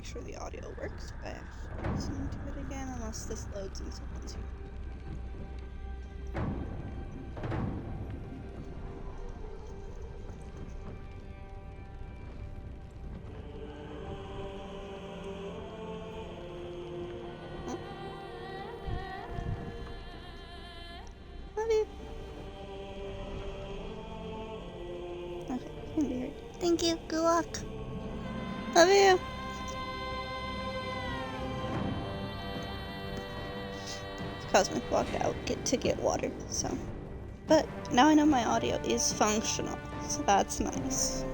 make sure the audio works by actually listening to it again, unless this loads and someone's here. Love you. Okay, can be heard. Thank you. Good luck. Love you. Cosmic walked out to get water, so. But now I know my audio is functional, so that's nice.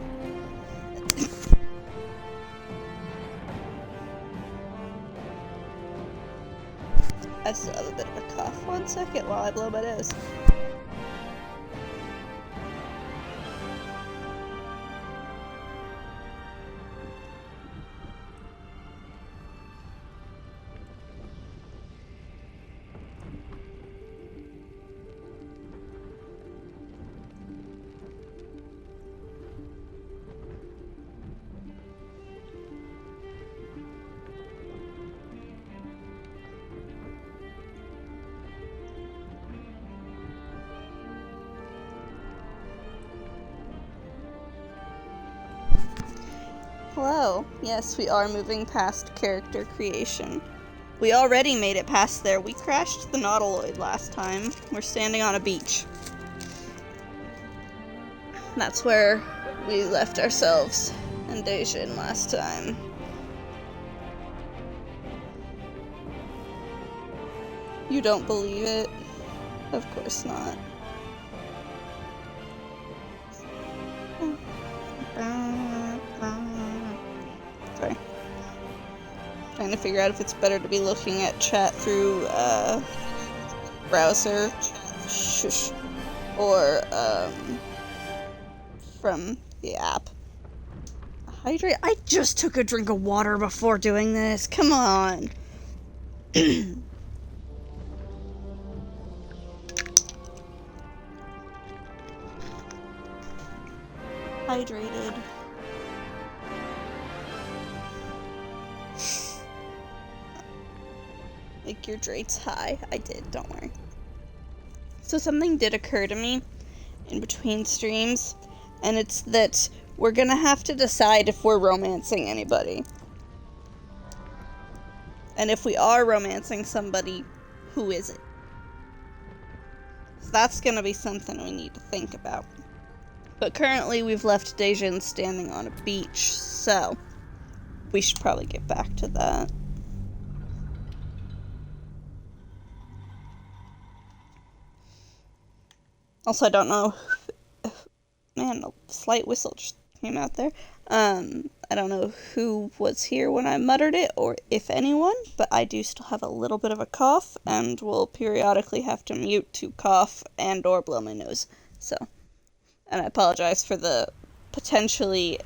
I still have a bit of a cough. 1 second while I blow my nose. Hello. Yes, we are moving past character creation. We already made it past there. We crashed the Nautiloid last time. We're standing on a beach. That's where we left ourselves and Dejin last time. You don't believe it? Of course not. Sorry. Trying to figure out if it's better to be looking at chat through browser or from the app. Hydrate. I just took a drink of water before doing this. Come on. Hydrated. Make your drates high. I did, don't worry. So something did occur to me in between streams, and it's that we're gonna have to decide if we're romancing anybody. And if we are romancing somebody, who is it? So that's gonna be something we need to think about. But currently we've left Dejin standing on a beach, so we should probably get back to that. Also, I don't know. Man, a slight whistle just came out there. I don't know who was here when I muttered it, or if anyone, but I do still have a little bit of a cough, and will periodically have to mute to cough and or blow my nose. So, and I apologize for the potentially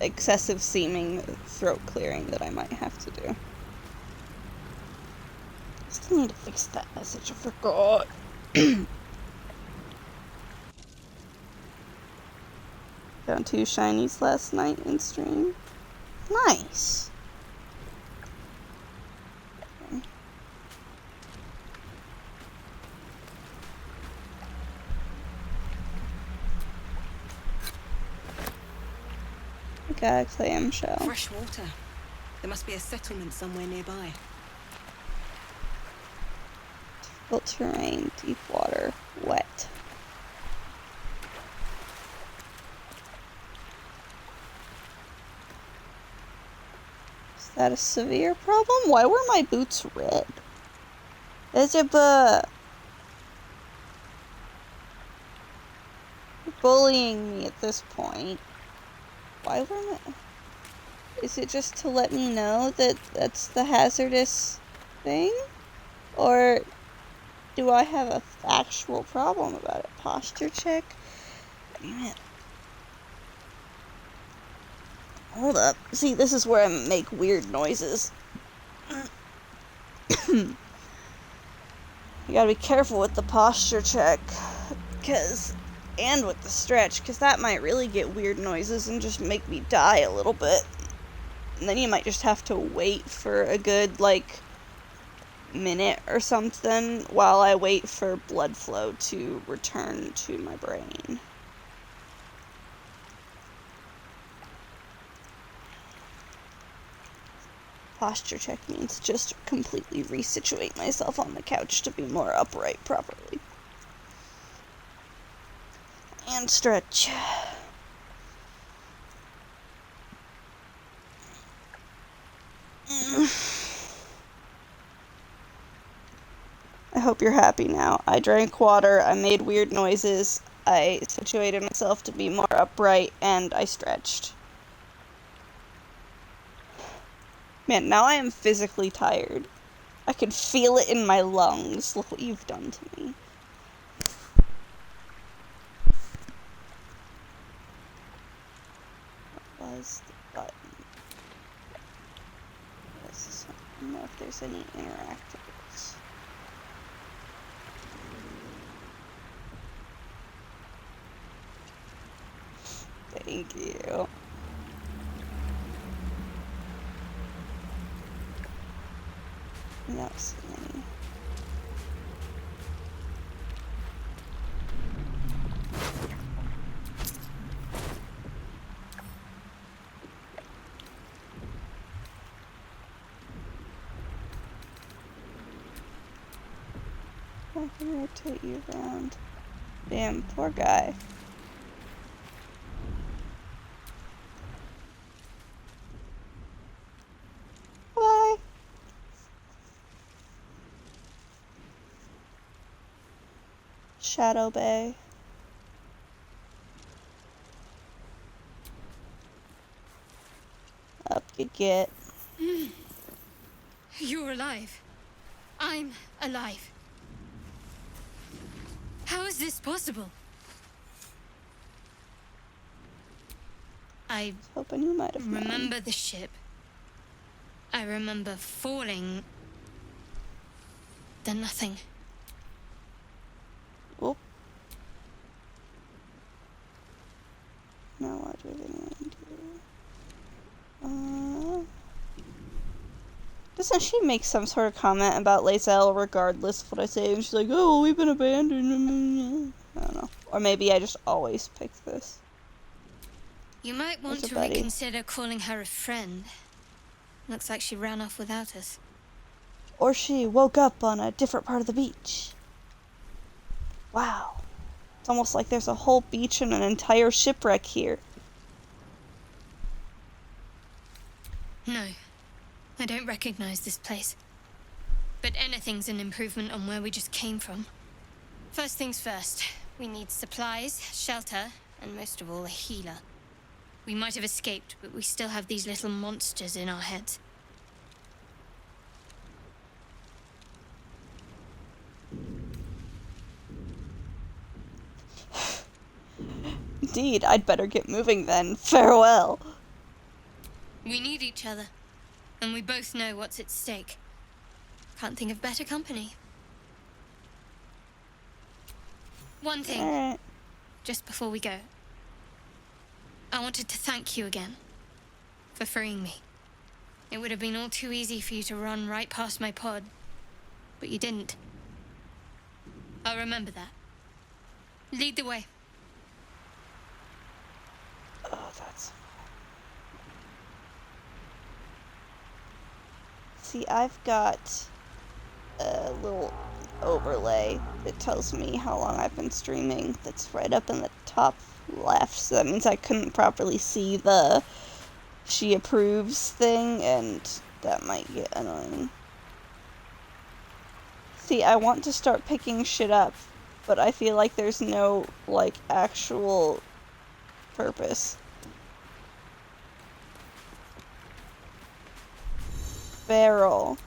excessive seeming throat clearing that I might have to do. Still need to fix that message, I forgot. Found 2 shinies last night in stream. Nice. Okay. I got a clamshell. Fresh water. There must be a settlement somewhere nearby. Difficult terrain, deep water, wet. Is that a severe problem? Why were my boots red? Is it bullying me at this point? Why were my... Is it just to let me know that that's the hazardous thing? Or do I have a factual problem about it? Posture check? Damn it. Hold up. See, this is where I make weird noises. You gotta be careful with the posture check. And with the stretch, because that might really get weird noises and just make me die a little bit. And then you might just have to wait for a good, like, minute or something while I wait for blood flow to return to my brain. Posture check means just completely resituate myself on the couch to be more upright properly. And stretch. I hope you're happy now. I drank water, I made weird noises, I situated myself to be more upright, and I stretched. Man, now I am physically tired. I can feel it in my lungs. Look what you've done to me. What was the button? I don't know if there's any interactables. Thank you. I don't see any. I can rotate you around. Damn, poor guy. Bye. Shadow Bay. Up you get. You're alive. I'm alive. How is this possible? I was hoping you might have remember the ship. I remember falling. Then nothing. Whoop. Now what do we need to do? Doesn't she make some sort of comment about Lae'zel regardless of what I say? And she's like, oh, well, we've been abandoned. I don't know. Or maybe I just always pick this. You might want to reconsider calling her a friend. Looks like she ran off without us. Or she woke up on a different part of the beach. Wow. It's almost like there's a whole beach and an entire shipwreck here. No, I don't recognize this place. But anything's an improvement on where we just came from. First things first, we need supplies, shelter, and most of all, a healer. We might have escaped, but we still have these little monsters in our heads. Indeed, I'd better get moving then. Farewell. We need each other, and we both know what's at stake. Can't think of better company. One thing, Alright. just before we go. I wanted to thank you again for freeing me. It would have been all too easy for you to run right past my pod, but you didn't. I'll remember that. Lead the way. Oh, that's... See, I've got a little overlay that tells me how long I've been streaming. That's right up in the top left, so that means I couldn't properly see the she approves thing, and that might get annoying. See, I want to start picking shit up, but I feel like there's no, like, actual purpose. Barrel.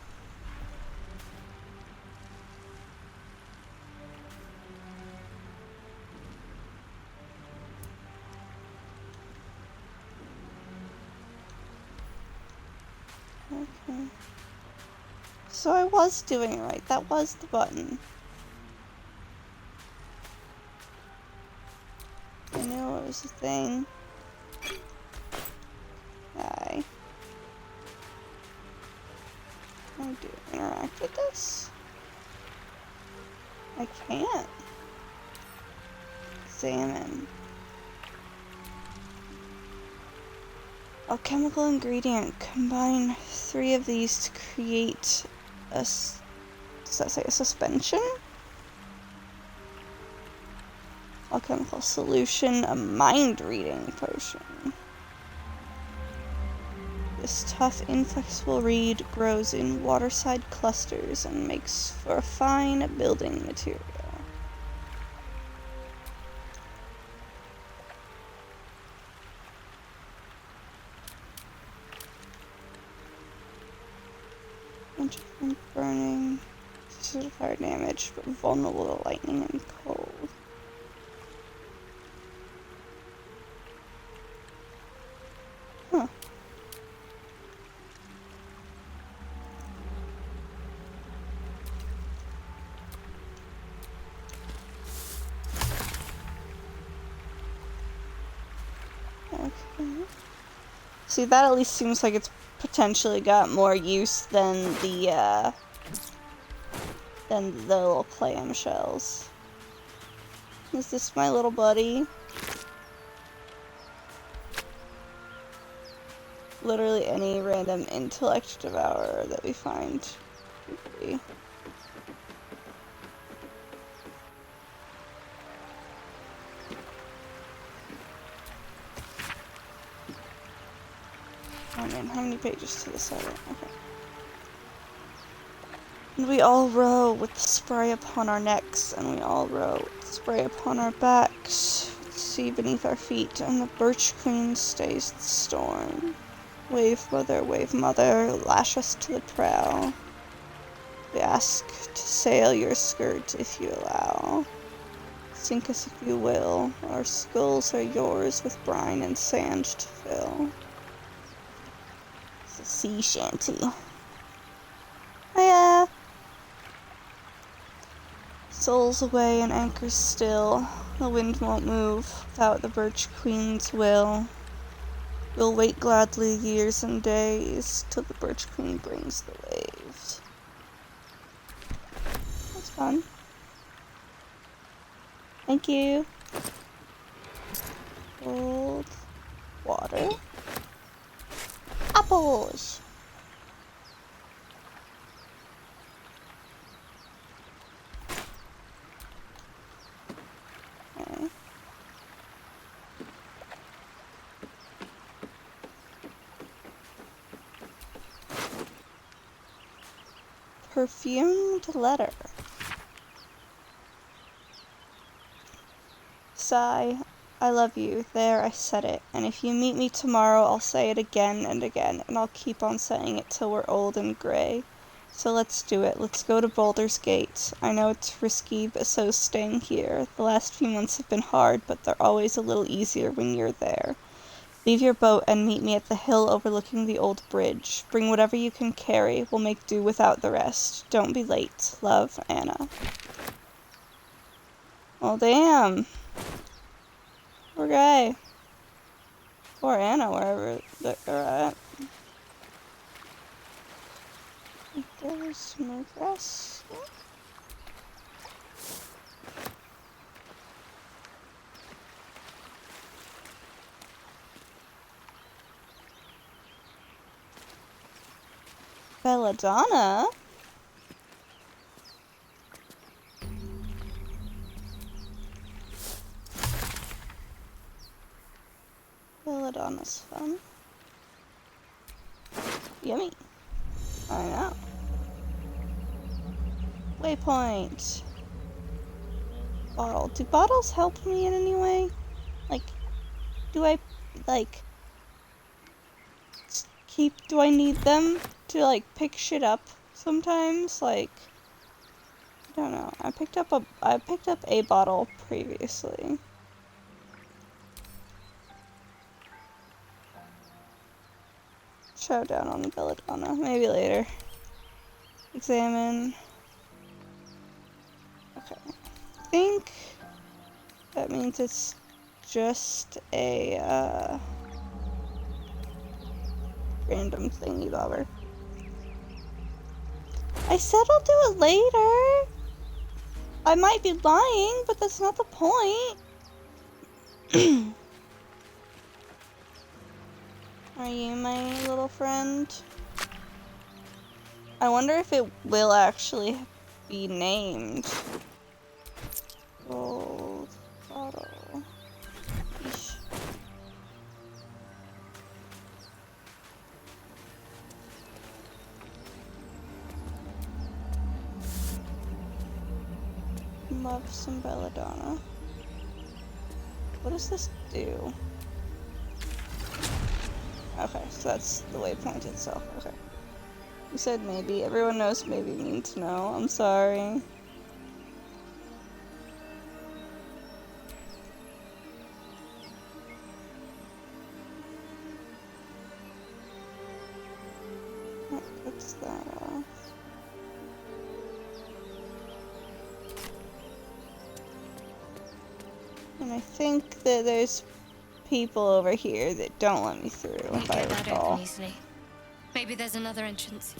Okay. So I was doing it right. That was the button. I knew it was a thing. Hi. Can I do interact with this? I can't. Examine. Alchemical ingredient. Combine 3 of these to create a... Does that say a suspension? Alchemical solution. A mind-reading potion. This tough, inflexible reed grows in waterside clusters and makes for a fine building material. From burning, fire damage, but vulnerable to lightning and cold. Huh. Okay. See, that at least seems like it's potentially got more use than the little clam shells. Is this my little buddy? Literally any random intellect devourer that we find. Usually. Oh man, how many pages to the side? Okay. And we all row with the spray upon our necks, and we all row with the spray upon our backs. Sea beneath our feet, and the birch queen stays the storm. Wave mother, lash us to the prow. We ask to sail your skirt if you allow. Sink us if you will, our skulls are yours with brine and sand to fill. It's a sea shanty. Hiya! Souls away and anchors still. The wind won't move without the birch queen's will. We'll wait gladly years and days till the birch queen brings the waves. That's fun. Thank you. Cold water. Apples. Okay. Perfumed letter. Sigh. I love you. There, I said it. And if you meet me tomorrow, I'll say it again and again, and I'll keep on saying it till we're old and gray. So let's do it. Let's go to Baldur's Gate. I know it's risky, but so's staying here. The last few months have been hard, but they're always a little easier when you're there. Leave your boat and meet me at the hill overlooking the old bridge. Bring whatever you can carry. We'll make do without the rest. Don't be late. Love, Anna. Well, damn. Poor guy. Poor Anna, wherever they're at. There's more grass. Belladonna? Belladonna's fun. Yummy. I know. Waypoint. Bottle. Do bottles help me in any way? Like, do I, like, do I need them to, like, pick shit up sometimes? Like, I don't know. I picked up a bottle previously. Showdown on the Belladonna. Maybe later. Examine. Okay. I think that means it's just a, random thingy bobber. I said I'll do it later. I might be lying, but that's not the point. Are you my little friend? I wonder if it will actually be named. Gold bottle. Eesh. Love some belladonna. What does this do? Okay, so that's the waypoint itself. Okay. You said maybe. Everyone knows maybe means no. I'm sorry. That puts that off. And I think that there's people over here that don't let me through, if I Get that recall. open easily. Maybe there's another entrance.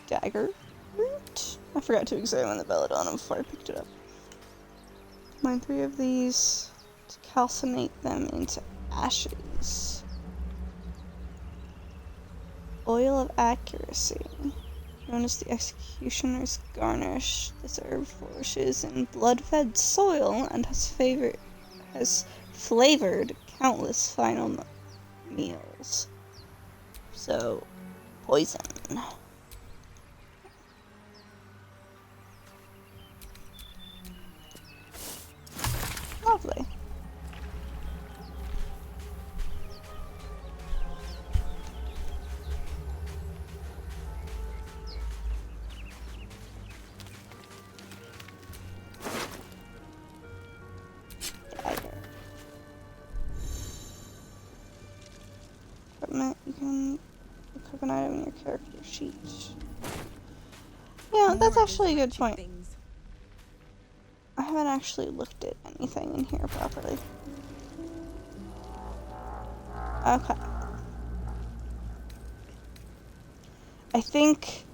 Dagger root? I forgot to examine the belladonna before I picked it up. Combine 3 of these to calcinate them into ashes. Oil of accuracy. Known as the executioner's garnish, this herb flourishes in blood-fed soil and has flavored countless final meals. So, poison. Lovely. Dagger. Equipment. You can equip an item in your character sheet. Yeah, that's actually a good point. I haven't actually looked at anything in here properly. Okay. I think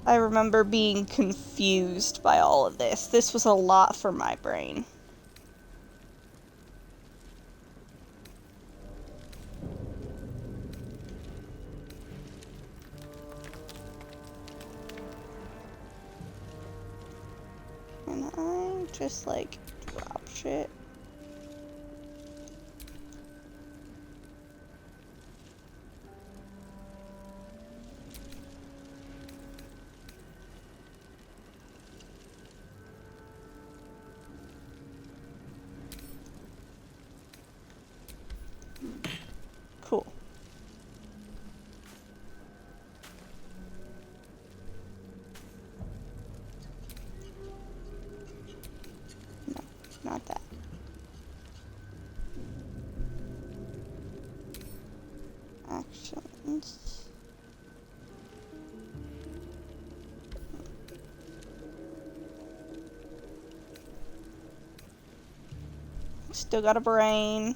I remember being confused by all of this. This was a lot for my brain. Can I just, like, drop shit? Cool. No, not that. Actions. Still got a brain.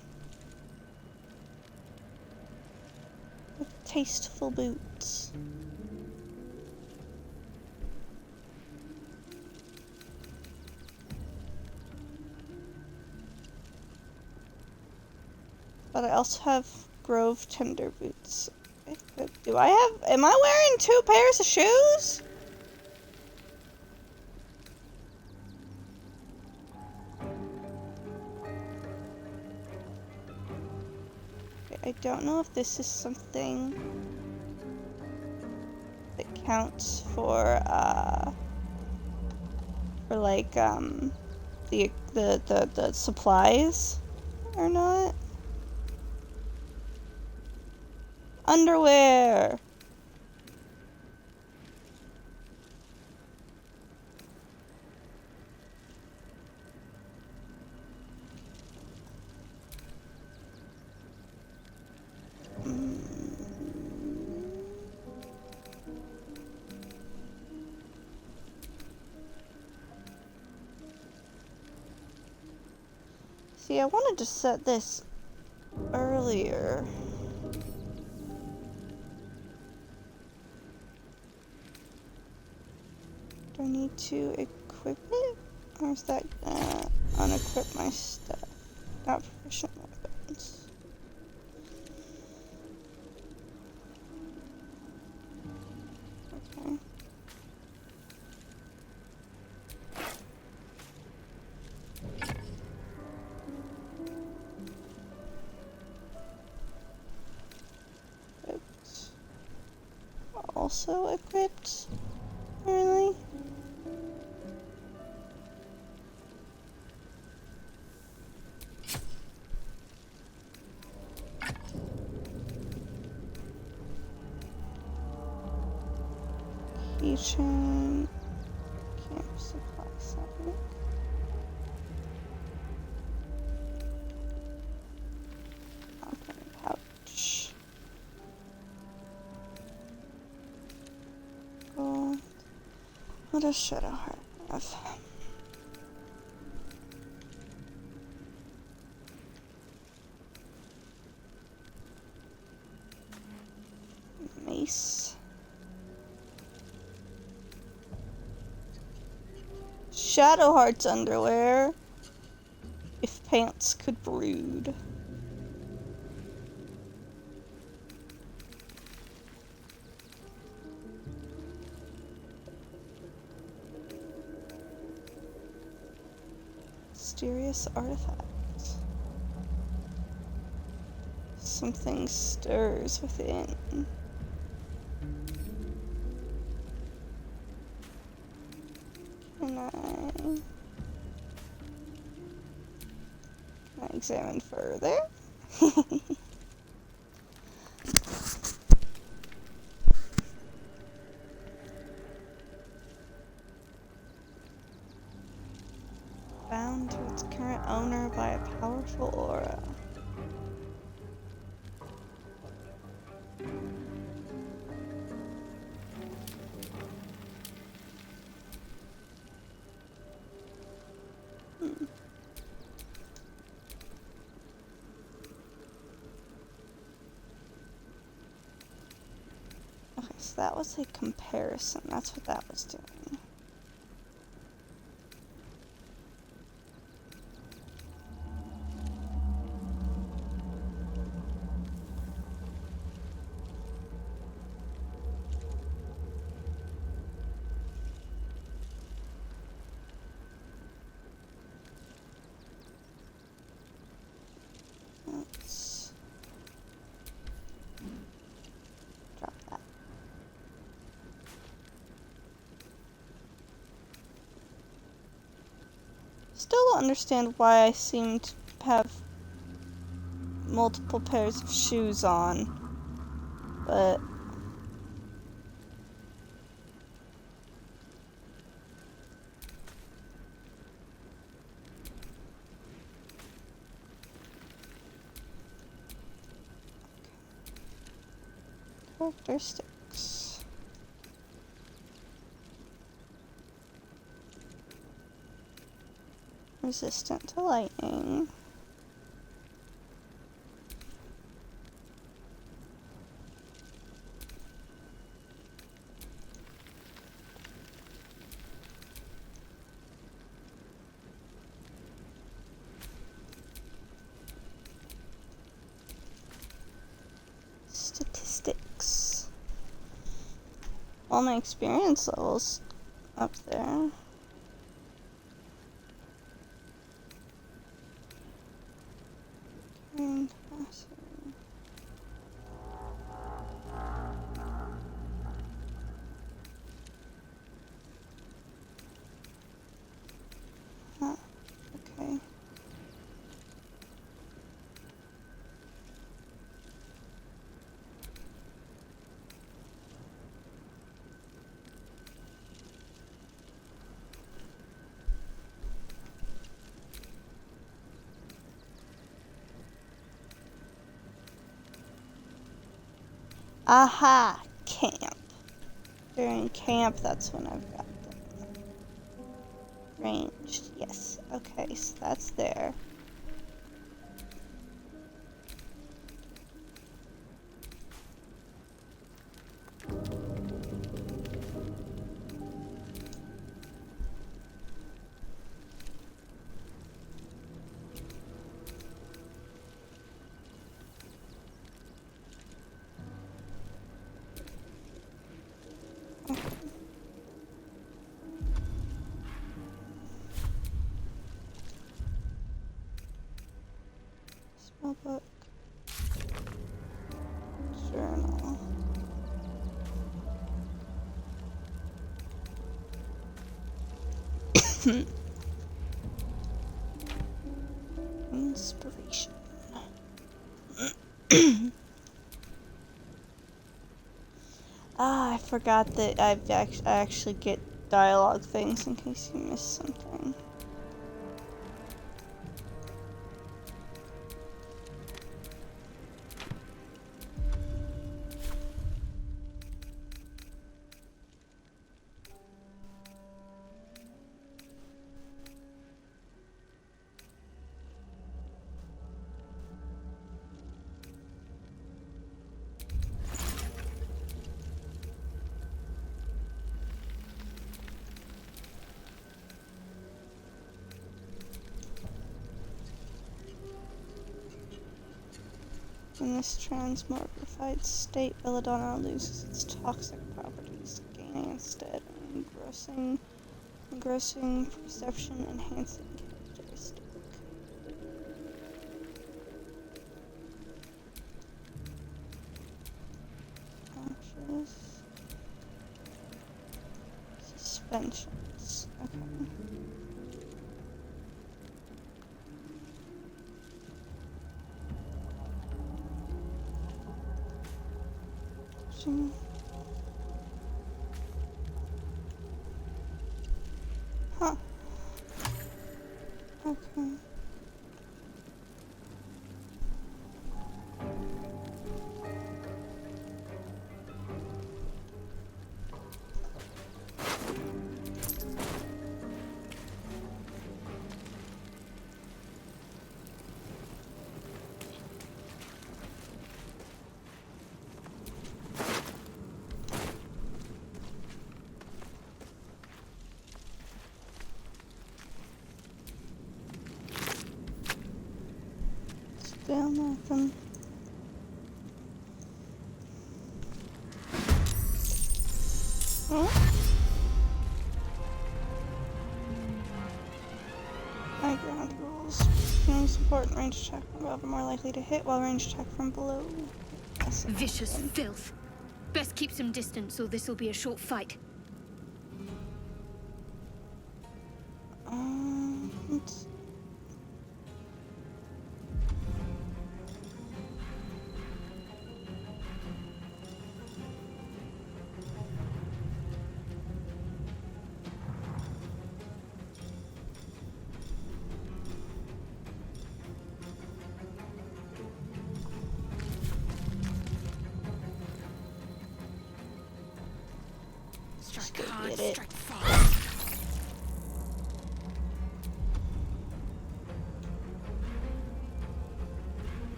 With tasteful boots. But I also have Grove Tender boots. Do I have... Am I wearing 2 pairs of shoes? Okay, I don't know if this is something that counts for like, the supplies or not. Underwear! See, I wanted to set this earlier. I need to equip it? Or is that gonna unequip my stuff? Not proficient weapons. Okay. Equipped. Also equipped, apparently. Keychain. Camp supply setting. Okay, pouch. Gold. What does Shadowheart have? Mace. Shadowheart's underwear. If pants could brood. Mysterious artifact. Something stirs within. Can I examine further? Bound to its current owner by a powerful aura. Okay, so that was a comparison. That's what that was doing. Let's drop that. Still don't understand why I seem to have multiple pairs of shoes on, but characteristics. Resistant to lightning. Statistics. All my experience levels up there. Carrying capacity. Huh. Okay. Aha! Camp. During camp, that's when I've got them. Ranged. Yes. Okay, so that's there. Inspiration. I forgot that I actually get dialogue things in case you missed something. In this transmogrified state, belladonna loses its toxic properties, gaining instead an engrossing perception enhancing characteristic. Conscious. Suspensions. Okay. Huh. Okay. Still nothing. Huh? High ground rules. Feeling support and range attack from above are more likely to hit, while range attack from below. Vicious filth. Best keep some distance, or this'll be a short fight. Let's Strike hard, get it. strike fast.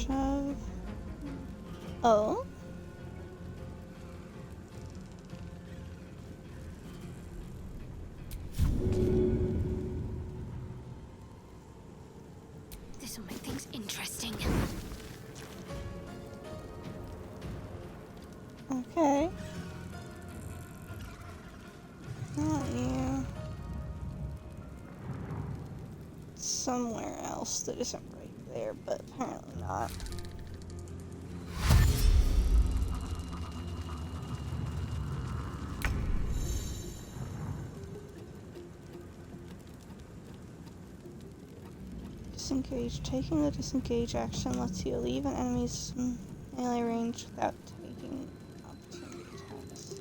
shove. Oh. This'll make things interesting. Okay. Not you. Somewhere else that isn't right there, but apparently not. Disengage. Taking the disengage action lets you leave an enemy's melee range without taking opportunity attacks.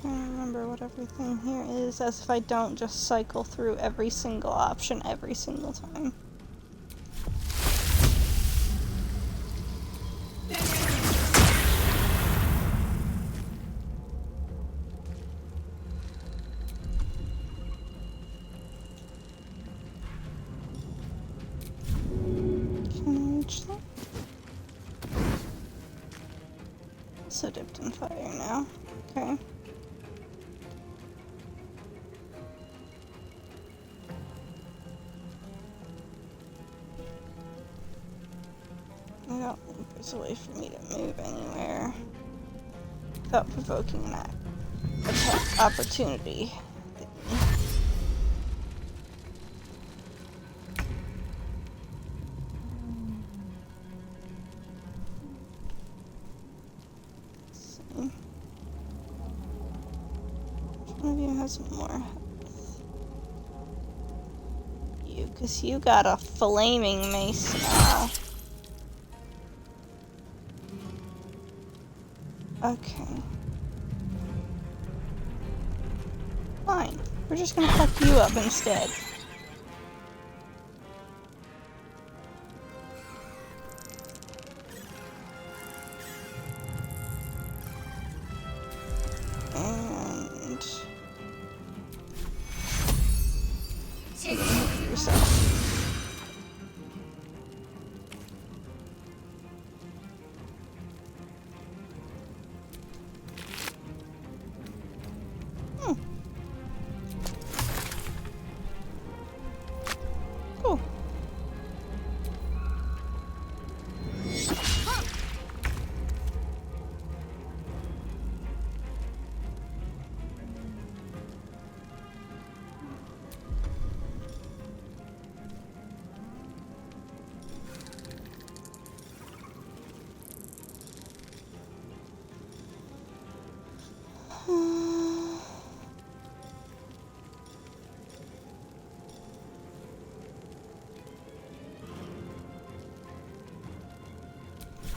Trying to remember what everything here is, as if I don't just cycle through every single option every single time. Can I reach that? So dipped in fire now. Okay. I don't think there's a way for me to move anywhere without provoking an attack opportunity. Let's see. Which one of you has more health? You, because you got a flaming mace now. Okay. Fine. We're just gonna fuck you up instead. And yourself. Cool.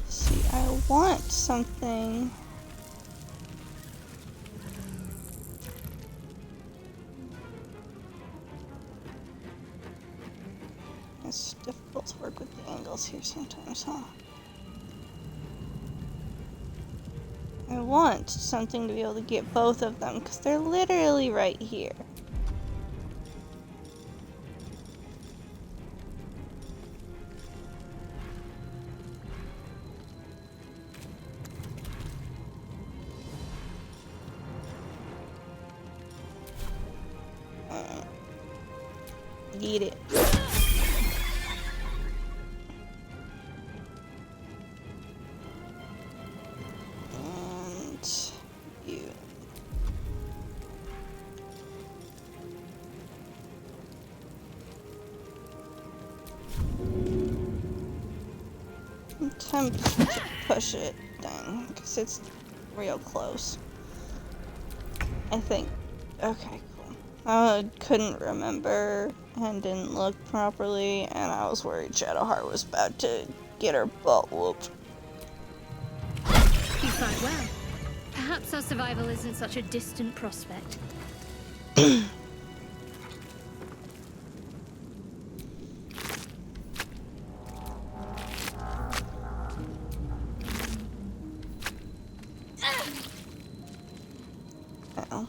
See, I want something. It's difficult to work with the angles here sometimes, huh? I want something to be able to get both of them, because they're literally right here. Eat it. And you. I'm tempted to push it down, because it's real close. I think. Okay, cool. I couldn't remember and didn't look properly, and I was worried Shadowheart was about to get her butt whooped. You fight well. Perhaps our survival isn't such a distant prospect. Ow.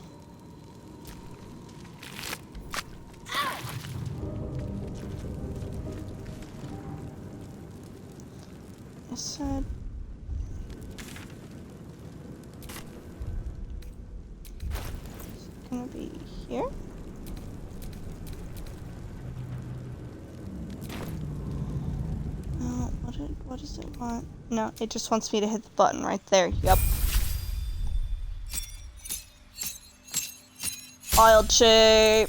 I said. Is it gonna be here? No, what does it want? No, it just wants me to hit the button right there. Yup. Wild shape.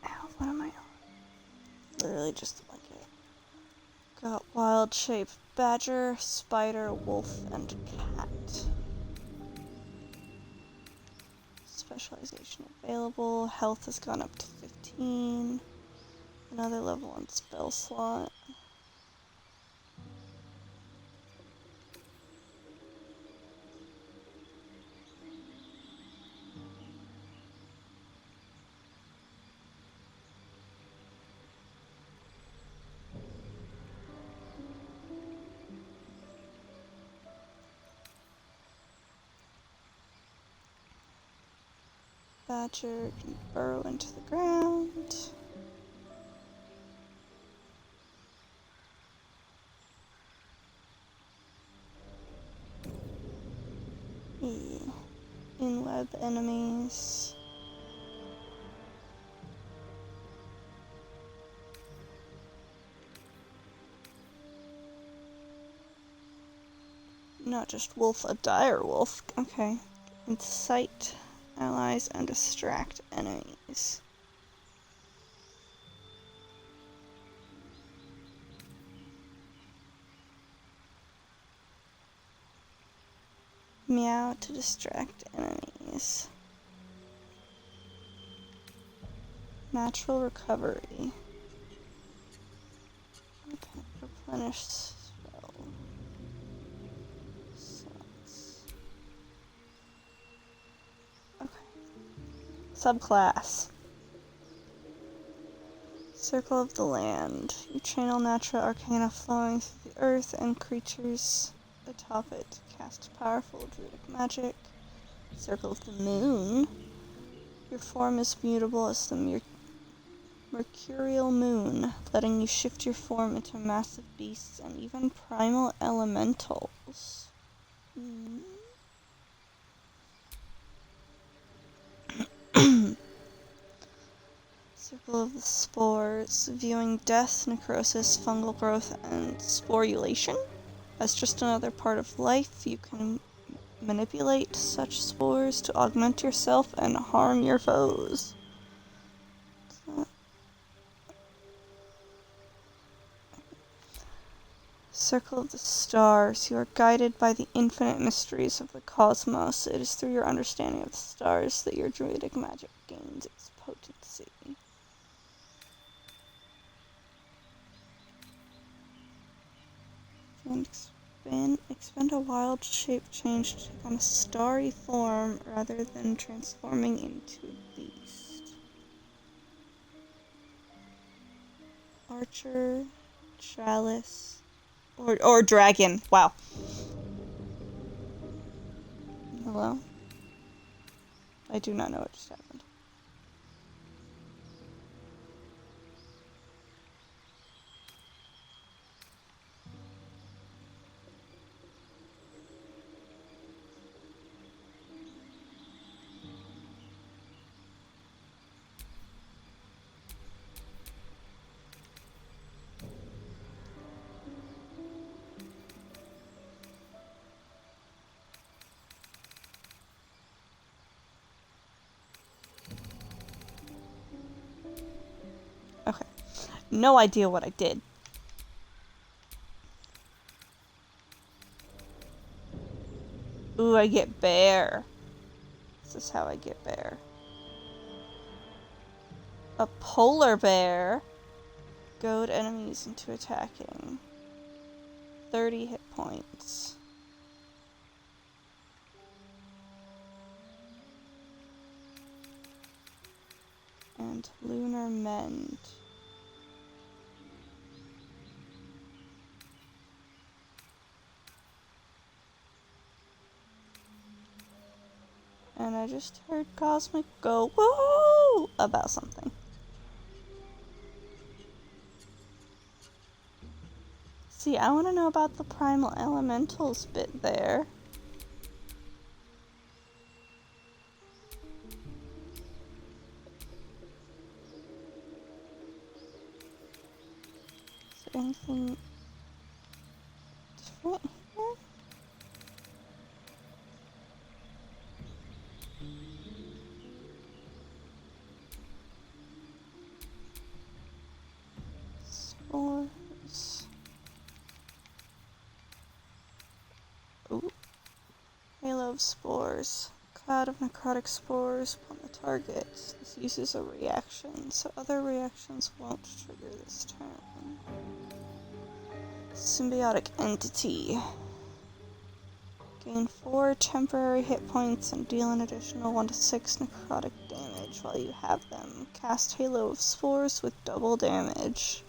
Ow, what am I on? Literally just like it. Got wild shape. Badger, spider, wolf, and cat. Specialization available. Health has gone up to 15. Another level 1 spell slot. Badger can burrow into the ground. In web enemies. Not just wolf, a dire wolf. Okay. Incite allies and distract enemies. Meow to distract enemies. Natural recovery. Okay, replenish spell. Slots. Okay. Subclass. Circle of the Land. You channel natural arcana flowing through the earth and creatures atop it to cast powerful druidic magic. Circle of the Moon. Your form is mutable as the mercurial moon, letting you shift your form into massive beasts and even primal elementals. Circle of the Spores, viewing death, necrosis, fungal growth, and sporulation as just another part of life. You can manipulate such spores to augment yourself and harm your foes. Circle of the Stars. You are guided by the infinite mysteries of the cosmos. It is through your understanding of the stars that your druidic magic gains its potency. And expend a wild shape change to take on a starry form rather than transforming into a beast. Archer, Chalice, or Dragon. Wow. Hello? I do not know what just happened. Okay. No idea what I did. Ooh, I get bear. This is how I get bear. A polar bear. Goad enemies into attacking. 30 hit points. And lunar mend. And I just heard Cosmic go woo about something. See, I want to know about the primal elementals bit there. Is there anything different here? Spores. Ooh. Halo of spores. Cloud of necrotic spores upon the target. This uses a reaction, so other reactions won't trigger this turn. Symbiotic entity. Gain 4 temporary hit points and deal an additional 1 to 6 necrotic damage while you have them. Cast Halo of Spores with double damage.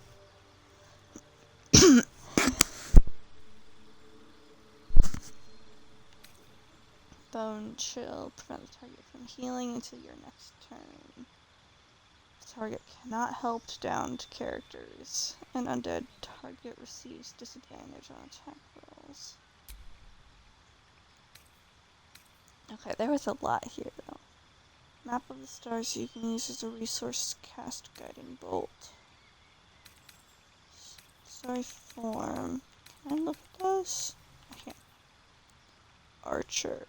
Bone Chill. Prevent the target from healing until your next turn. The target cannot help downed characters. An undead target receives disadvantage on attack rolls. Okay, there was a lot here, though. Map of the stars you can use as a resource to cast Guiding Bolt. Sorry, form. Can I look at those? I can't. Archer.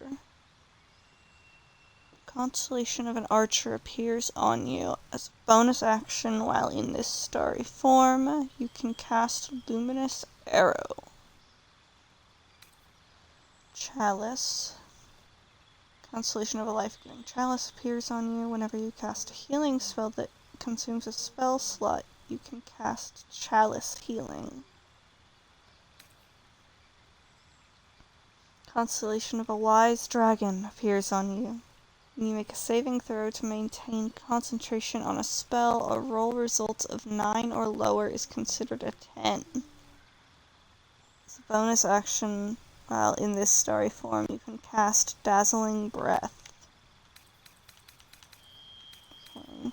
Constellation of an Archer appears on you. As a bonus action while in this starry form, you can cast Luminous Arrow. Chalice. Constellation of a life-giving chalice appears on you. Whenever you cast a healing spell that consumes a spell slot, you can cast Chalice Healing. Constellation of a wise dragon appears on you. When you make a saving throw to maintain concentration on a spell, a roll result of 9 or lower is considered a 10. As a bonus action, while in this starry form, you can cast Dazzling Breath. Okay.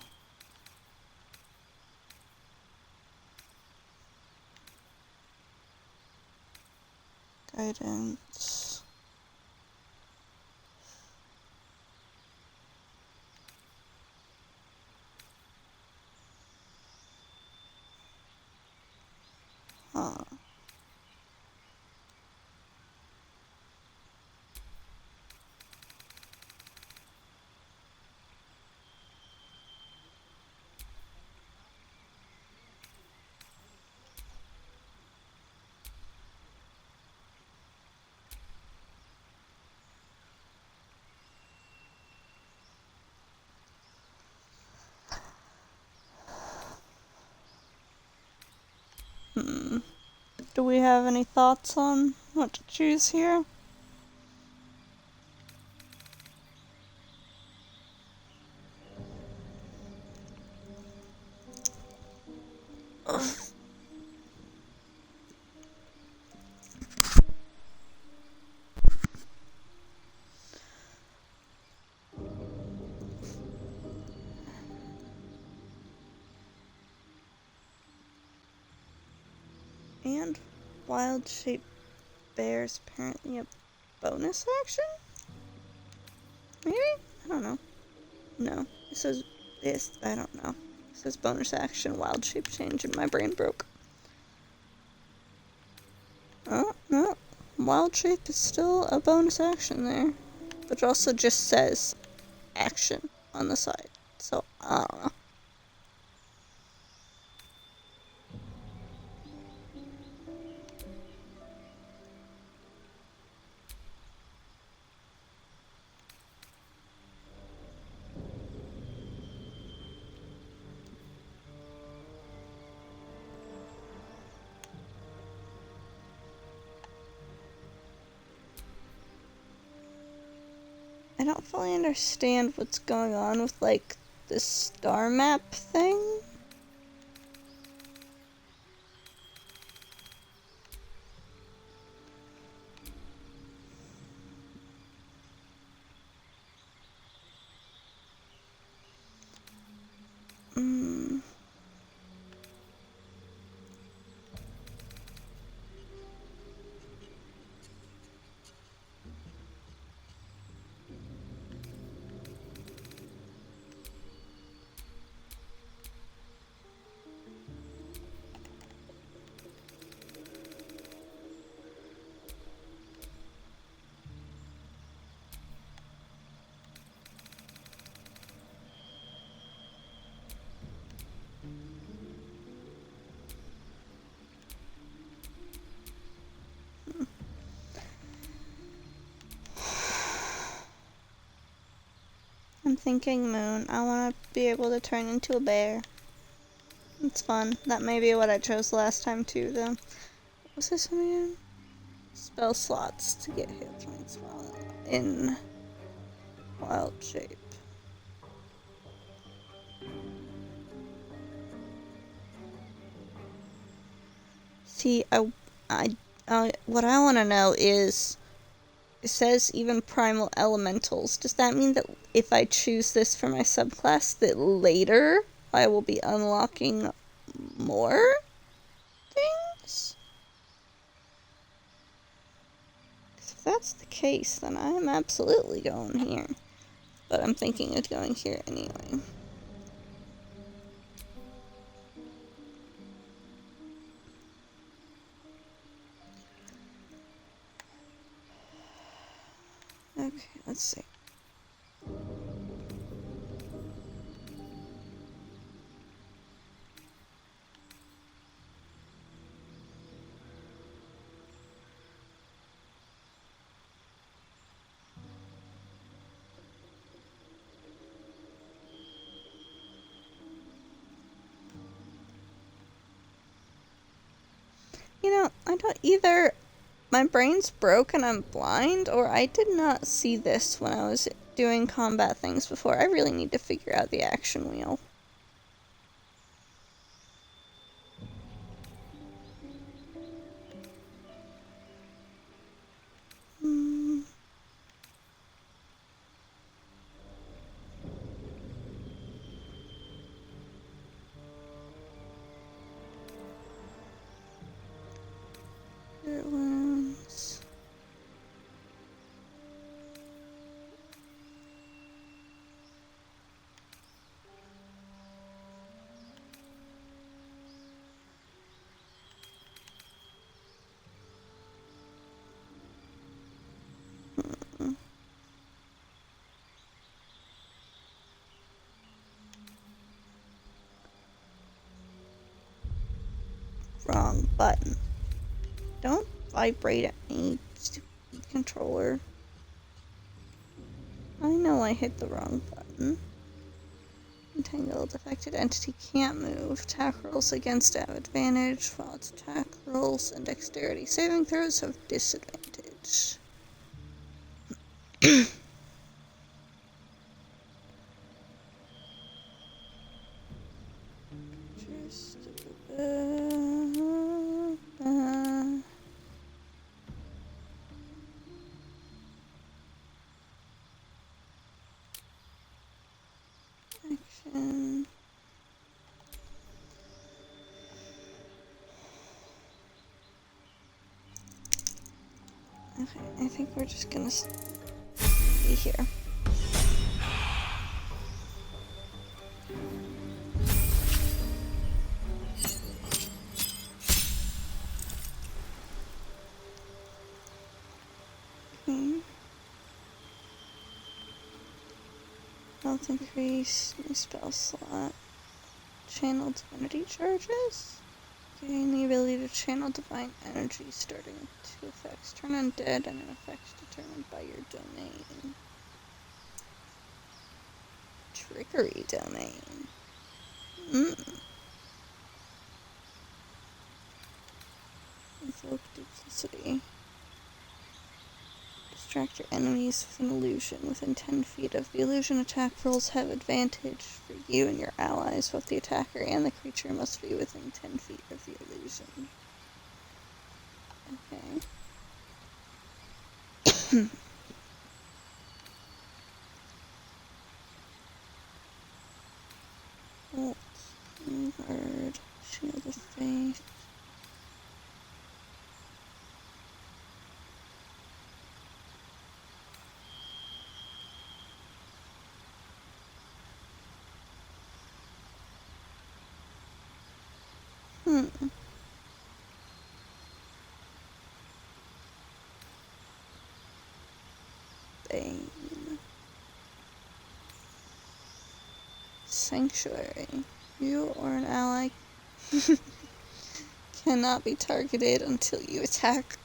Guidance. Huh. Do we have any thoughts on what to choose here? And Wild Shape Bear is apparently a bonus action? Maybe? I don't know. No. It says this. I don't know. It says bonus action, wild shape change, and my brain broke. Oh, no. Wild shape is still a bonus action there. But it also just says action on the side. So, I don't know. I don't fully understand what's going on with, like, this star map thing. I'm thinking moon. I want to be able to turn into a bear. It's fun. That may be what I chose last time too, though. What was this one again? Spell slots to get hit points while in wild shape. See, what I want to know is, it says even primal elementals. Does that mean that if I choose this for my subclass, that later I will be unlocking more things? If that's the case, then I'm absolutely going here. But I'm thinking of going here anyway. Okay, let's see. You know, I don't either. My brain's broke and I'm blind, or I did not see this when I was doing combat things before. I really need to figure out the action wheel. Hmm. Spirit wounds. Wrong button. Don't vibrate at me, stupid controller. I know I hit the wrong button. Entangled. Affected entity can't move. Attack rolls against have advantage, while its attack rolls and dexterity saving throws have disadvantage. Just action. Okay, I think we're just gonna be here. Okay. Health increase, new spell slot. Channel divinity charges. Gain the ability to channel divine energy starting with 2 effects. Turn undead and an effect determined by your domain. Trickery domain. Invoke duplicity. Distract your enemies with an illusion within 10 feet of the illusion. Attack rolls have advantage for you and your allies. Both the attacker and the creature must be within 10 feet of the illusion. Okay. Bolt. Guard. Shield of Faith. Bane. Sanctuary. You or an ally cannot be targeted until you attack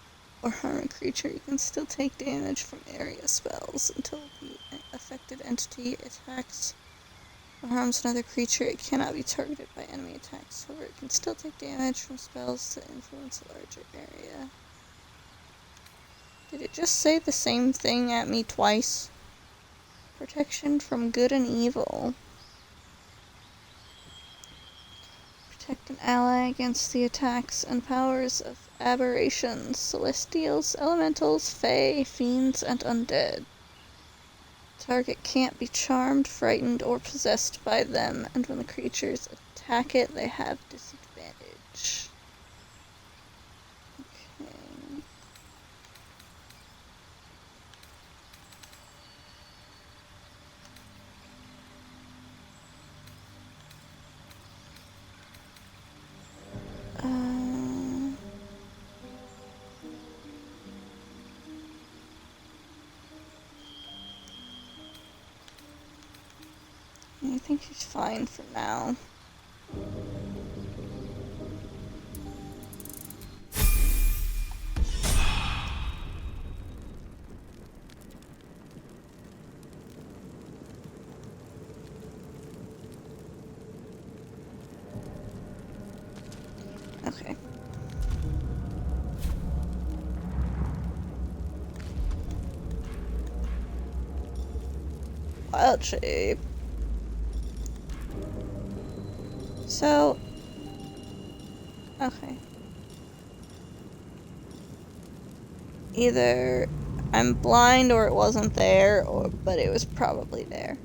or harm a creature. You can still take damage from area spells until the affected entity attacks or harms another creature. It cannot be targeted by enemy attacks. However, it can still take damage from spells to influence a larger area. Did it just say the same thing at me twice? Protection from good and evil. Protect an ally against the attacks and powers of aberrations, celestials, elementals, fae, fiends, and undead. Target can't be charmed, frightened, or possessed by them, and when the creatures attack it, they have disadvantage. Okay. I think she's fine for now. Okay. Wild shape. So, okay. Either I'm blind or it wasn't there, but it was probably there.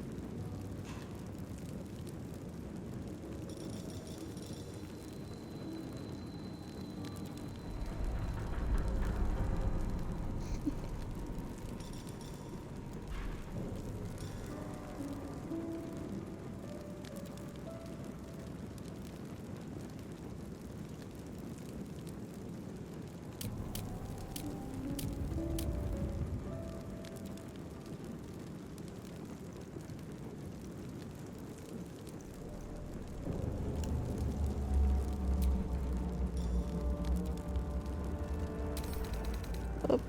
Oh.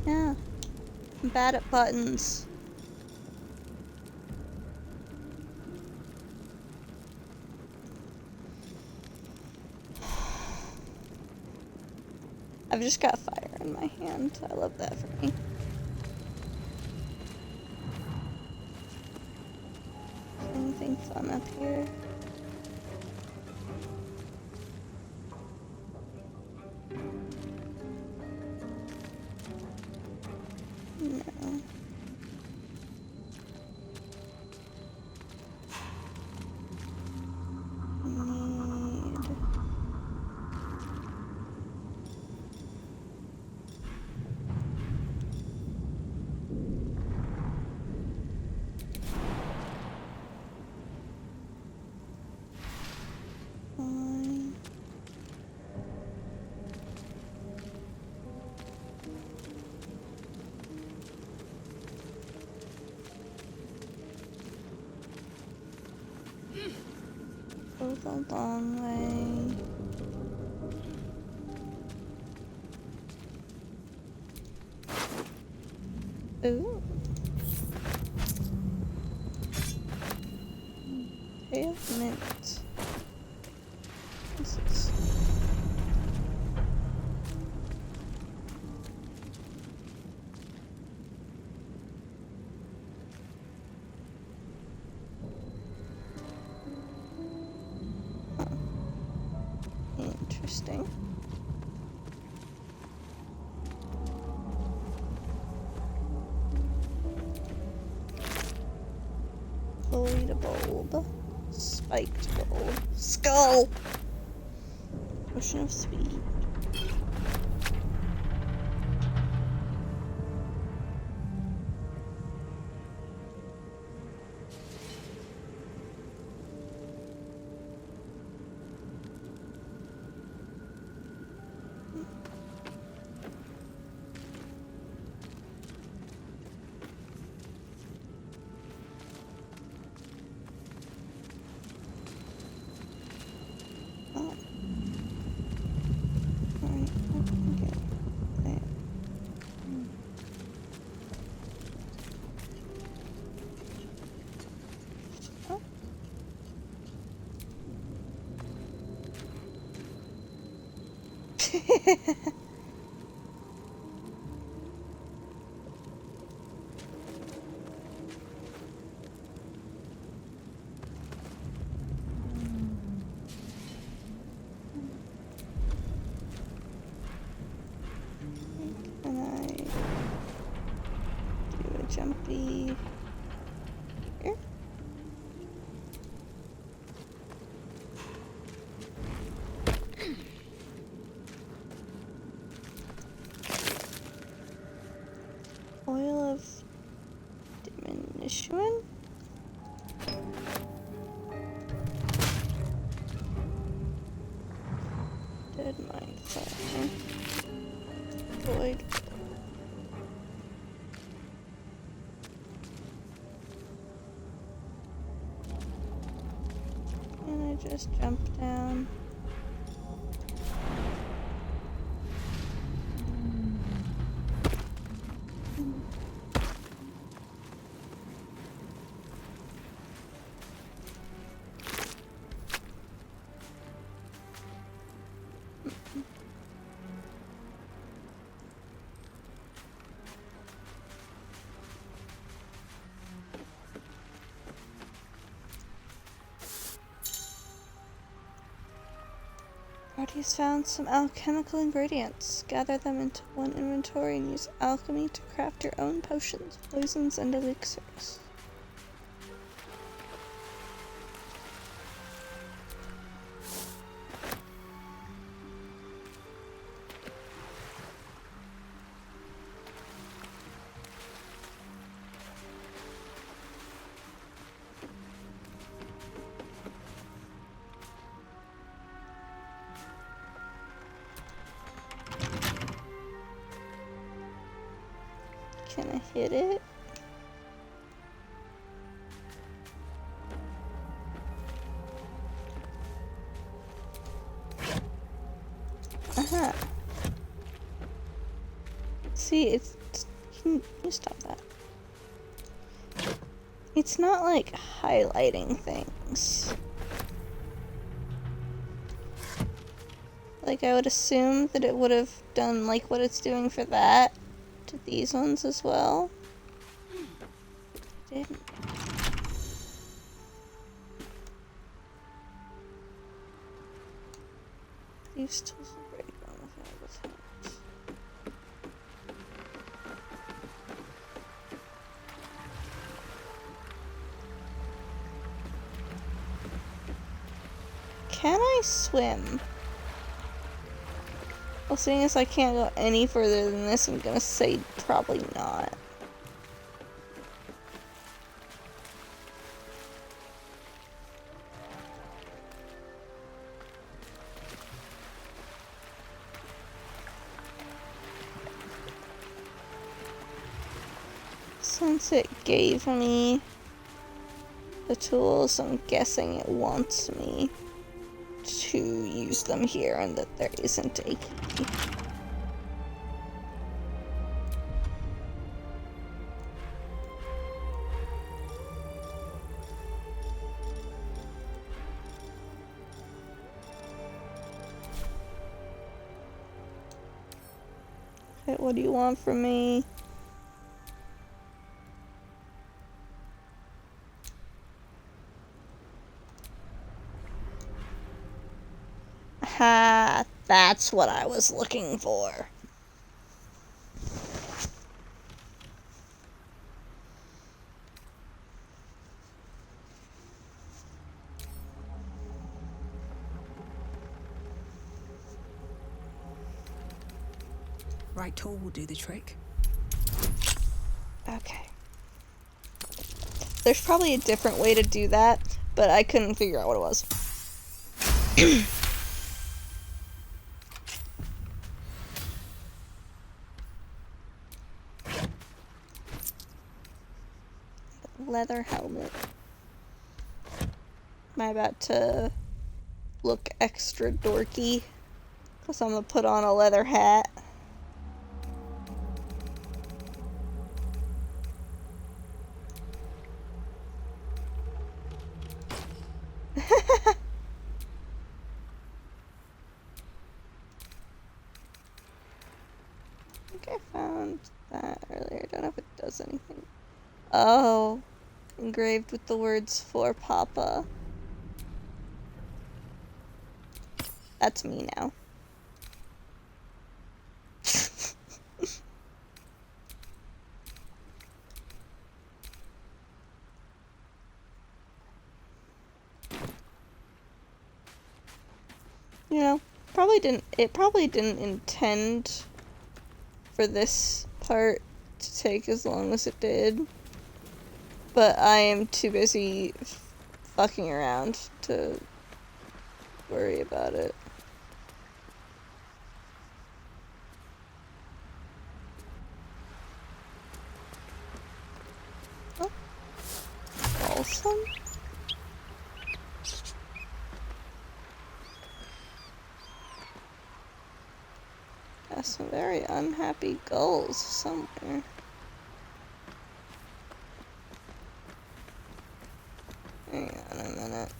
Yeah, I'm bad at buttons. I've just got fire in my hand. I love that for me. Anything fun up here? No. Need... Fine. Go the long way. Ooh. Pavement. This is... Huh. Interesting. Void bulb. Spiked bulb. Skull! Potion of speed. Can I do a jumpy here? Oil of diminution? Dead mind fire. Void. Can I just jump down? Parties found some alchemical ingredients. Gather them into one inventory and use alchemy to craft your own potions, poisons, and elixirs. Can I hit it? Uh-huh. See, it's... Can you stop that? It's not like highlighting things. Like, I would assume that it would have done like what it's doing for that to these ones as well. It didn't. These tools are great on the valuable times. Can I swim? Well, seeing as I can't go any further than this, I'm gonna say probably not. Since it gave me the tools, I'm guessing it wants me to use them here and that there isn't a key. Okay, what do you want from me? Ha, that's what I was looking for. Right tool will do the trick. Okay. There's probably a different way to do that, but I couldn't figure out what it was. Leather helmet. Am I about to look extra dorky? Because I'm gonna put on a leather hat. think I found that earlier. I don't know if it does anything. Oh, engraved with the words "for Papa." That's me now. You know, it probably didn't intend for this part to take as long as it did. But I am too busy fucking around to worry about it. Oh. Balsam? Got some very unhappy gulls somewhere. Hang on a minute.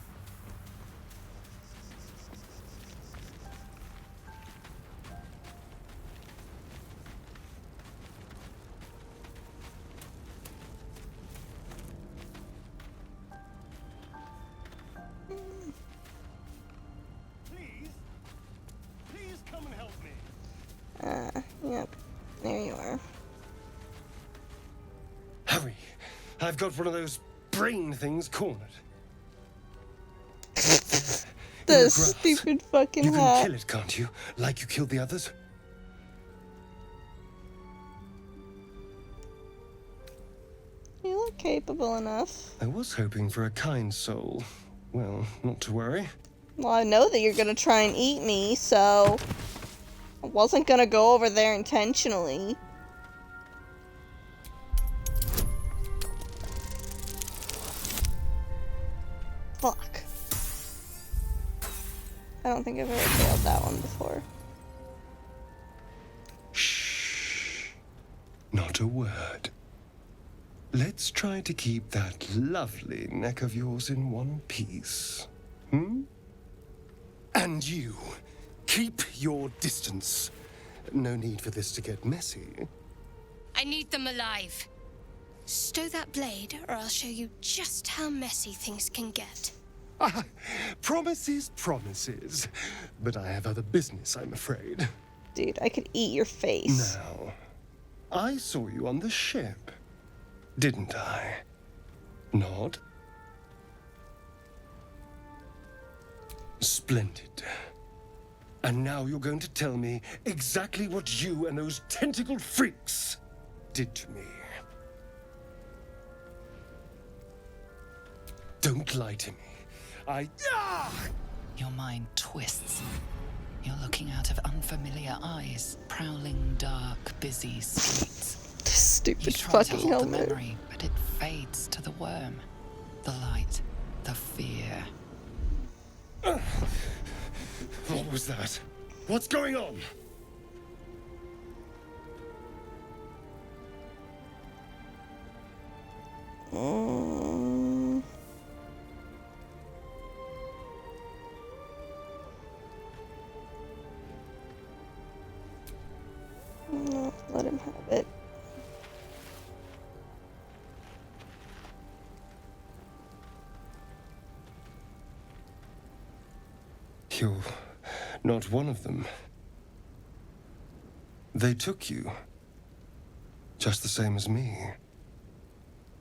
Please come and help me. Yep. There you are. Hurry. I've got one of those brain things cornered. The stupid fucking You can hat. kill it, can't you? Like you killed the others? You look capable enough. I was hoping for a kind soul. Well, not to worry. Well, I know that you're gonna try and eat me, so I wasn't gonna go over there intentionally. Fuck. I don't think I've ever failed that one before. Shh. Not a word. Let's try to keep that lovely neck of yours in one piece. And you, keep your distance. No need for this to get messy. I need them alive. Stow that blade, or I'll show you just how messy things can get. Promises, promises. But I have other business, I'm afraid. Dude, I could eat your face. Now, I saw you on the ship, didn't I? Nod? Splendid. And now you're going to tell me exactly what you and those tentacled freaks did to me. Don't lie to me. Your mind twists. You're looking out of unfamiliar eyes, prowling dark, busy streets. You Stupid try to fucking hold the helmet. memory, but it fades to the worm. The light, the fear. What was that? What's going on? No, let him have it. You're not one of them. They took you. Just the same as me.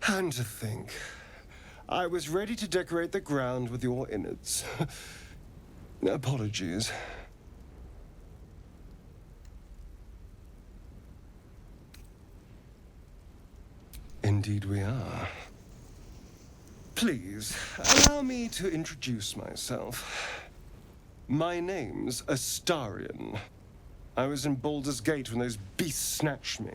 And to think, I was ready to decorate the ground with your innards. Apologies. Indeed we are. Please, allow me to introduce myself. My name's Astarion. I was in Baldur's Gate when those beasts snatched me.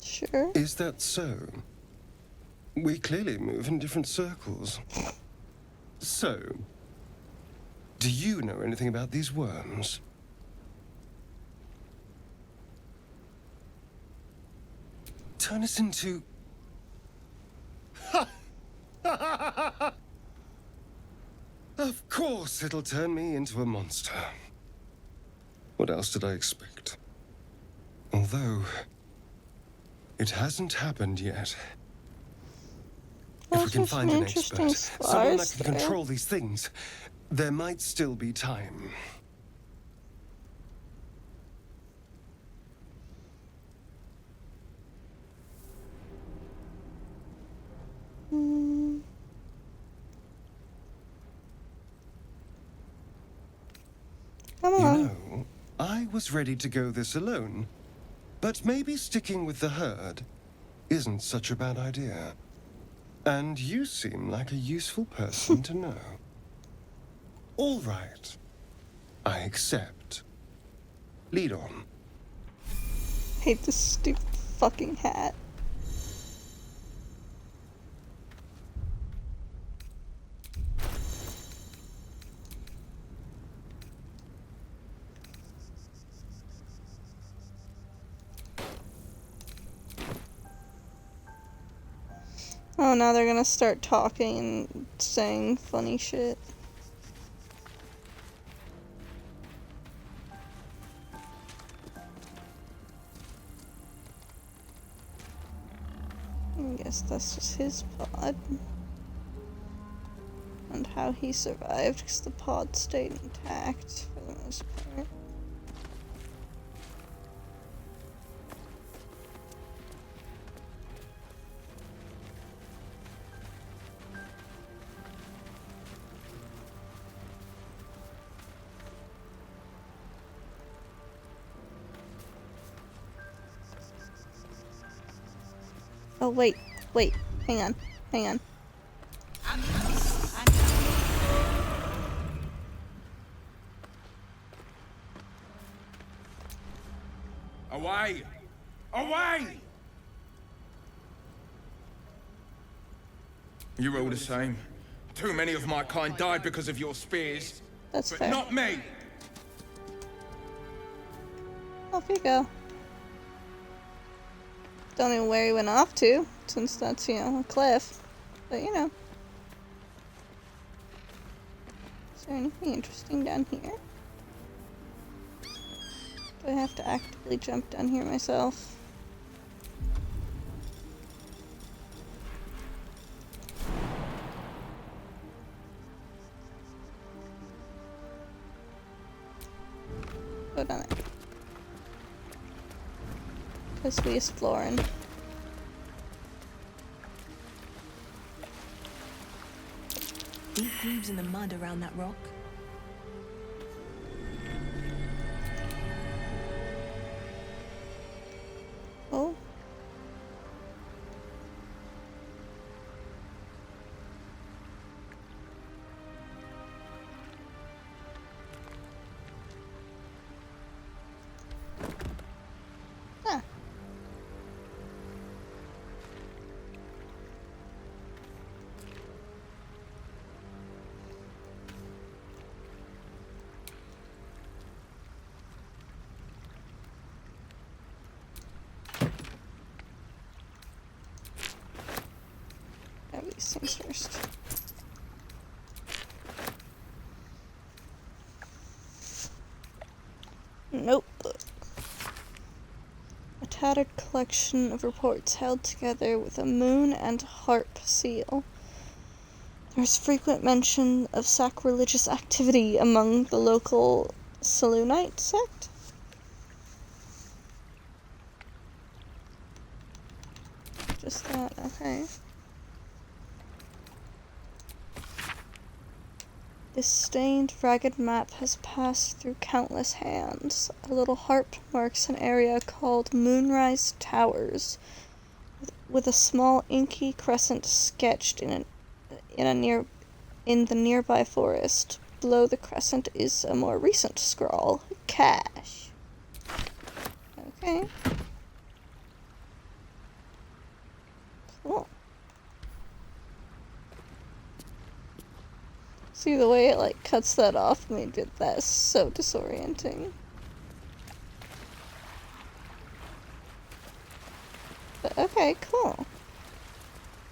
Sure. Is that so? We clearly move in different circles. So, do you know anything about these worms? turn us into... Of course it'll turn me into a monster. What else did I expect? Although, it hasn't happened yet. If we Those can are some find an interesting expert, someone that scars can there. control these things, there might still be time. Hmm. Come You on. know, I was ready to go this alone, but maybe sticking with the herd isn't such a bad idea. And you seem like a useful person to know. All right. I accept. Lead on. Hate this stupid fucking hat. Oh, now they're gonna start talking and saying funny shit. I guess that's just his pod. And how he survived, because the pod stayed intact for the most part. Oh, wait, hang on. Away! Away! You're all the same. Too many of my kind died because of your spears. That's But fair. not me! Off you go. Don't know where he went off to, since that's, you know, a cliff. But, you know. Is there anything interesting down here? Do I have to actively jump down here myself? Go down there. Because we exploring. Deep grooves in the mud around that rock. Oh. Ah. Grab these things first. Notebook. A tattered collection of reports held together with a moon and harp seal. There's frequent mention of sacrilegious activity among the local Selûnite sect. Just that, okay. This stained, ragged map has passed through countless hands. A little harp marks an area called Moonrise Towers, with a small inky crescent sketched in the nearby forest. Below the crescent is a more recent scrawl, Cash. Okay. Cool. See, the way it, like, cuts that off made that so disorienting. But okay, cool.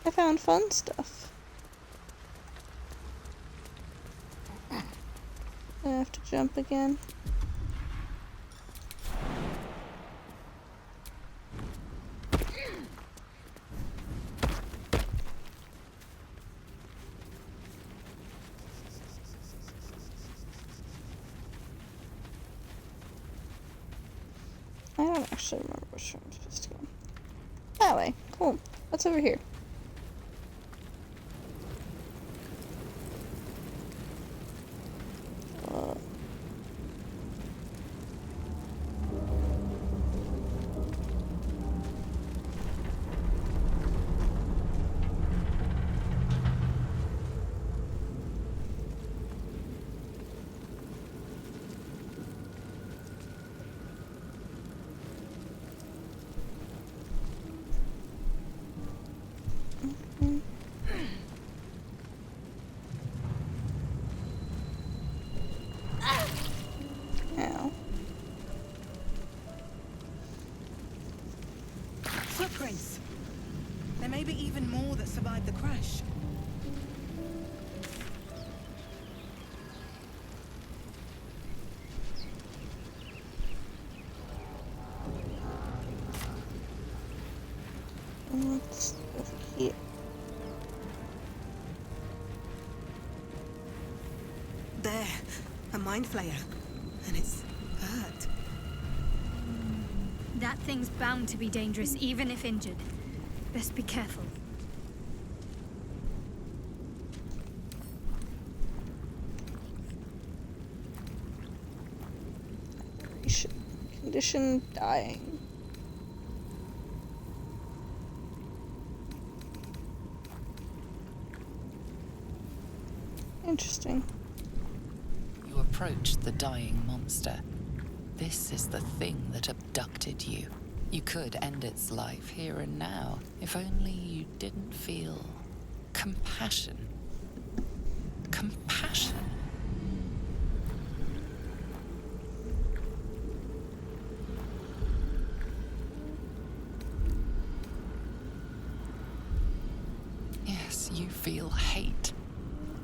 I found fun stuff. I have to jump again. I don't actually remember which way I'm supposed to go. That way. Cool. What's over here? Ow. Footprints. There may be even more that survived the crash. What's over here? There, a mind flayer. And it's hurt. That thing's bound to be dangerous, even if injured. Best be careful. Condition dying. Interesting. You approach the dying monster. This is the thing that abducted you. You could end its life here and now, if only you didn't feel compassion. Compassion. Yes, you feel hate,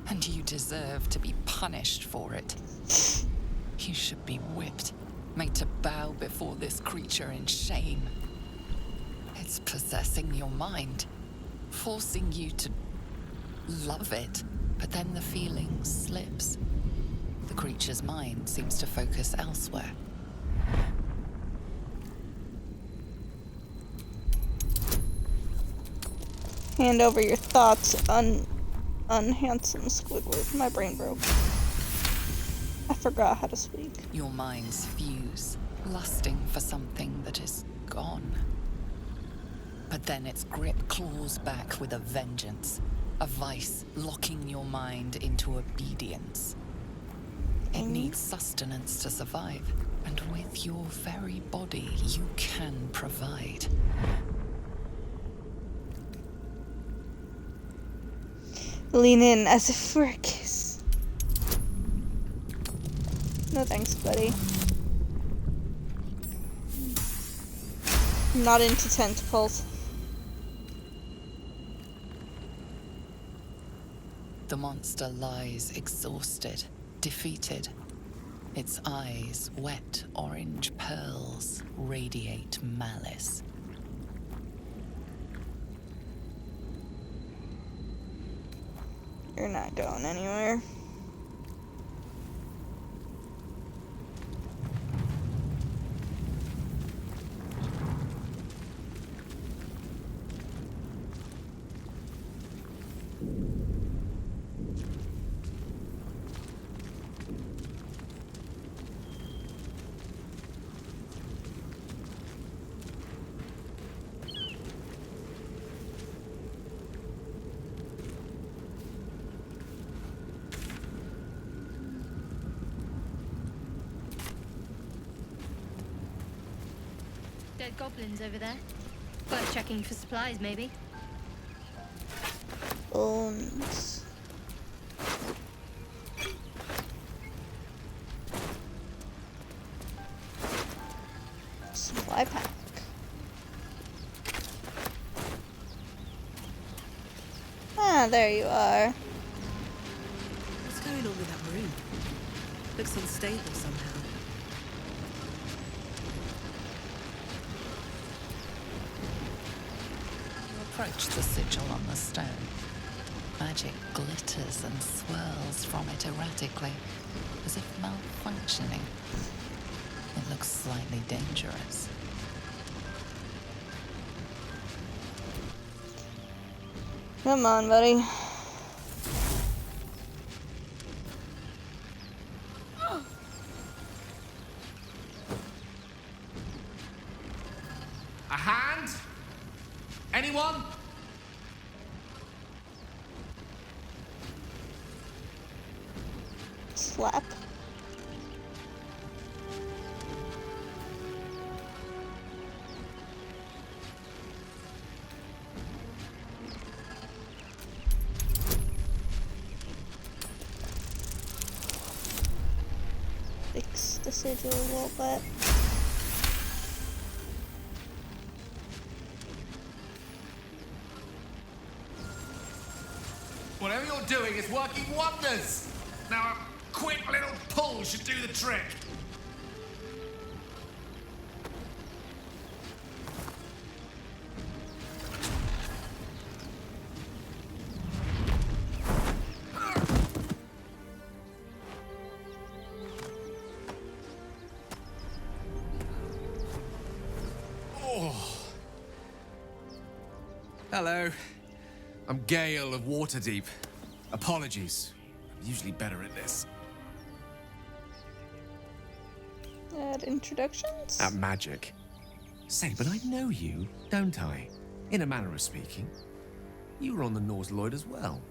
and you deserve to be punished for it. You should be whipped, made to bow before this creature in shame. It's possessing your mind, forcing you to love it, but then the feeling slips. The creature's mind seems to focus elsewhere. Hand over your thoughts, unhandsome Squidward. My brain broke. I forgot how to speak. Your minds fuse, lusting for something that is gone. But then its grip claws back with a vengeance, a vice locking your mind into obedience. It needs sustenance to survive, and with your very body, you can provide. Lean in as if for a kiss. No thanks, buddy. I'm not into tentacles. The monster lies exhausted, defeated. Its eyes, wet orange pearls, radiate malice. You're not going anywhere. Dead goblins over there. Worth checking for supplies, maybe. Bones. Supply pack. Ah, there you are. What's going on with that room? Looks unstable somehow. You approach the sigil on the stone. Magic glitters and swirls from it erratically, as if malfunctioning. It looks slightly dangerous. Come on, buddy. A hand? Anyone? Slap. Fix the sigil a little bit. Whatever you're doing is working wonders. Now a quick little pull should do the trick. Hello. I'm Gale of Waterdeep. Apologies. I'm usually better at this. Add introductions? At magic. Say, but I know you, don't I? In a manner of speaking. You were on the Norse Lloyd as well.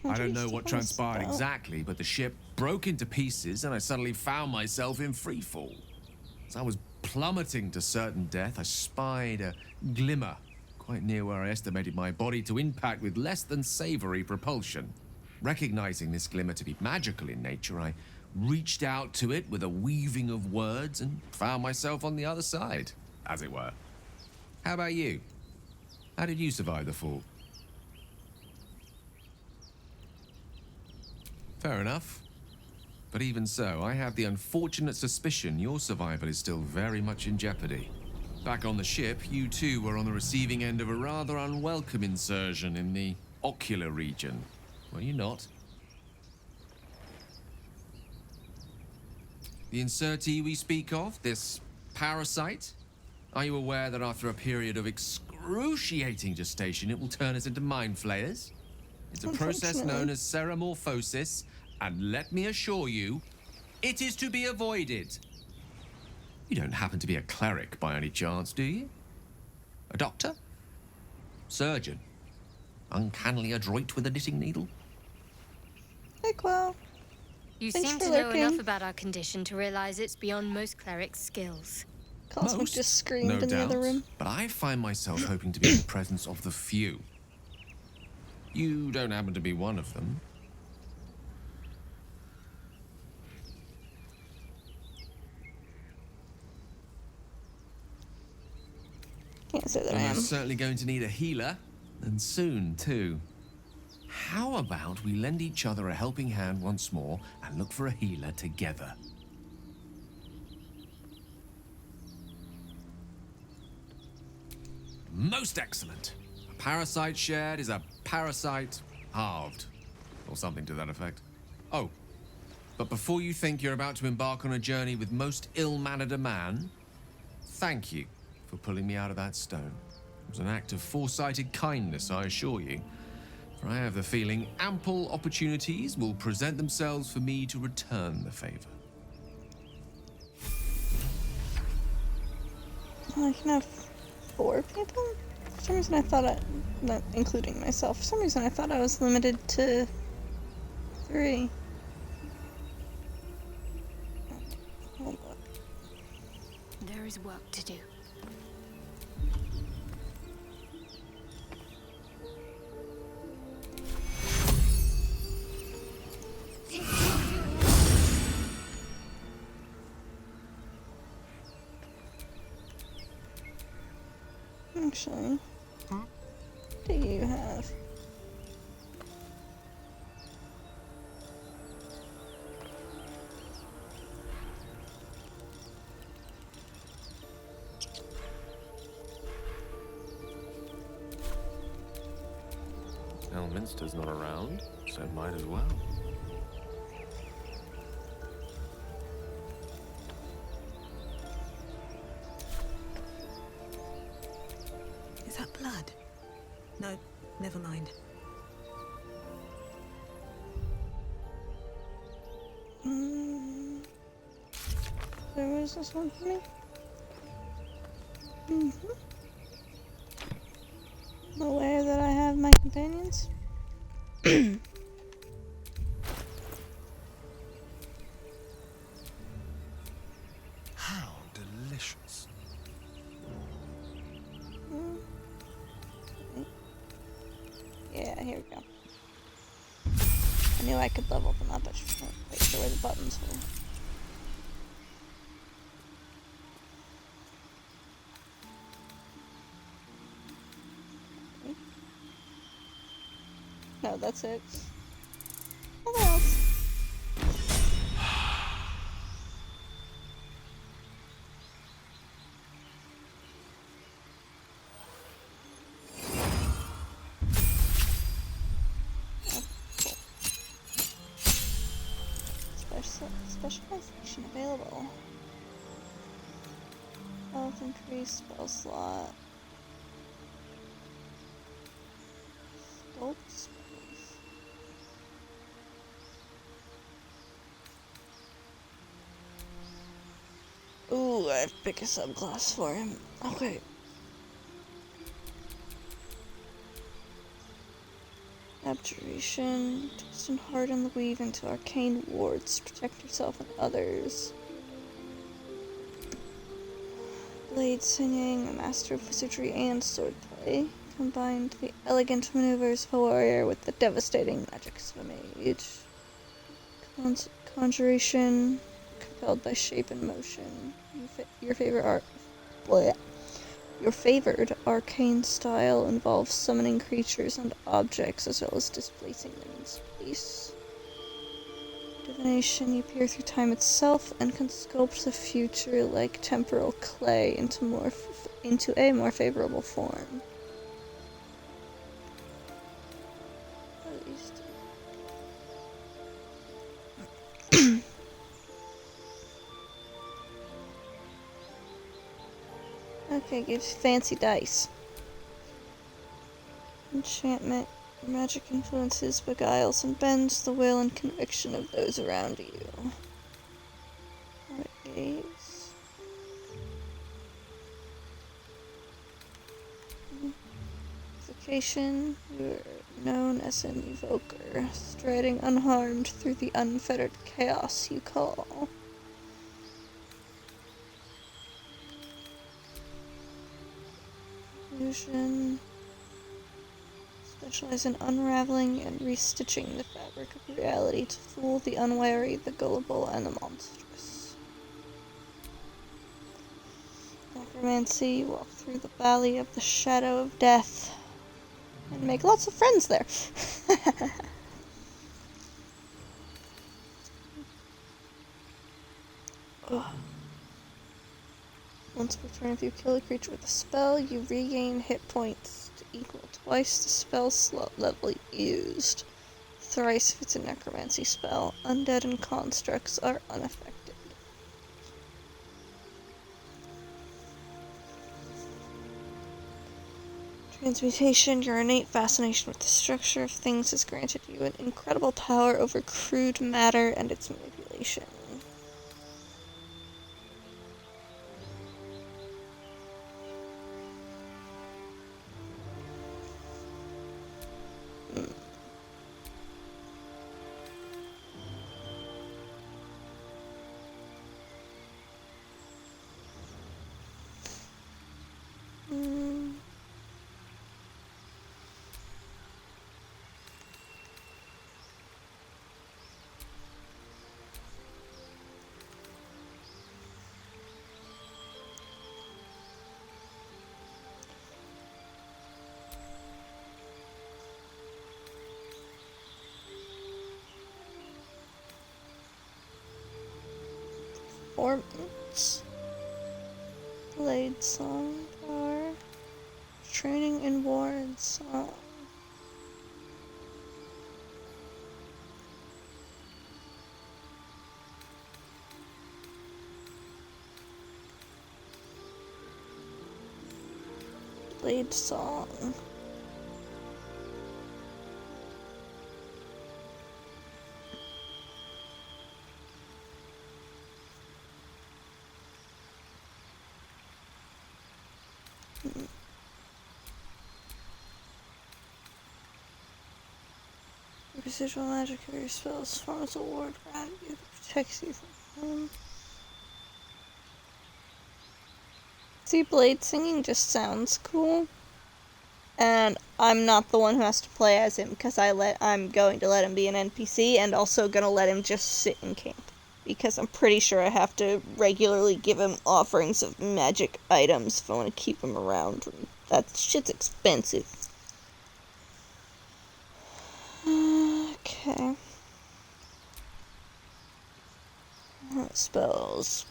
I don't know what transpired exactly, but the ship broke into pieces and I suddenly found myself in freefall. As I was plummeting to certain death, I spied a glimmer quite near where I estimated my body to impact with less than savory propulsion. Recognizing this glimmer to be magical in nature, I reached out to it with a weaving of words and found myself on the other side, as it were. How about you? How did you survive the fall? Fair enough. But even so, I have the unfortunate suspicion your survival is still very much in jeopardy. Back on the ship, you too were on the receiving end of a rather unwelcome insertion in the ocular region. Were you not? The insertee we speak of, this parasite? Are you aware that after a period of excruciating gestation, it will turn us into mind flayers? It's a process known as ceremorphosis, and let me assure you, it is to be avoided. You don't happen to be a cleric by any chance, do you? A doctor? Surgeon? Uncannily adroit with a knitting needle? Hey, Quill. You Thanks seem for to know lurking. enough about our condition to realize it's beyond most clerics' skills. Cosmic Most, just screamed no in the doubt, other room. but I find myself hoping to be in the presence of the few. You don't happen to be one of them. Can't say that I And am. we're certainly going to need a healer, and soon, too. How about we lend each other a helping hand once more and look for a healer together? Most excellent. A parasite shared is a parasite halved, or something to that effect. Oh, but before you think you're about to embark on a journey with most ill-mannered a man, thank you for pulling me out of that stone. It was an act of foresighted kindness, I assure you. For I have the feeling ample opportunities will present themselves for me to return the favor. I can have 4 people? For some reason I thought not including myself, for some reason I thought I was limited to 3. Hold on. There is work to do. Actually, what do you have? Elminster's not around, so might as well. Is that blood? No, never mind. Where is this one for me? Aware that I have my companions. How delicious. Yeah, here we go. I knew I could level them up, I just wasn't quite sure where the buttons were. No, that's it. What else? Specialization available. Health increase, spell slot. Sculpt spells. Ooh, I have to pick a subclass for him. Okay. Abjuration. Twist and harden the weave into arcane wards to protect yourself and others. Blade singing, a master of wizardry and swordplay. Combined the elegant maneuvers of a warrior with the devastating magics of a mage. Conjuration, compelled by shape and motion. Your favored arcane style involves summoning creatures and objects as well as displacing them in space. Divination, you peer through time itself and can sculpt the future like temporal clay into a more favorable form. At least. Okay, gives fancy dice. Enchantment. Magic influences, beguiles, and bends the will and conviction of those around you. Gaze. Evocation. You're known as an evoker, striding unharmed through the unfettered chaos you call. Illusion. Specialize in unraveling and restitching the fabric of reality to fool the unwary, the gullible, and the monstrous. Necromancy, walk through the valley of the shadow of death and make lots of friends there. Once per turn, if you kill a creature with a spell, you regain hit points to equal twice the spell slot level used. Thrice if it's a necromancy spell. Undead and constructs are unaffected. Transmutation, your innate fascination with the structure of things has granted you an incredible power over crude matter and its manipulation. performance. Blade song power. Training in war and song. Blade song. Residual magic of your spells forms a ward around you that protects you from harm. See, blade singing just sounds cool. And I'm not the one who has to play as him, because I'm going to let him be an NPC, and also gonna let him just sit in camp. Because I'm pretty sure I have to regularly give him offerings of magic items if I want to keep him around. That shit's expensive. Okay. Spells.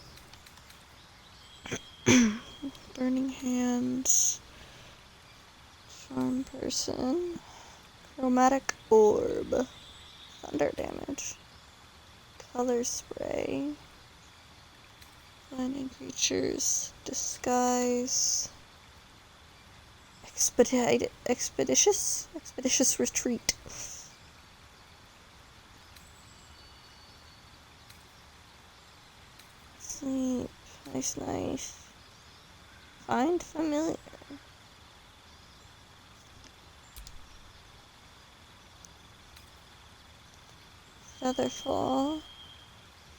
Burning Hands. Charm Person. Chromatic Orb. Thunder damage. Color Spray. Blinding Creatures. Disguise. Expeditious Retreat. Sleep. Nice. Find familiar. Featherfall.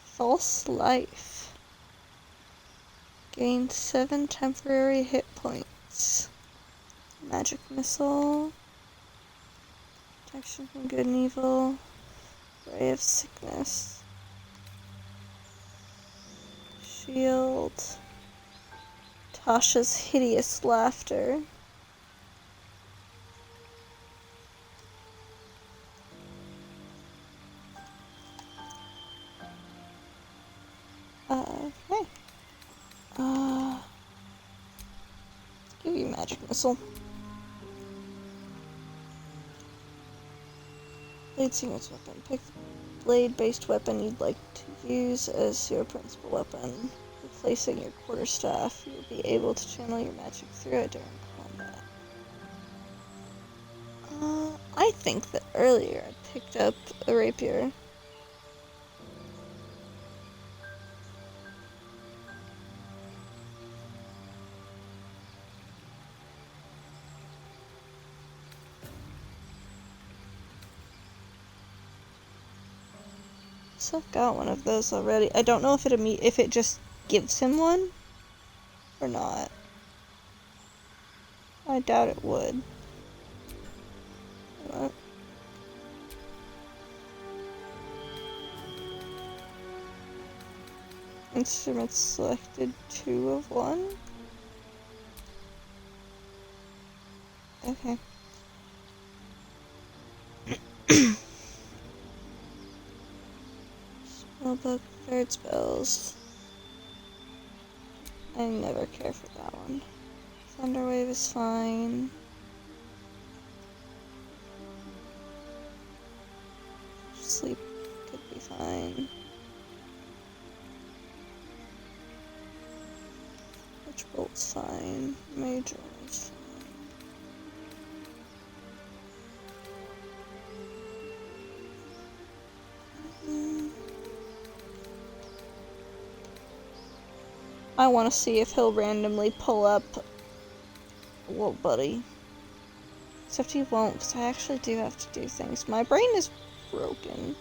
False Life. Gain 7 temporary hit points. Magic Missile. Protection from good and evil. Ray of Sickness. Shield. Tasha's Hideous Laughter. Okay. Give you Magic Missile. Blade Singer's weapon. Pick the blade-based weapon you'd like to use as your principal weapon. Replacing your quarterstaff, you'll be able to channel your magic through it during combat. I think that earlier I picked up a rapier. So I've got one of those already. I don't know if it just gives him one or not. I doubt it would. What? Instruments selected 2 of 1. Okay. Spellbook, third spells. I never care for that one. Thunderwave is fine. Sleep could be fine. Witch Bolt's fine. Major is fine. I want to see if he'll randomly pull up Whoa, buddy. Except he won't, because I actually do have to do things. My brain is broken.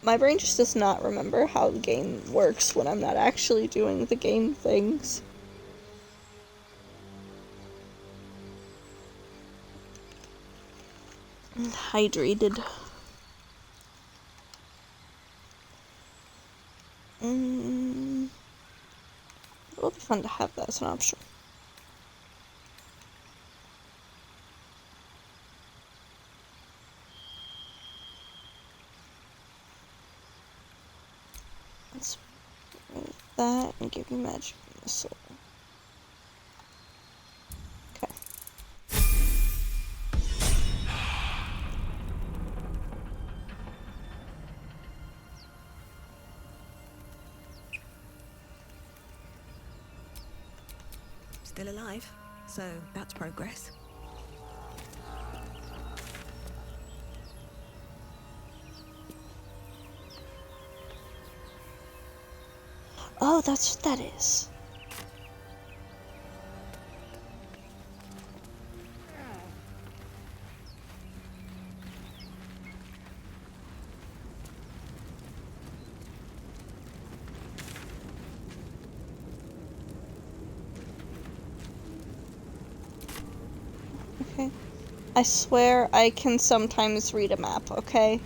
My brain just does not remember how the game works when I'm not actually doing the game things. I'm hydrated. It'll be fun to have that as an option. That and give you magic missile. Okay. Still alive, so that's progress. Oh, that's what that is. Okay. I swear I can sometimes read a map, okay?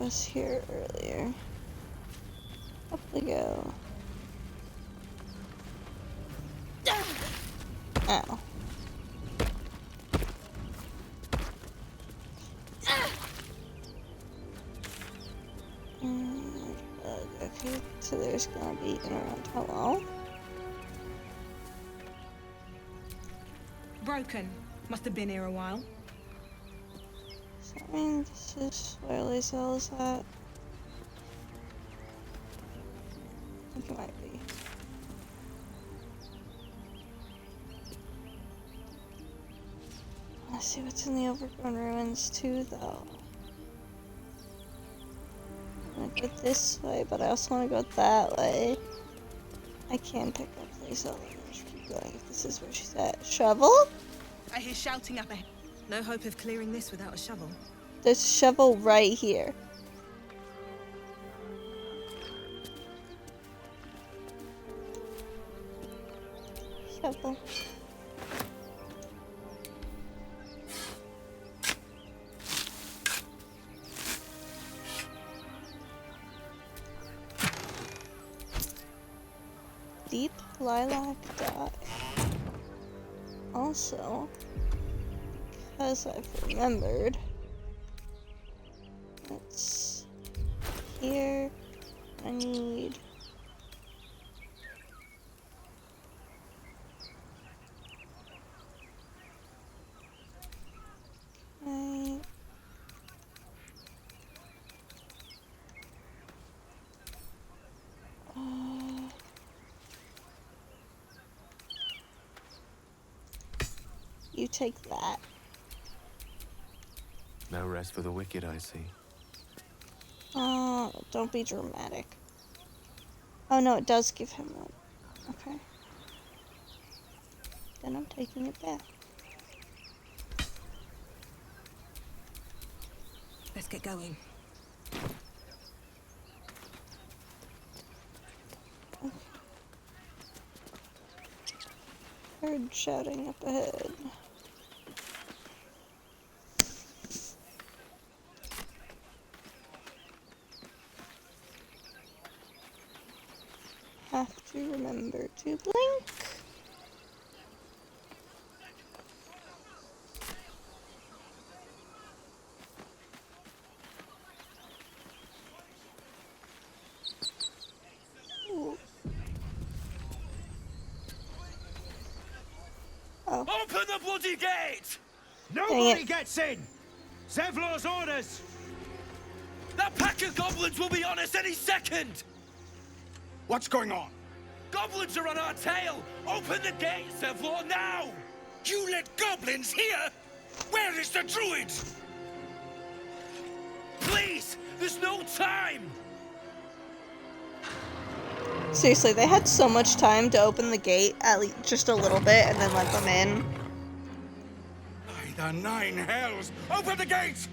I was here earlier. Up we go. Ow. Okay, so there's gonna be in around hello. Broken. Must have been here a while. Does that mean this is where Lae'zel is at? I think it might be. Let's see what's in the overgrown ruins too, though. I'm gonna go this way, but I also want to go that way. I can pick up Lae'zel and just keep going if this is where she's at. Shovel? I hear shouting up ahead. No hope of clearing this without a shovel. There's a shovel right here. Shovel. Deep lilac dye. Also, because I've remembered, it's here. I need okay. You take that. No rest for the wicked, I see. Don't be dramatic. Oh no, it does give him one. Okay. Then I'm taking it back. Let's get going. Heard shouting up ahead. Have to remember to blink. Ooh. Oh. Open the bloody gate! Nobody gets in! Zevlor's orders! That pack of goblins will be on us any second! What's going on? Goblins are on our tail! Open the gate, Zevlor, now! You let goblins here? Where is the druid? Please! There's no time! Seriously, they had so much time to open the gate, at least just a little bit, and then let them in. By the nine hells! Open the gate!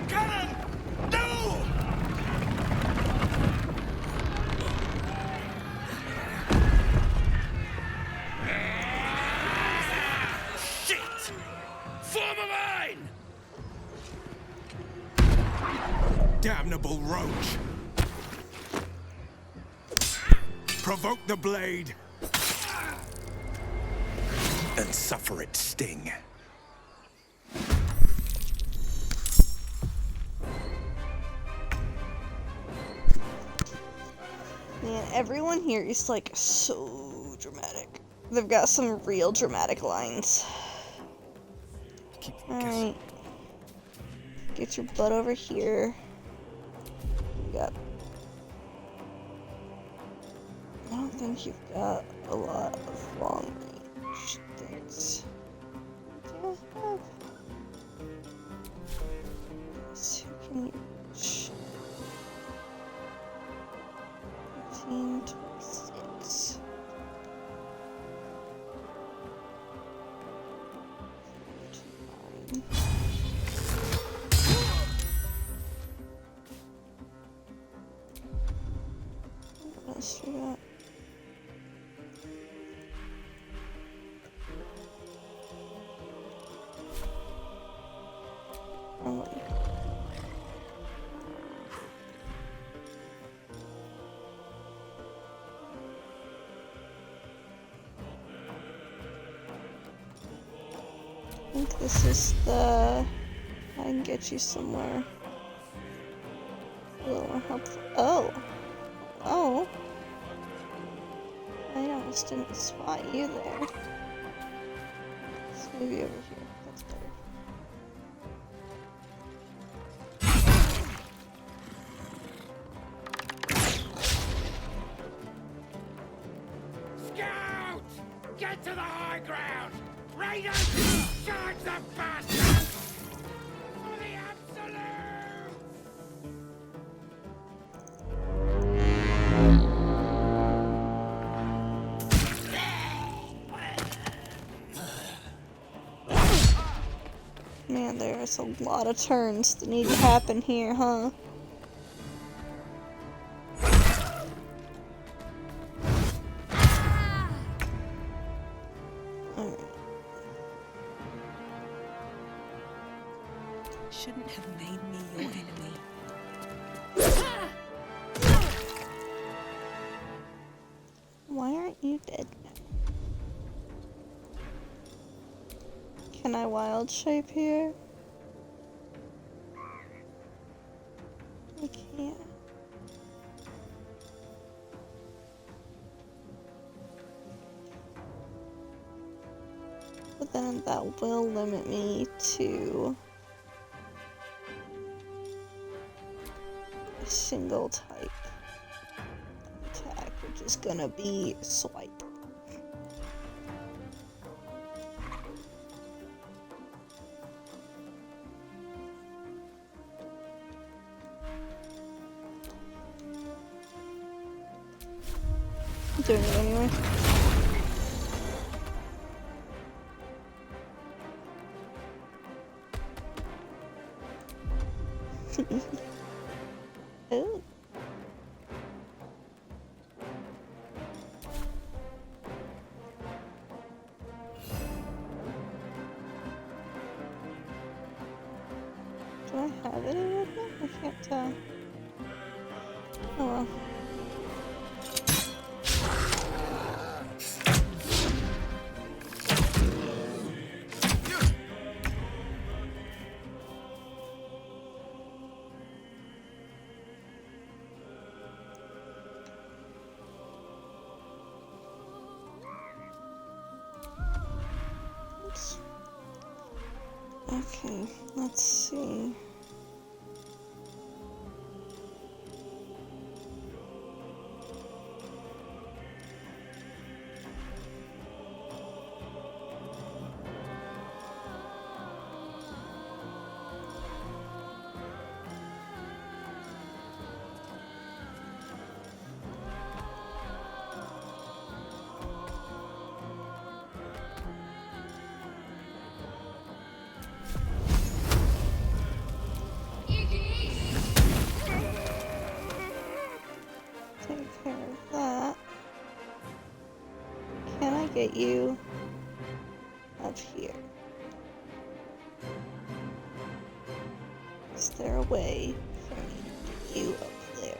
Cannon! No! Shit! Form a line! Damnable roach! Provoke the blade and suffer its sting. Man, everyone here is like so dramatic. They've got some real dramatic lines. Alright. Get your butt over here. Yep. I don't think you've got a lot of long range things. Do I have? Yes, who can you reach? 15, 26. What else we got? Oh, I think this is the... I can get you somewhere a little more helpful. Oh! Oh! I almost didn't spot you there. Let's move you over here. That's better. Scout! Get to the high ground! Raiders! Charge the bastards! For the absolute! Man, there's a lot of turns that need to happen here, huh? Alright. Shouldn't have made me your enemy. Why aren't you dead now? Can I wild shape here? I can't. But then that will limit me to a single type attack, which is gonna be swipe. I'm doing it anyway. Oh. Do I have any with me? I can't tell. Oh well. Oops. Okay, let's see. Take care of that. Can I get you up here? Just there a way for me to get you up there?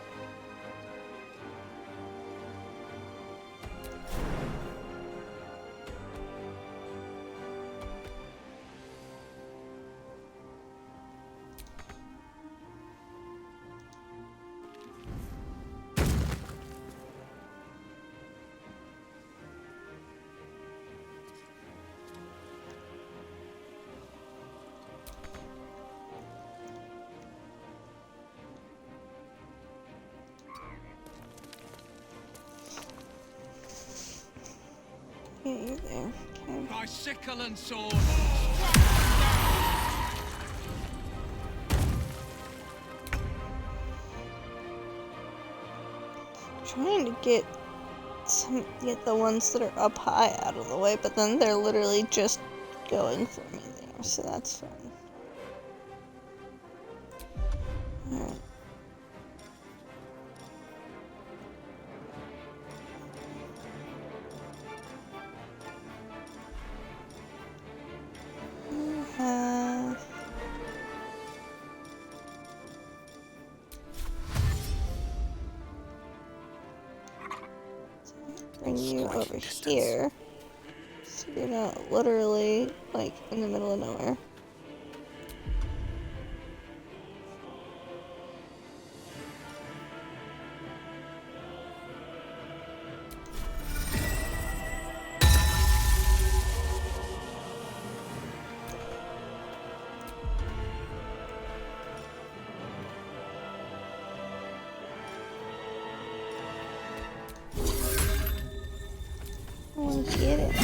Yeah, you're there. Okay. My sickle and sword. Trying to get the ones that are up high out of the way, but then they're literally just going for me there, so that's fine. Alright. You have bring you over here, so you're not literally like in the middle of nowhere. Oh, get it.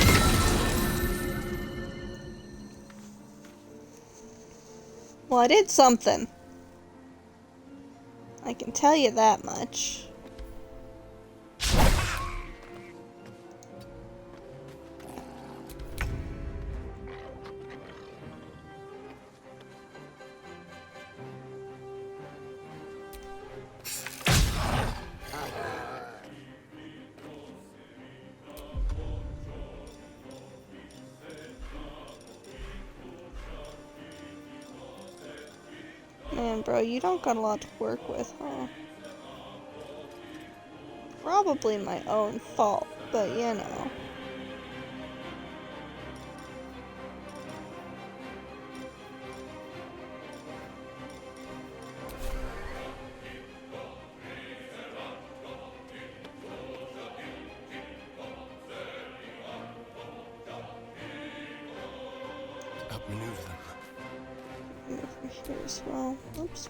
Well, I did something. I can tell you that much. Man, bro, you don't got a lot to work with, huh? Probably my own fault, but you know. Outmaneuver them. Over here as well. Oops.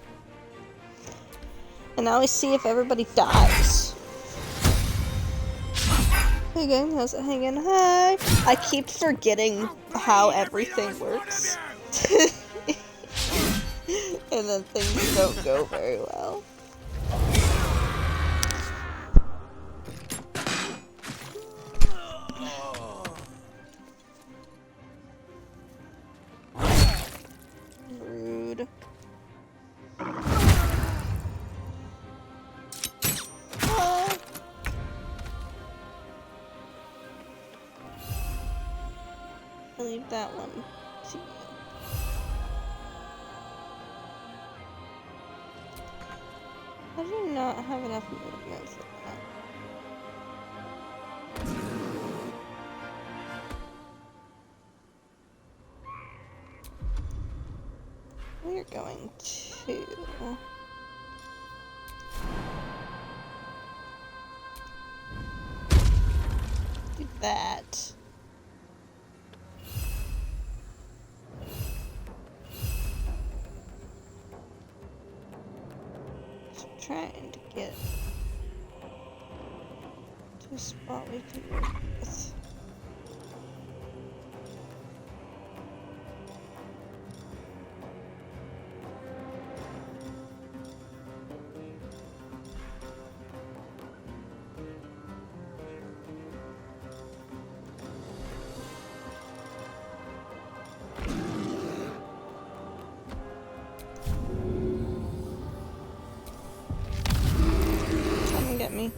And now we see if everybody dies. Hey gang, how's it hanging? Hi! I keep forgetting how everything works. And then things don't go very well. Rude. Ah. I'll leave that one to you. I do not have enough movement for that. We're going to do that. Just trying to get to a spot we can work with. Come and get me.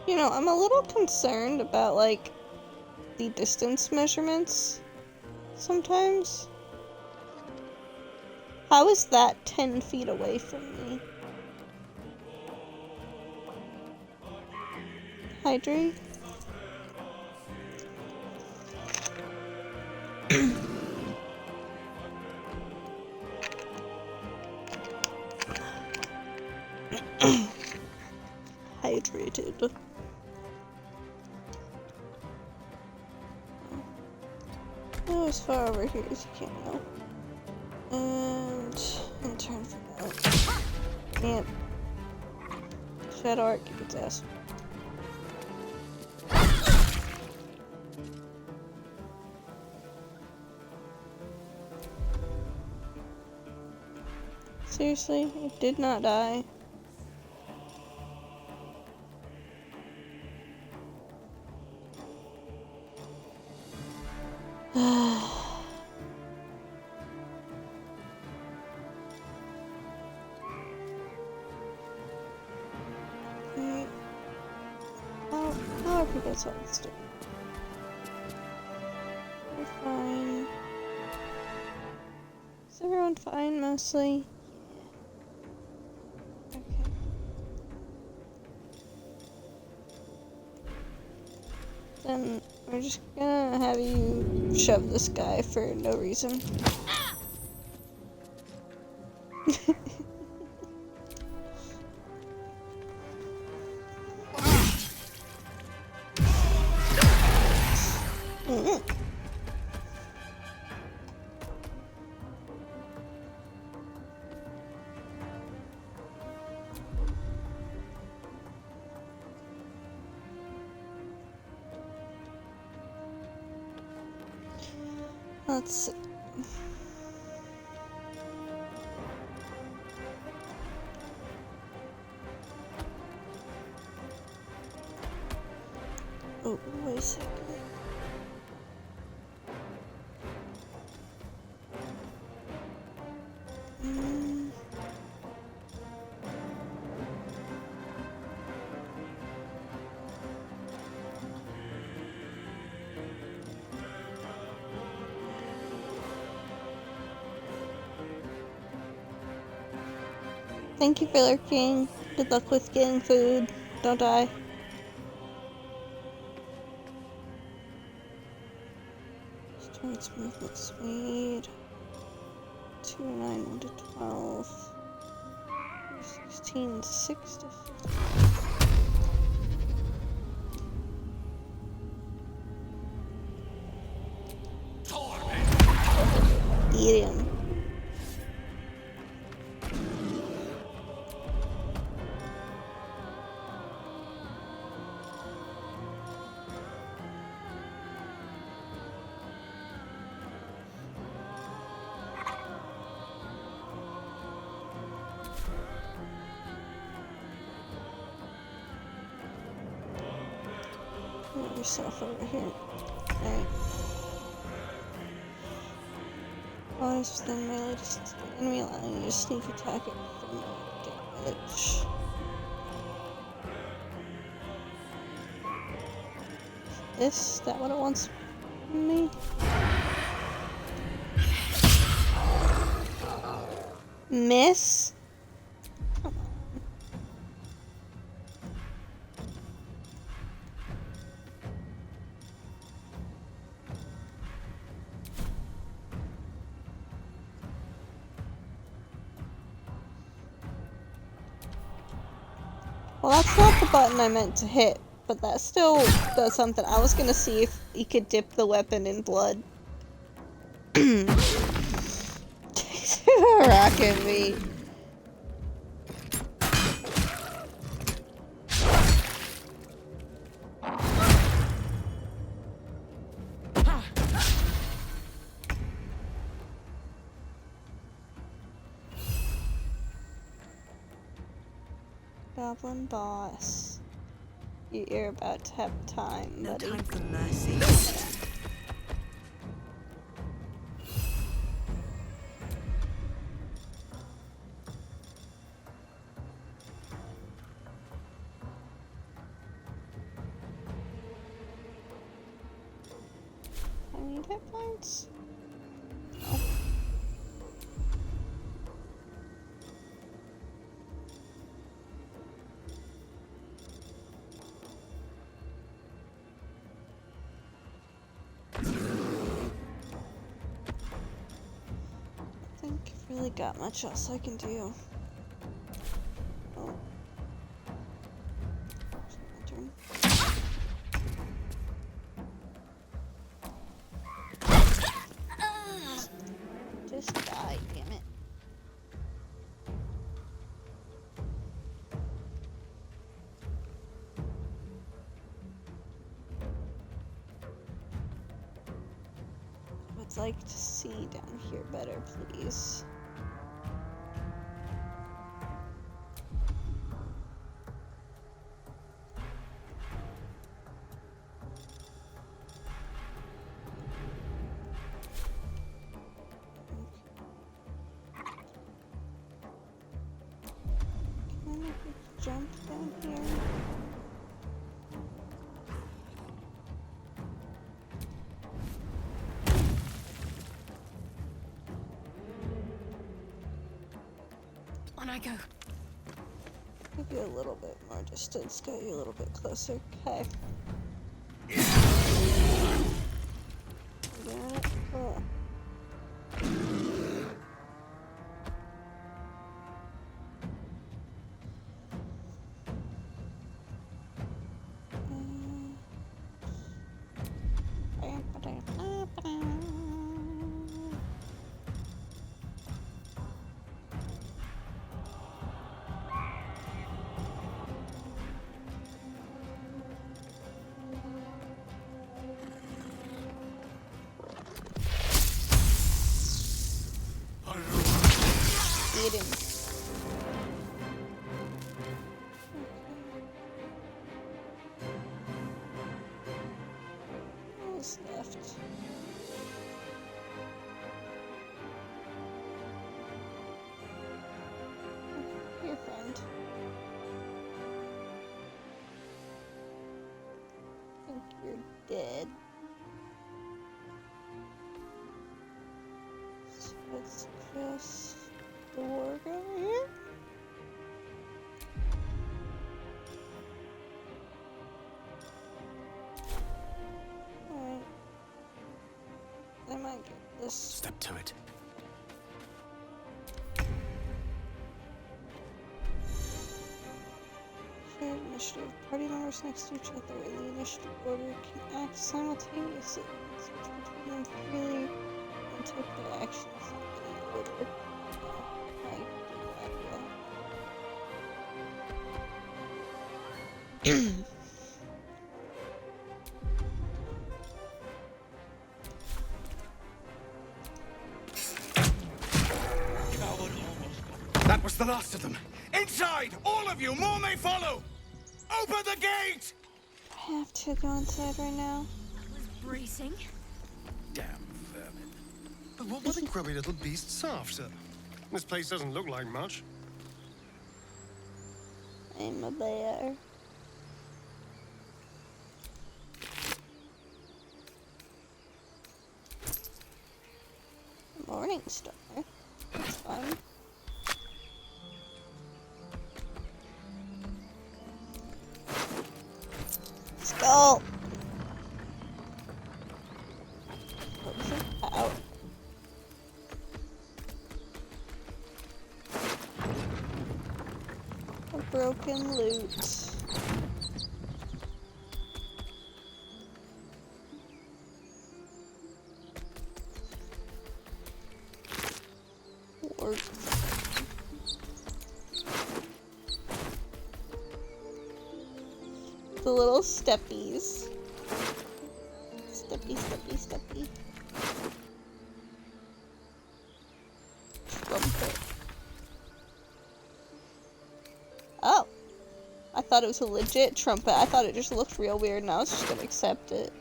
You know, I'm a little concerned about, like, the distance measurements sometimes. How is that 10 feet away from me? Hydrate? Hydrated. Go as far over here as you can now. And turn for that. Yep. Shadow Art, keep its ass. Seriously, it did not die. How are people's health doing? We're fine. Is everyone fine, mostly? Okay. Then we're just gonna have you shove this guy for no reason. Let's see. Oh, wait a second. Thank you for lurking. Good luck with getting food. Don't die. Strength, movement, speed. 2, 9, 1 to 12. 16, 6 to 15. Eat him. Put yourself over here. Okay. Always within melee distance of the enemy, allowing you to sneak attack it for no damage. Is that what it wants from me? Miss? Come on. Well, that's not the button I meant to hit, but that still does something. I was gonna see if you could dip the weapon in blood. Rocket me. Goblin boss. You're about to have time, No buddy. time for mercy. hit points? No. I think I've really got much else I can do. Oh. It's my turn. Just die, damn it. I would like to see down here better, please. Can I jump down here? On I go. Give you a little bit more distance, get you a little bit closer. Okay. Got it. Oh. Eating. What's left? Your friend. I think you're dead. So it's just the warg over here. Alright. I might get this. Step to it. Shared initiative. Party members next to each other in the initiative order can act simultaneously. Switch between them freely and take their actions in any order. I do that. That was the last of them. Inside! All of you! More may follow! Open the gate! I have to go inside right now. That was bracing. Damn vermin. But what were the grubby little beasts after? This place doesn't look like much. I'm a bear. Morning star. That's fun. Skull. Out. A broken loot. Work. The little steppies. Steppy, steppy, steppy. Trumpet. Oh. I thought it was a legit trumpet. I thought it just looked real weird and I was just gonna accept it.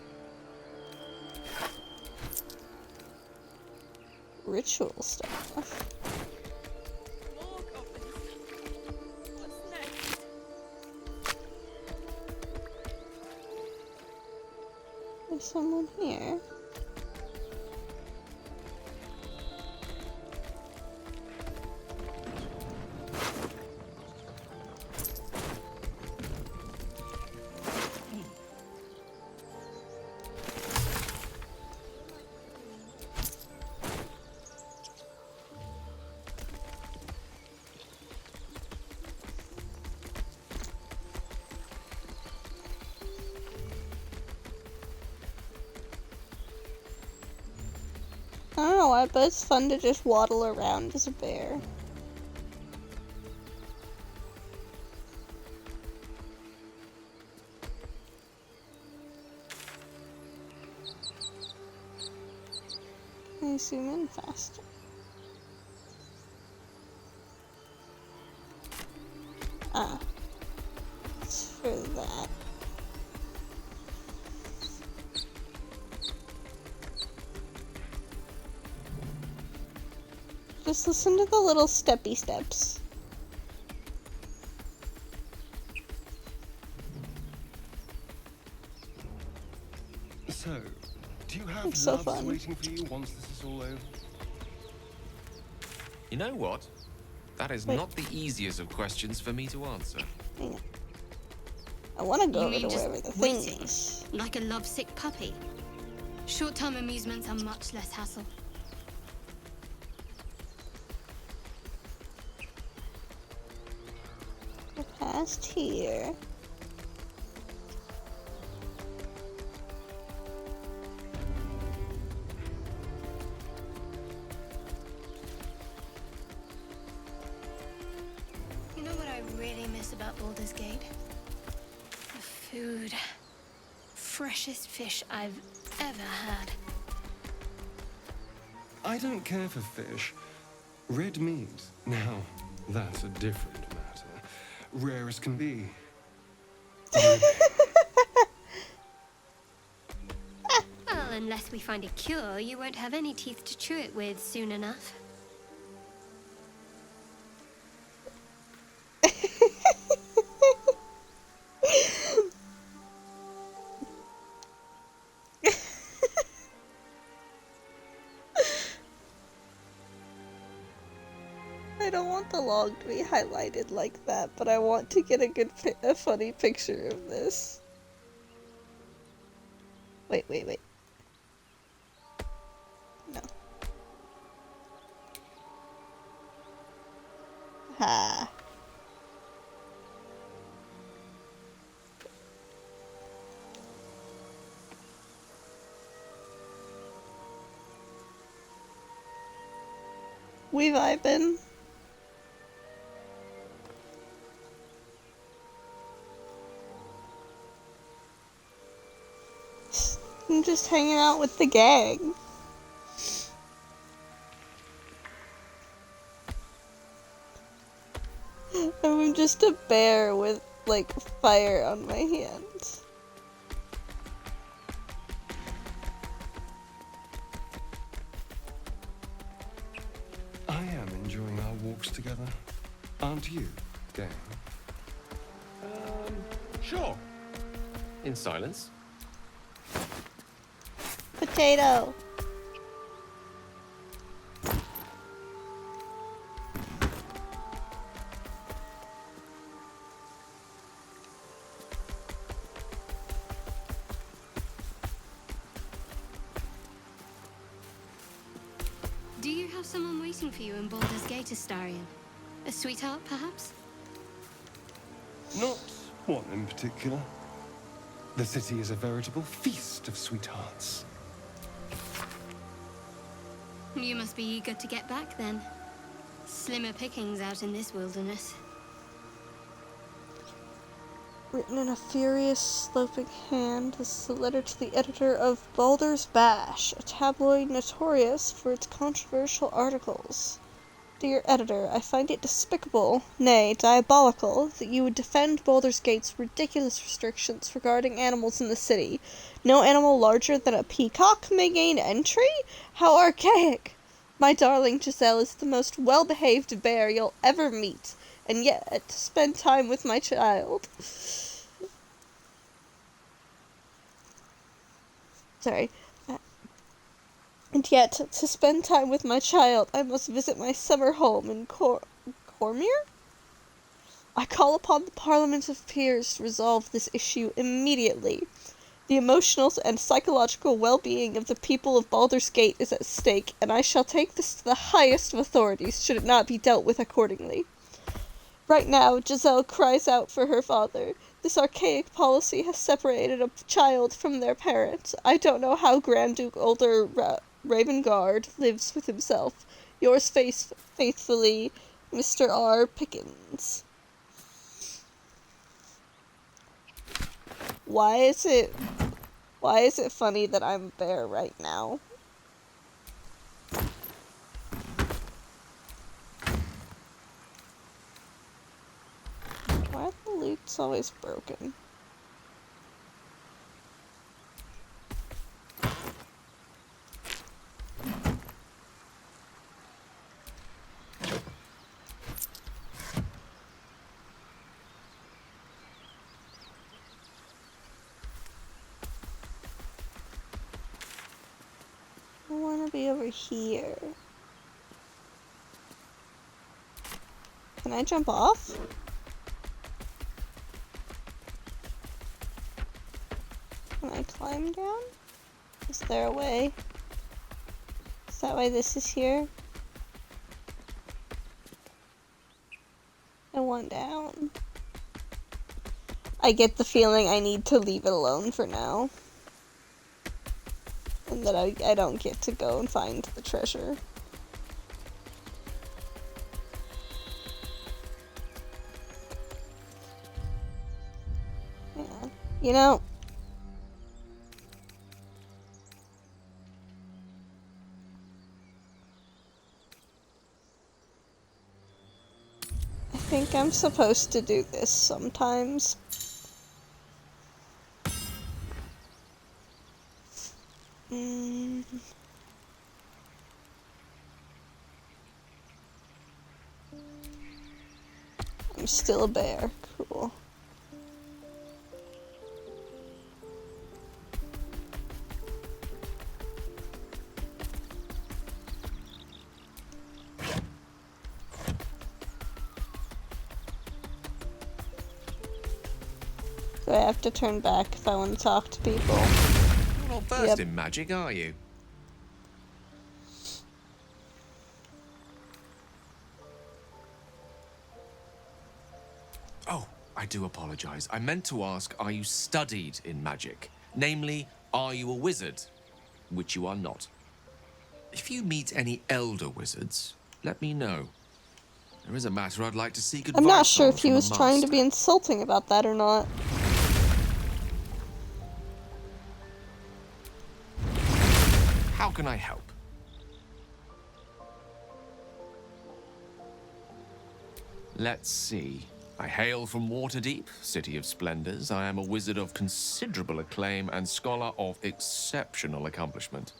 Ritual stuff. There's someone here. why, but it's fun to just waddle around as a bear. Can you zoom in faster? Ah. It's for that. Just listen to the little steppy steps. So, do you have It's so loves fun. waiting for you once this is all over? You know what? That is not the easiest of questions for me to answer. Hang on. I want to go You over mean to just wherever the thing waiting? is. Like a lovesick puppy. Short-term amusements are much less hassle. We're past here. You know what I really miss about Baldur's Gate? The food. Freshest fish I've ever had. I don't care for fish. Red meat, now, that's a different matter. Rare as can be. Well, unless we find a cure, you won't have any teeth to chew it with soon enough. I don't want the log to be highlighted like that, but I want to get a funny picture of this. Wait. No. Ha. We vibin'. I'm just hanging out with the gang. I'm just a bear with, like, fire on my hands. I am enjoying our walks together. Aren't you, gang? Sure. In silence. Potato. Do you have someone waiting for you in Baldur's Gate, Astarion? A sweetheart, perhaps? Not one in particular. The city is a veritable feast of sweethearts. You must be eager to get back, then. Slimmer pickings out in this wilderness. Written in a furious, sloping hand, this is a letter to the editor of Baldur's Bash, a tabloid notorious for its controversial articles. Dear editor, I find it despicable, nay, diabolical, that you would defend Baldur's Gate's ridiculous restrictions regarding animals in the city. No animal larger than a peacock may gain entry? How archaic! My darling Giselle is the most well-behaved bear you'll ever meet, and yet to spend time with my child. Sorry. And yet, to spend time with my child, I must visit my summer home in Cormyr? I call upon the Parliament of Peers to resolve this issue immediately. The emotional and psychological well-being of the people of Baldur's Gate is at stake, and I shall take this to the highest of authorities should it not be dealt with accordingly. Right now, Giselle cries out for her father. This archaic policy has separated a child from their parent. I don't know how Grand Duke Raven Guard lives with himself. Yours faithfully, Mr. R. Pickens. Why is it funny that I'm a bear right now? Why are the loots always broken? I want to be over here. Can I jump off? Can I climb down? Is there a way? Is that why this is here? I want down. I get the feeling I need to leave it alone for now. And that I don't get to go and find the treasure. Yeah. You know, I think I'm supposed to do this sometimes. I'm still a bear. Cool. Do I have to turn back if I want to talk to people? You're not versed in magic, are you? Oh, I do apologize. I meant to ask, are you studied in magic? Namely, are you a wizard? Which you are not. If you meet any elder wizards, let me know. There is a matter I'd like to seek advice I'm not sure on if he from a was trying to master. be insulting about that or not. How can I help? Let's see. I hail from Waterdeep, City of Splendors. I am a wizard of considerable acclaim and scholar of exceptional accomplishment.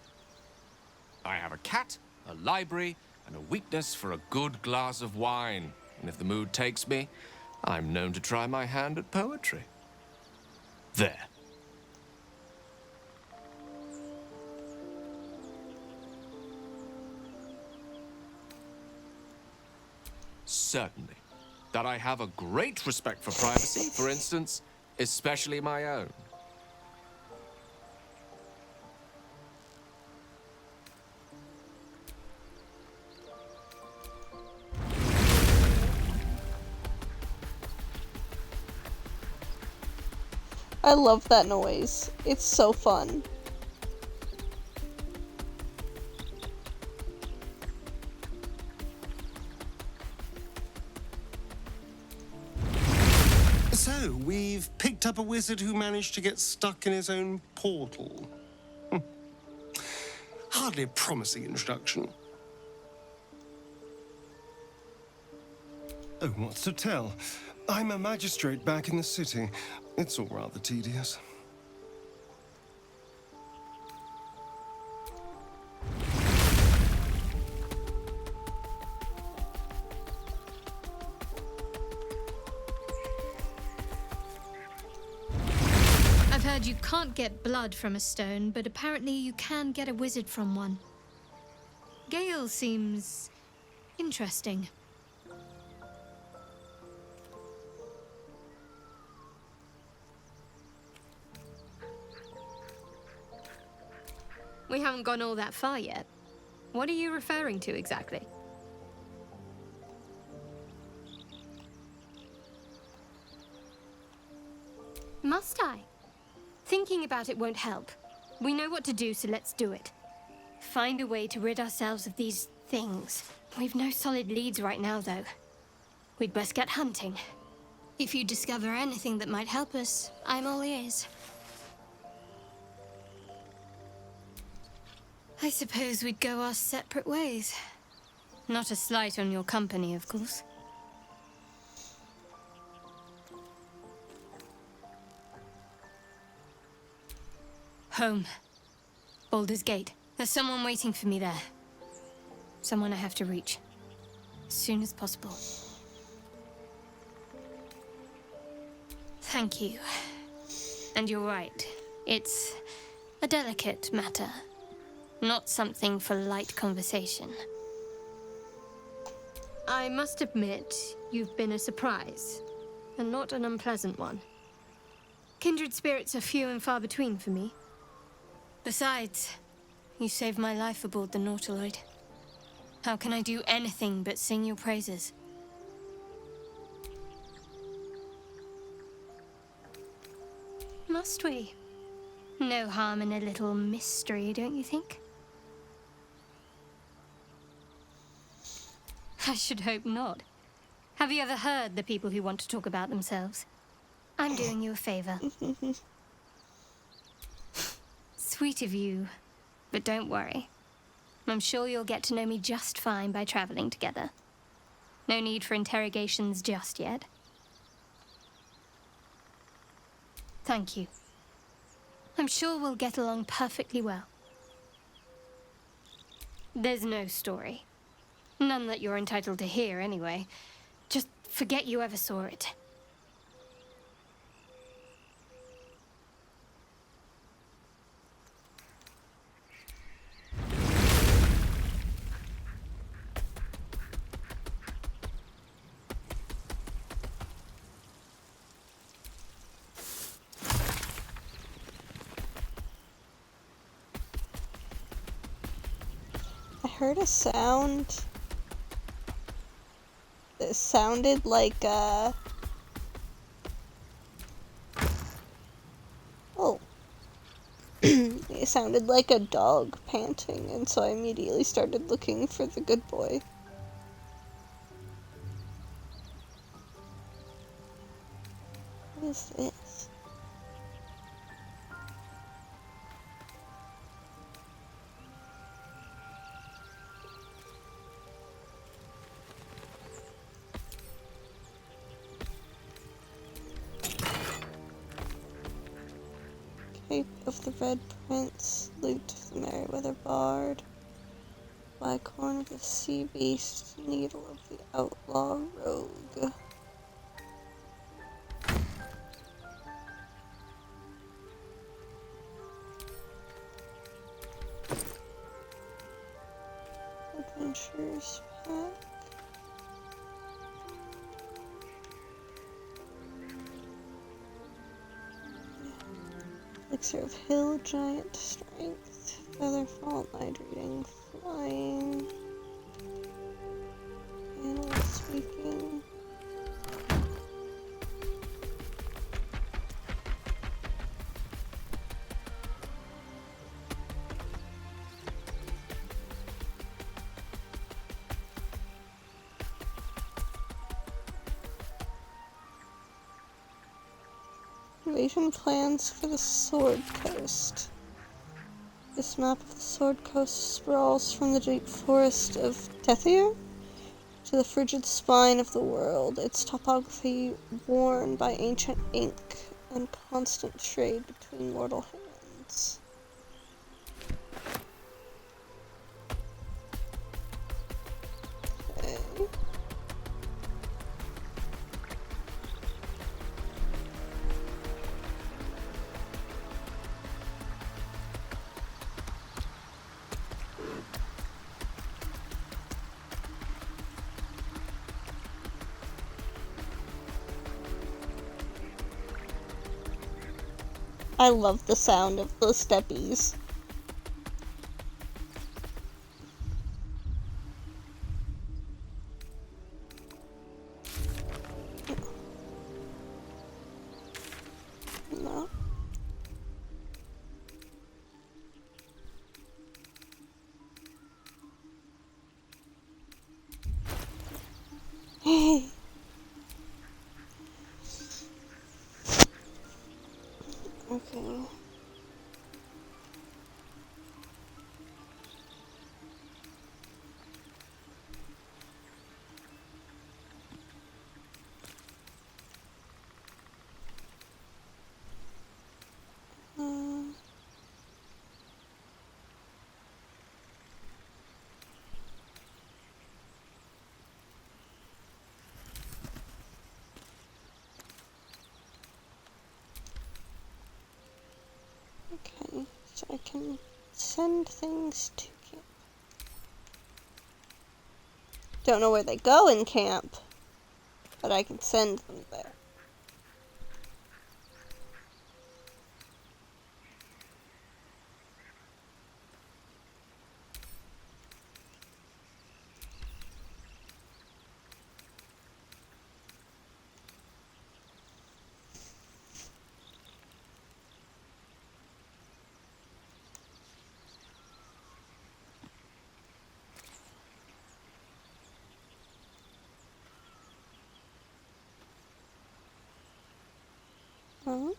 I have a cat, a library, and a weakness for a good glass of wine. And if the mood takes me, I'm known to try my hand at poetry. There. Certainly. That I have a great respect for privacy, for instance, especially my own. I love that noise. It's so fun. So, we've picked up a wizard who managed to get stuck in his own portal. Hardly a promising introduction. Oh, what's to tell? I'm a magistrate back in the city. It's all rather tedious. I've heard you can't get blood from a stone, but apparently you can get a wizard from one. Gale seems interesting. We haven't gone all that far yet. What are you referring to exactly? Must I? Thinking about it won't help. We know what to do, so let's do it. Find a way to rid ourselves of these things. We've no solid leads right now, though. We'd best get hunting. If you discover anything that might help us, I'm all ears. I suppose we'd go our separate ways. Not a slight on your company, of course. Home. Baldur's Gate. There's someone waiting for me there. Someone I have to reach. As soon as possible. Thank you. And you're right. It's a delicate matter. Not something for light conversation. I must admit, you've been a surprise. And not an unpleasant one. Kindred spirits are few and far between for me. Besides, you saved my life aboard the Nautiloid. How can I do anything but sing your praises? Must we? No harm in a little mystery, don't you think? I should hope not. Have you ever heard the people who want to talk about themselves? I'm doing you a favor. Sweet of you, but don't worry. I'm sure you'll get to know me just fine by traveling together. No need for interrogations just yet. Thank you. I'm sure we'll get along perfectly well. There's no story. None that you're entitled to hear, anyway. Just forget you ever saw it. I heard a sound. It sounded like oh. It sounded like a dog panting, and so I immediately started looking for the good boy. What is this? Cape of the Red Prince, Lute of the Merryweather Bard, Bicorn of the Sea Beast, Needle of the Outlaw Rogue. Adventurers Pack. Elixir of Hill, Giant Strength, Featherfall, Mind Reading, Flying, Animal Speaking. Invasion plans for the Sword Coast. This map of the Sword Coast sprawls from the deep forest of Tethir to the frigid spine of the world, its topography worn by ancient ink and constant trade between mortal hands. Okay. I love the sound of the steppies. No. Okay. Okay, so I can send things to camp. Don't know where they go in camp, but I can send them there. Oh.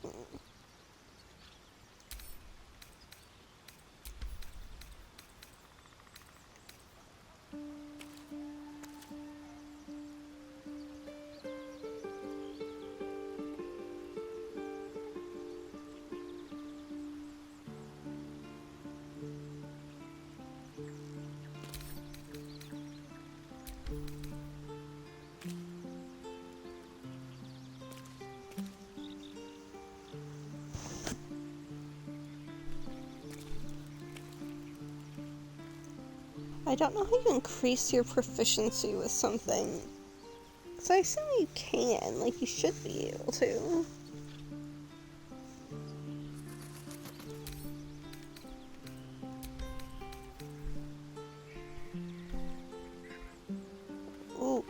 I don't know how you increase your proficiency with something. So I assume you can, like you should be able to. Ooh.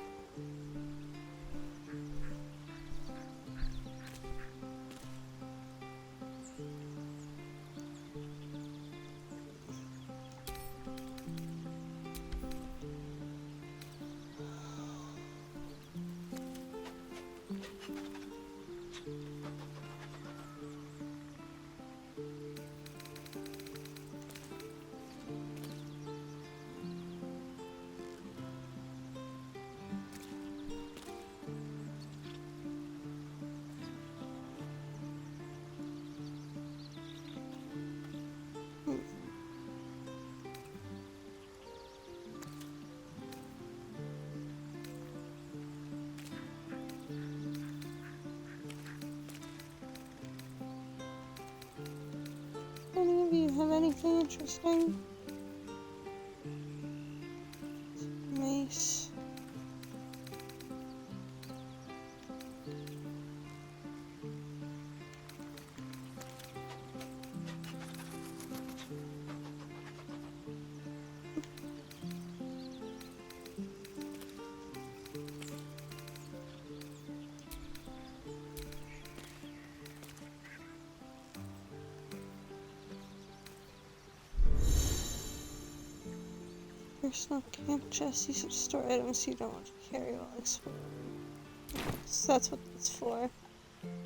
Any of you have anything interesting? Mace. Personal camp chest. Use it to store items you don't want to carry while exploring. So that's what it's for.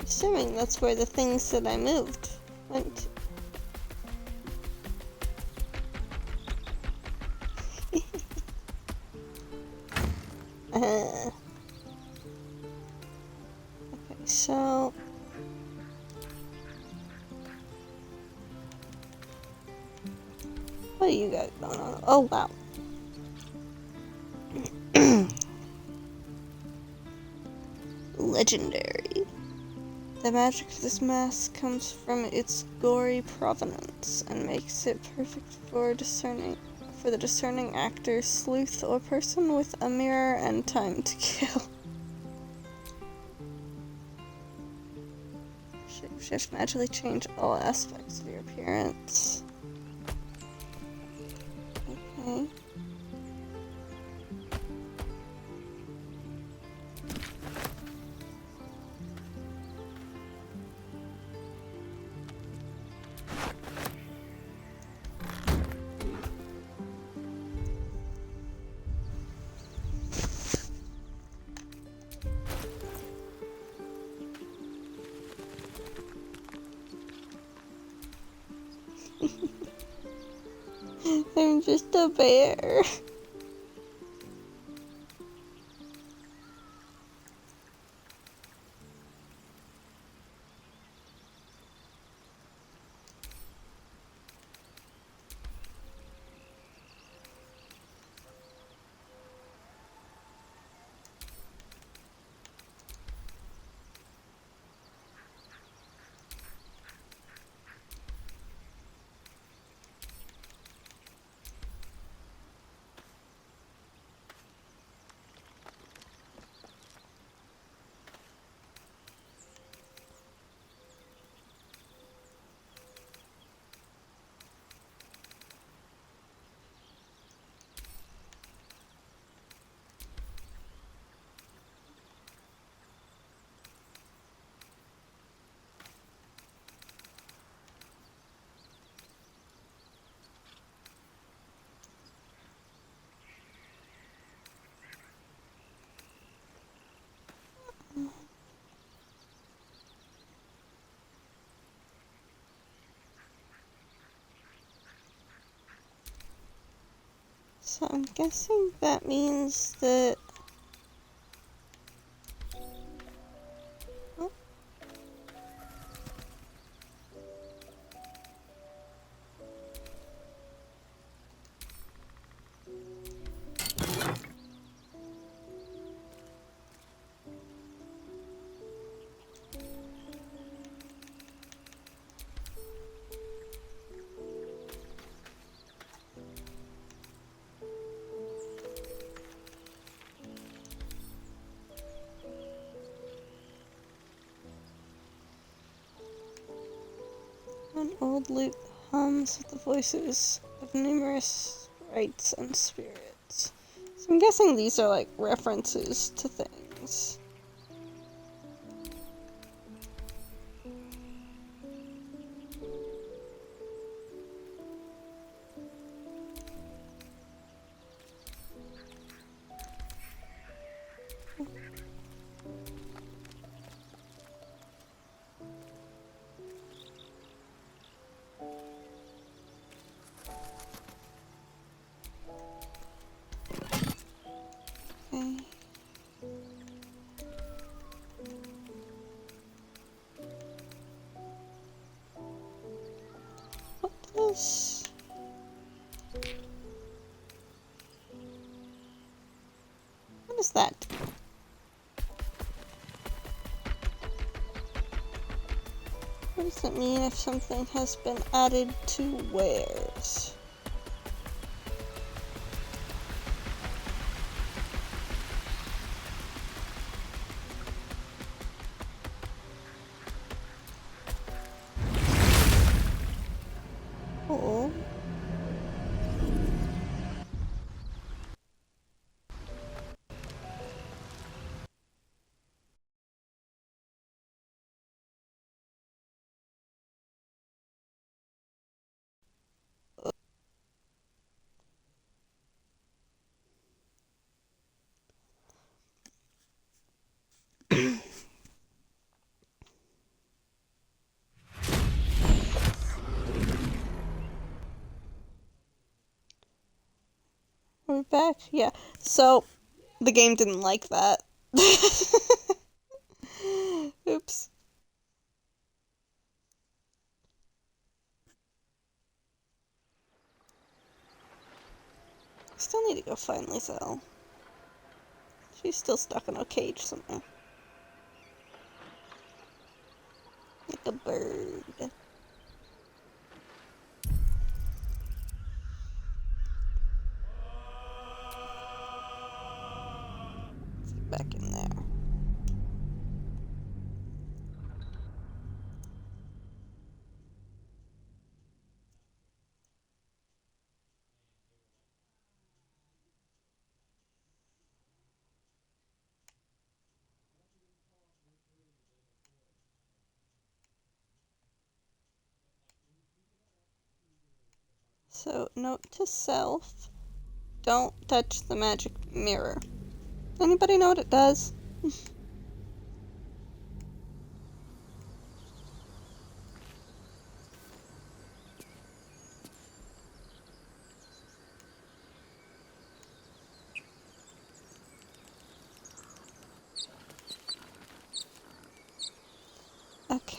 Assuming that's where the things that I moved went to. Okay, so what do you got going on? Oh wow. Legendary. The magic of this mask comes from its gory provenance and makes it perfect for the discerning actor, sleuth, or person with a mirror and time to kill. Shapeshift magically change all aspects of your appearance. Okay. just a bear. So I'm guessing that means that... Oh. An old lute hums with the voices of numerous sprites and spirits. So I'm guessing these are like references to things. Okay. What does... What is that? What does it mean if something has been added to wares? Oh. Are we back? Yeah. So, the game didn't like that. Oops. Still need to go find Lizelle. She's still stuck in a cage somewhere. Like a bird. Let's get back in there. So, note to self, don't touch the magic mirror. Anybody know what it does?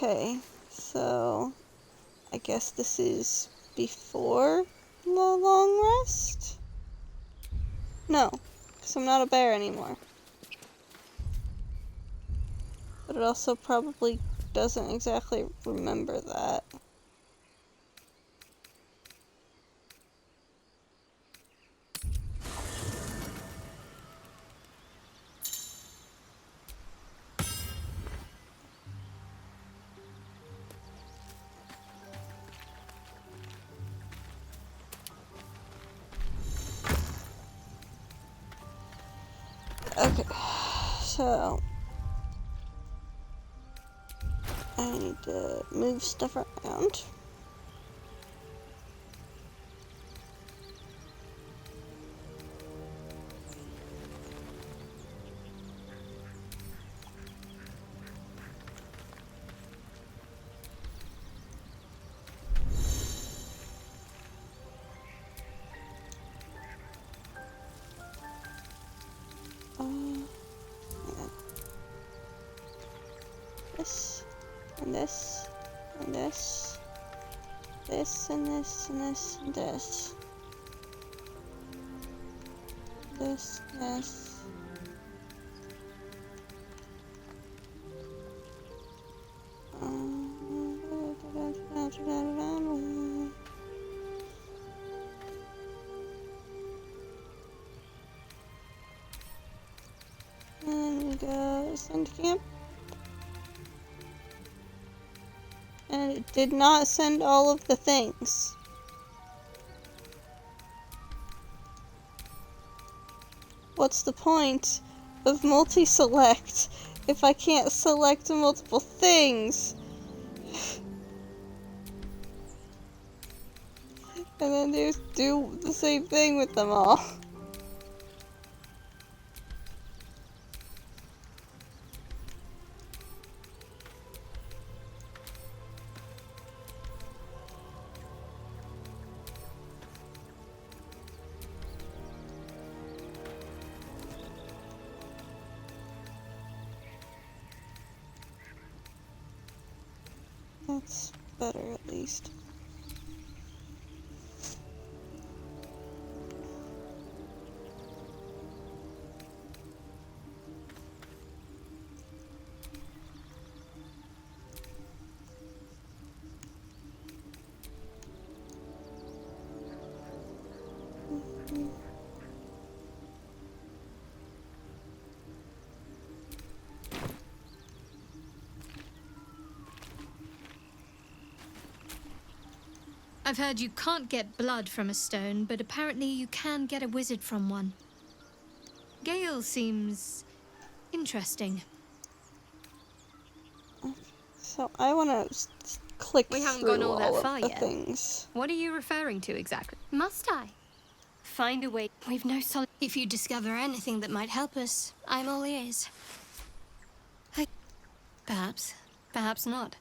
Okay, so I guess this is before the long rest? No, because I'm not a bear anymore. But it also probably doesn't exactly remember that. Okay, so I need to move stuff around. This, and this, and this, this, and this, and this, and this. This. And we go send camp. And it did not send all of the things. What's the point of multi-select if I can't select multiple things? And then do the same thing with them all. That's better, at least. I've heard you can't get blood from a stone, but apparently you can get a wizard from one. Gale seems interesting. So I want to click We haven't through gone all that of far the yet. things. What are you referring to exactly? Must I? Find a way. We've no solid. If you discover anything that might help us, I'm all ears. Perhaps. Perhaps not.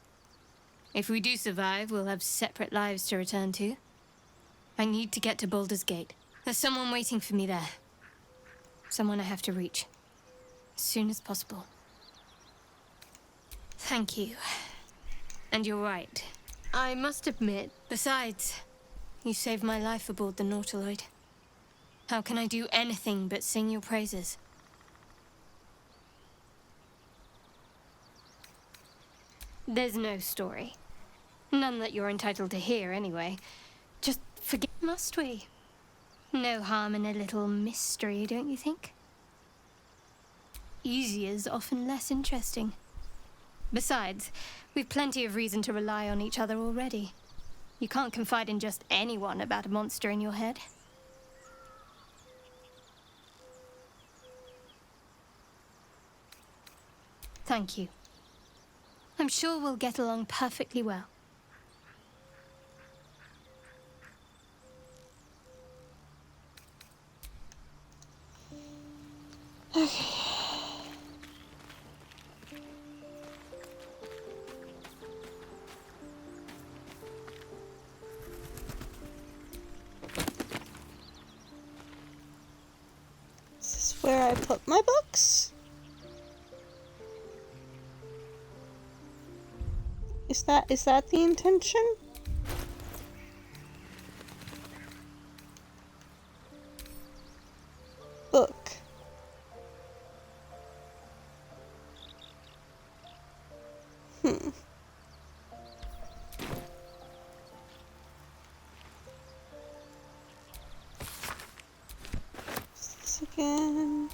If we do survive, we'll have separate lives to return to. I need to get to Baldur's Gate. There's someone waiting for me there. Someone I have to reach. As soon as possible. Thank you. And you're right. I must admit, besides, you saved my life aboard the Nautiloid. How can I do anything but sing your praises? There's no story. None that you're entitled to hear, anyway. Just forget, must we? No harm in a little mystery, don't you think? Easier's often less interesting. Besides, we've plenty of reason to rely on each other already. You can't confide in just anyone about a monster in your head. Thank you. I'm sure we'll get along perfectly well. Okay. Is this where I put my books? Is that the intention? Book. This again.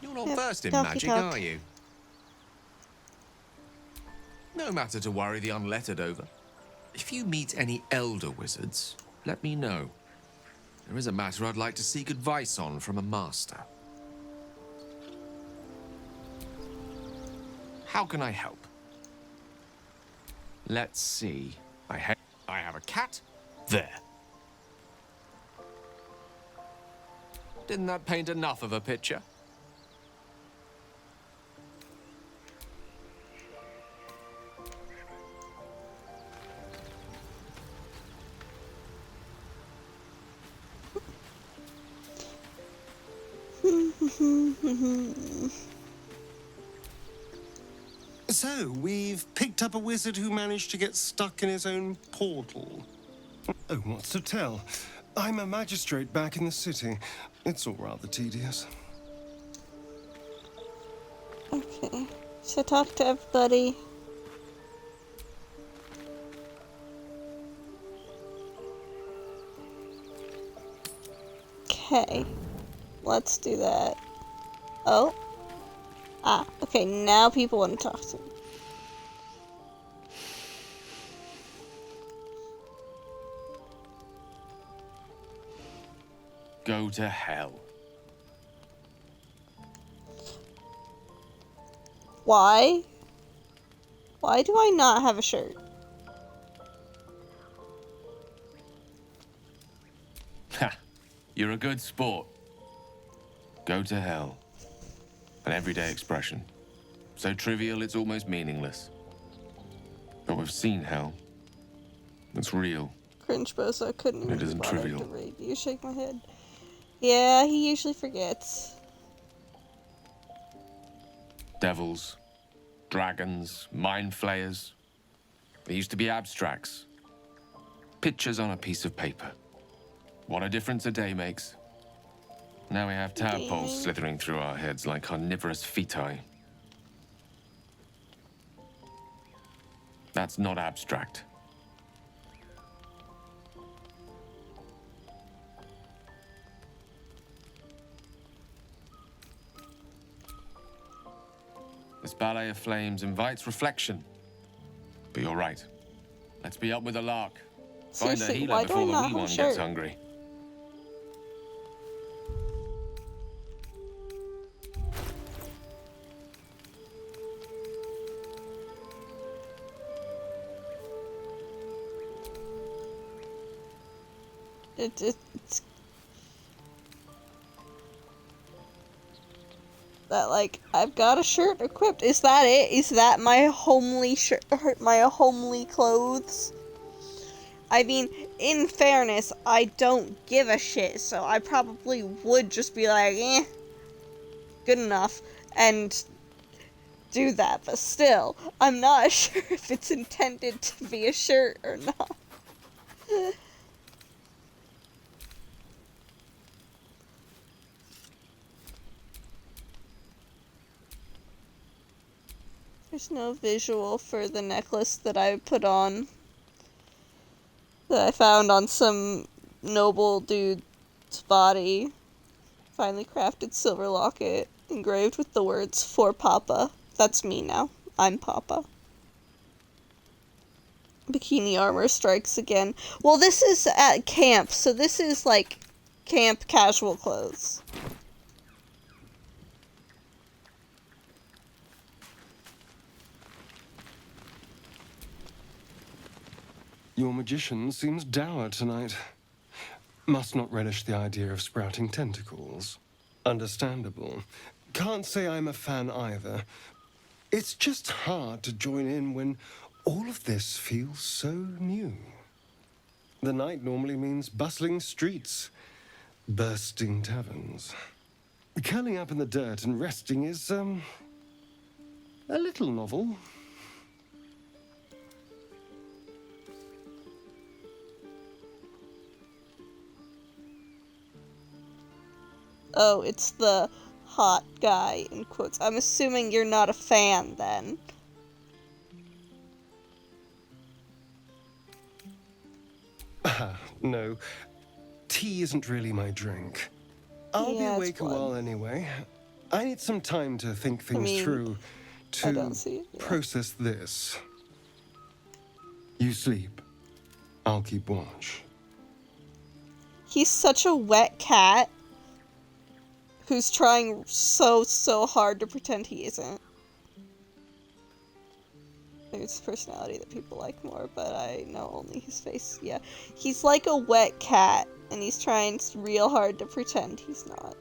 You're not Yep, versed in donkey magic, talk. are you? No matter to worry the unlettered over. If you meet any elder wizards, let me know. There is a matter I'd like to seek advice on from a master. How can I help? Let's see. I have a cat. There. Didn't that paint enough of a picture? So, we've picked up a wizard who managed to get stuck in his own portal. Oh, what's to tell? I'm a magistrate back in the city. It's all rather tedious. Okay. So talk to everybody. Okay. Let's do that. Oh. Ah, okay, now people want to talk to me. Go to hell. Why? Why do I not have a shirt? Ha! You're a good sport. Go to hell. An everyday expression. So trivial it's almost meaningless. But we've seen hell. It's real. Cringe bozo, couldn't even It be isn't bothered trivial. to read. You shake my head. Yeah, he usually forgets. Devils, dragons, mind flayers. They used to be abstracts. Pictures on a piece of paper. What a difference a day makes. Now we have tadpoles Gaming. slithering through our heads like carnivorous feti. That's not abstract. This ballet of flames invites reflection. But you're right. Let's be up with the lark. Find a Seriously, healer why do I before the not wee have a one shirt? gets hungry. It's that, like, I've got a shirt equipped. Is that it? Is that my homely shirt, my homely clothes? I mean, in fairness, I don't give a shit, so I probably would just be like, eh, good enough, and do that, but still, I'm not sure if it's intended to be a shirt or not. There's no visual for the necklace that I put on. That I found on some noble dude's body. Finely crafted silver locket, engraved with the words, "For Papa." That's me now. I'm Papa. Bikini armor strikes again. Well, this is at camp, so this is like camp casual clothes. Your magician seems dour tonight. Must not relish the idea of sprouting tentacles. Understandable. Can't say I'm a fan either. It's just hard to join in when all of this feels so new. The night normally means bustling streets, bursting taverns. Curling up in the dirt and resting is, a little novel. Oh, it's the hot guy, in quotes. I'm assuming you're not a fan, then. No. Tea isn't really my drink. I'll be awake a while anyway. I need some time to think things through, to process this. You sleep. I'll keep watch. He's such a wet cat who's trying so hard to pretend he isn't. Maybe it's the personality that people like more, but I know only his face. Yeah, he's like a wet cat, and he's trying real hard to pretend he's not.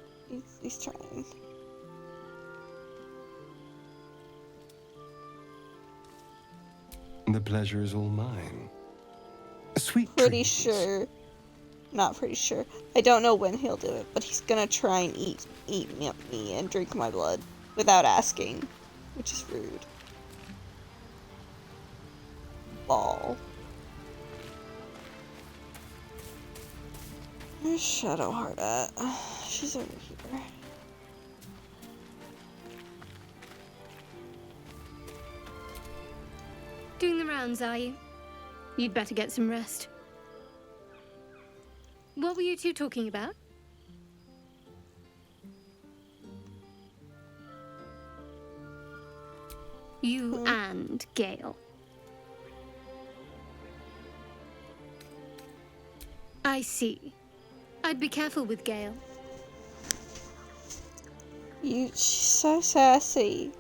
He's trying. The pleasure is all mine. Sweet Pretty dreams. sure. Not pretty sure. I don't know when he'll do it, but he's gonna try and eat me and drink my blood without asking, which is rude. Ball. Where's Shadowheart at? She's over here. Doing the rounds, are you? You'd better get some rest. What were you two talking about? You and Gale. I see. I'd be careful with Gale. She's so sassy.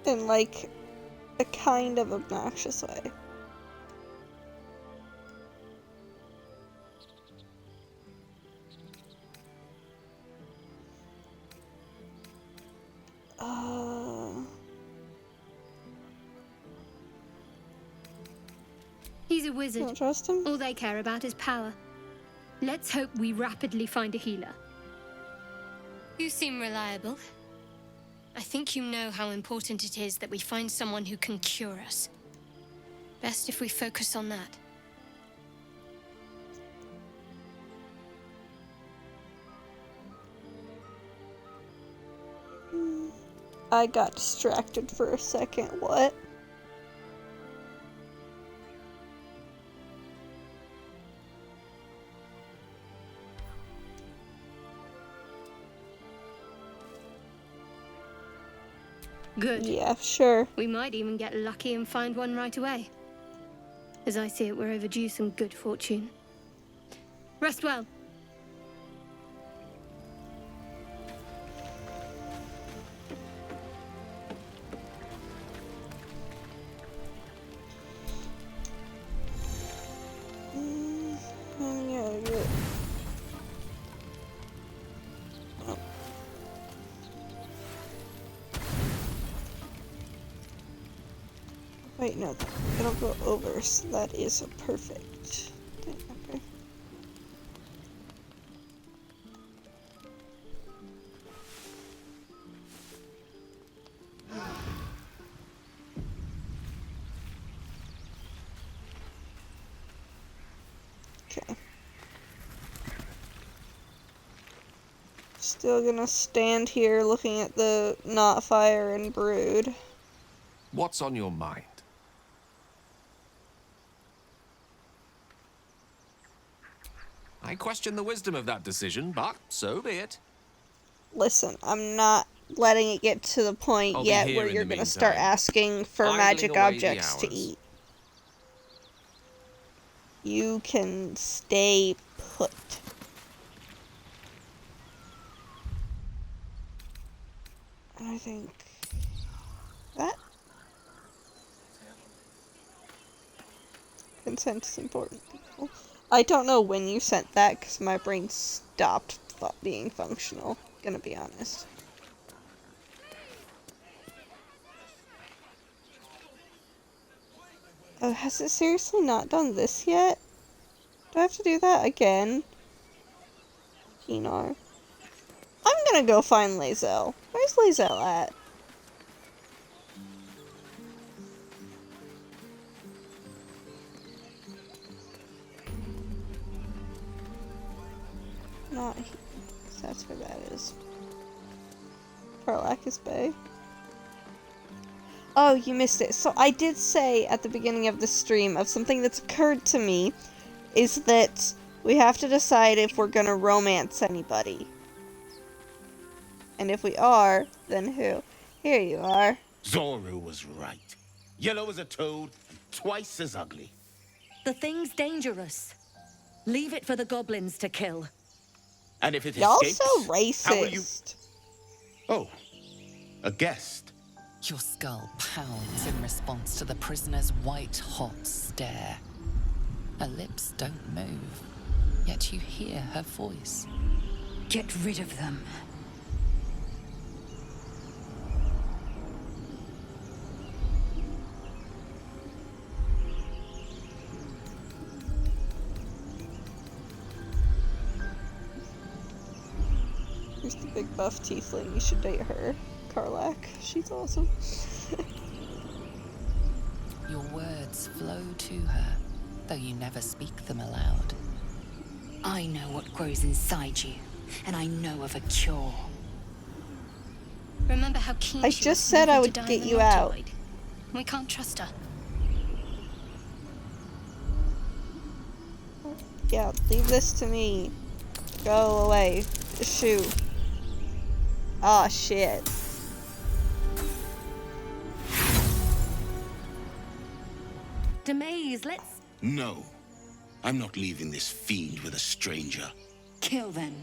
In like a kind of obnoxious way. He's a wizard. Don't trust him? All they care about is power. Let's hope we rapidly find a healer. You seem reliable. I think you know how important it is that we find someone who can cure us. Best if we focus on that. I got distracted for a second. What? Good. Yeah, sure. We might even get lucky and find one right away. As I see it, we're overdue some good fortune. Rest well. Wait, no, it'll go over, so that is a perfect thing. Okay. Okay. Still gonna stand here looking at the not fire and brood. What's on your mind? I question the wisdom of that decision, but so be it. Listen, I'm not letting it get to the point yet where you're gonna start asking for magic objects to eat. You can stay put. I think that consent is important, people. I don't know when you sent that, because my brain stopped being functional. Gonna be honest. Oh, has it seriously not done this yet? Do I have to do that again? Pinar. I'm gonna go find Lae'zel. Where's Lae'zel at? Not here. That's where that is. Parlacus Bay. Oh, you missed it. So I did say at the beginning of the stream of something that's occurred to me is that we have to decide if we're gonna romance anybody. And if we are, then who? Here you are. Zoru was right. Yellow as a toad, and twice as ugly. The thing's dangerous. Leave it for the goblins to kill. And if it Y'all escapes, so how will you... racist. Oh, a guest. Your skull pounds in response to the prisoner's white-hot stare. Her lips don't move, yet you hear her voice. Get rid of them. Here's the big buff tiefling. You should date her. Karlach. She's awesome. Your words flow to her, though you never speak them aloud. I know what grows inside you, and I know of a cure. Remember how keen I she just was said I moving would to die get in the you out. Nautiloid. We can't trust her. Yeah, leave this to me. Go away. Shoot. Aw, shit. Demaze, let's No. I'm not leaving this fiend with a stranger. kill them.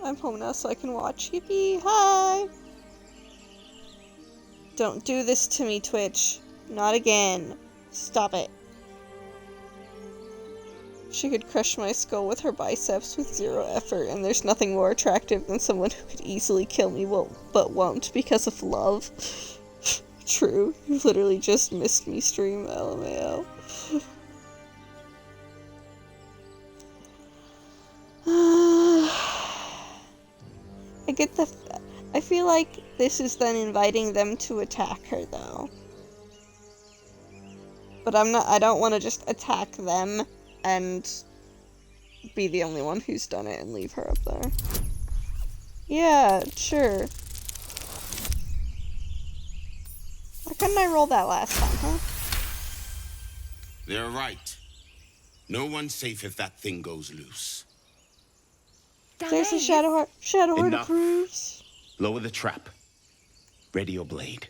I'm home now so I can watch. Yippee! Hi! Don't do this to me, Twitch. Not again. Stop it. She could crush my skull with her biceps with zero effort, and there's nothing more attractive than someone who could easily kill me but won't because of love. True. You literally just missed me stream, LMAO. I get the... I feel like this is then inviting them to attack her, though. But I don't want to just attack them and be the only one who's done it and leave her up there. Yeah, sure. Why couldn't I roll that last time, huh? They're right. No one's safe if that thing goes loose. There's a Shadowheart. Shadowheart Enough. approves. Lower the trap. Ready your blade.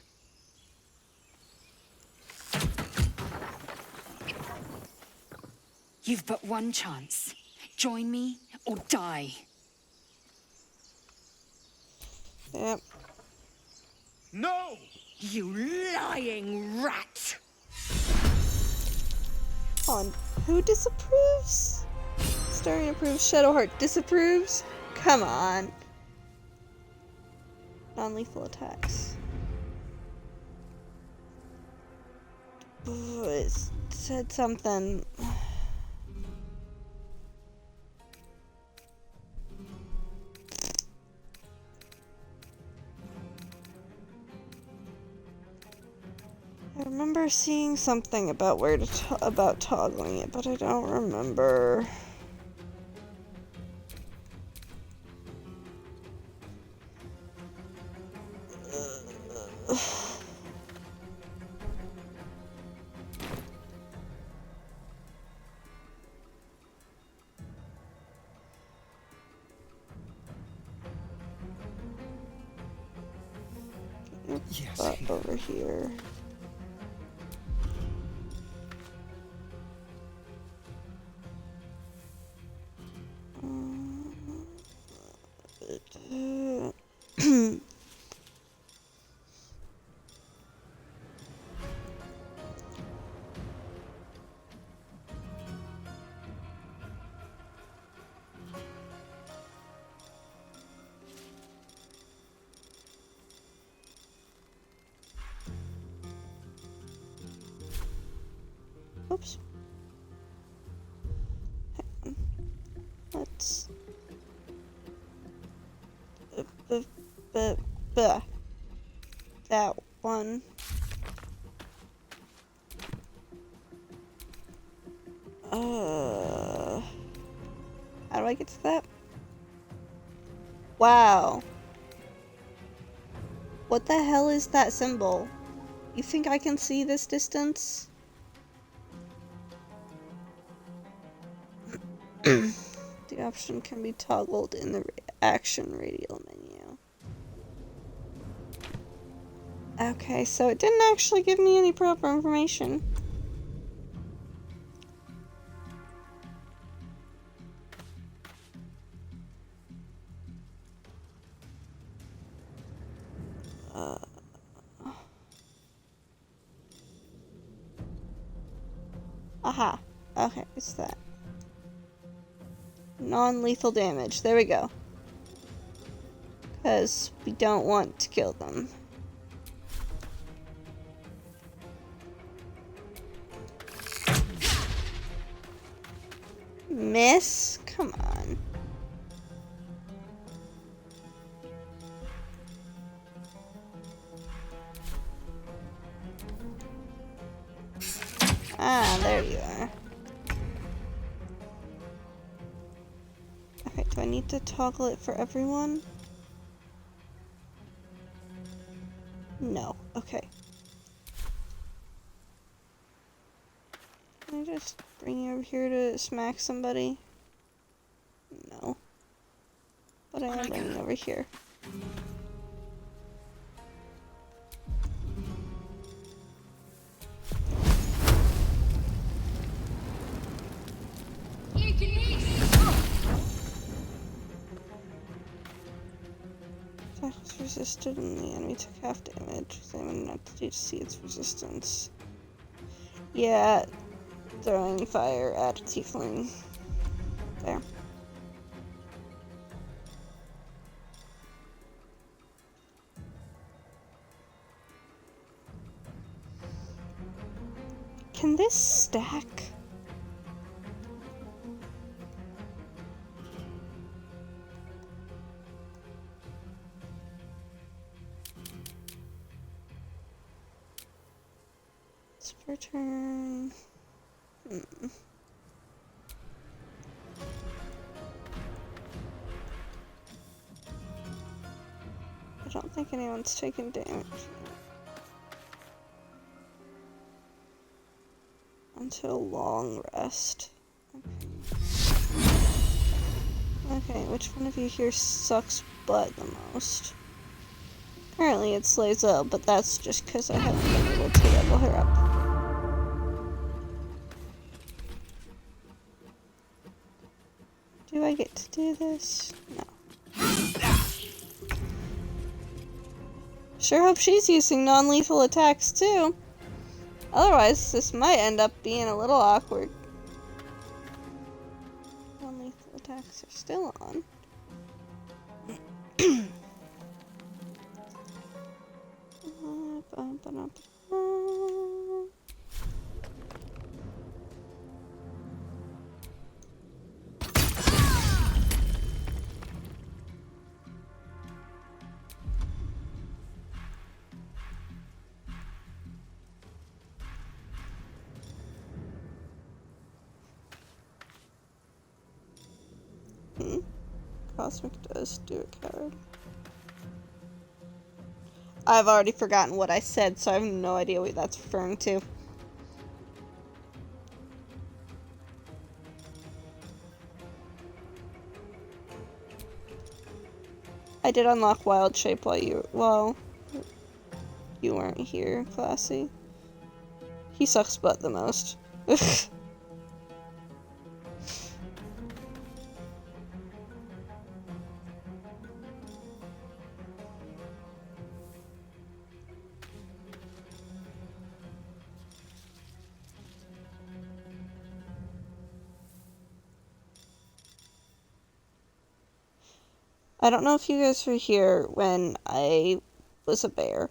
You've but one chance. Join me or die. Yep. No! You lying rat! On who disapproves? Starion approves. Shadowheart disapproves. Come on. Non-lethal attacks. Ooh, it said something. I remember seeing something about where to about toggling it, but I don't remember. Yes. Over here. Oops. Hang on. Let's. That one. How do I get to that? Wow. What the hell is that symbol? You think I can see this distance? The option can be toggled in the action radial menu. Okay, so it didn't actually give me any proper information. Aha. Okay, it's that. Non-lethal damage. There we go. Because we don't want to kill them. Miss? Come on. Ah, there you are. Okay, do I need to toggle it for everyone? No. Okay. Can I just bring you over here to smack somebody? No. But I am bringing you over here. Attack was resisted and the enemy took half damage. Examine not to do to see its resistance. Yeah, throwing fire at a tiefling. There. Can this stack? It's per turn. I don't think anyone's taken damage until long rest. Okay, which one of you here sucks butt the most? Apparently it's Lae'zel, but that's just because I haven't been able to level her up. Do I get to do this? No. Sure hope she's using non-lethal attacks too. Otherwise, this might end up being a little awkward. Non-lethal attacks are still on. Cosmic does do it, coward. I've already forgotten what I said, so I have no idea what that's referring to. I did unlock wild shape while you... Well... you weren't here, Classy. He sucks butt the most. I don't know if you guys were here when I was a bear,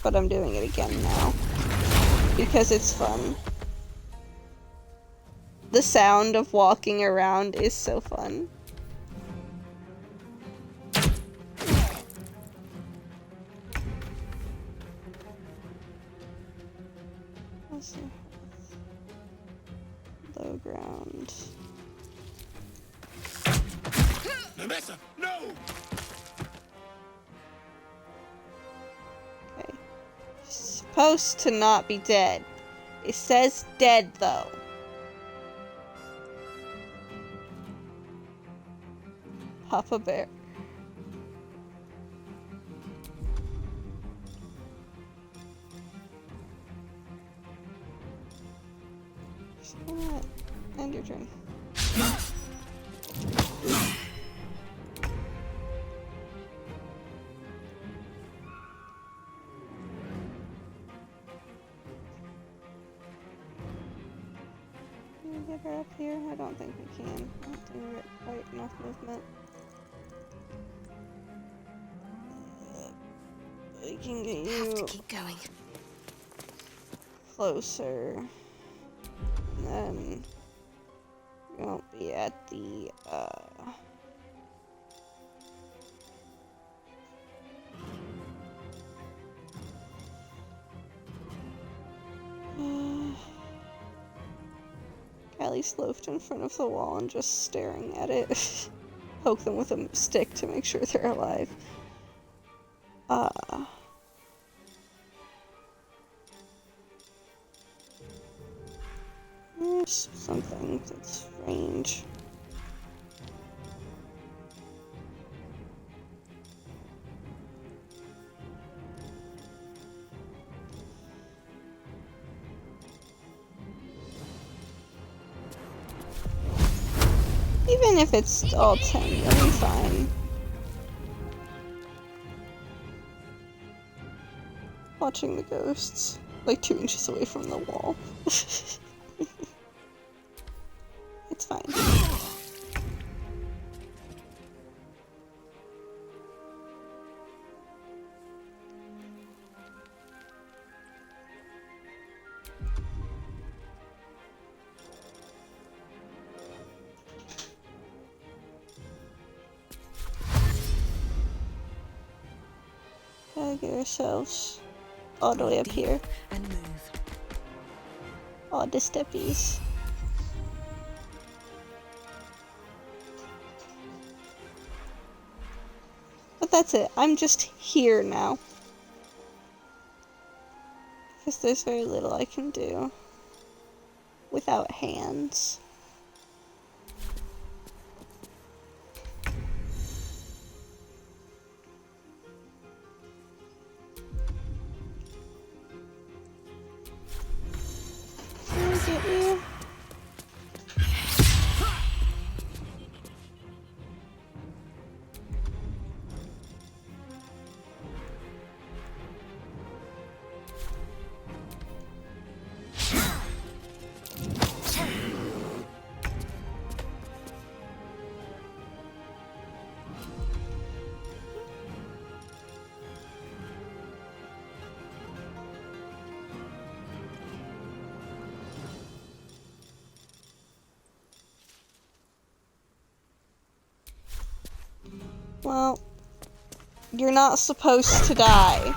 but I'm doing it again now because it's fun. The sound of walking around is so fun. Low ground. Nemessa, no! Okay. Supposed to not be dead. It says dead though. Papa Bear. End your turn. Can we get her up here? I don't think we can. I don't think we get quite enough movement. We can get you Have to keep going. Closer. And then we won't be at the Callie's loafed in front of the wall and just staring at it. Poke them with a stick to make sure they're alive. There's something that's range. Even if it's all 10, you'll be fine. Watching the ghosts, like 2 inches away from the wall. It's fine. Gotta get ourselves all the way up here. And move. All the steppies. But that's it. I'm just here now. Because there's very little I can do without hands. Can I get you? Well, you're not supposed to die.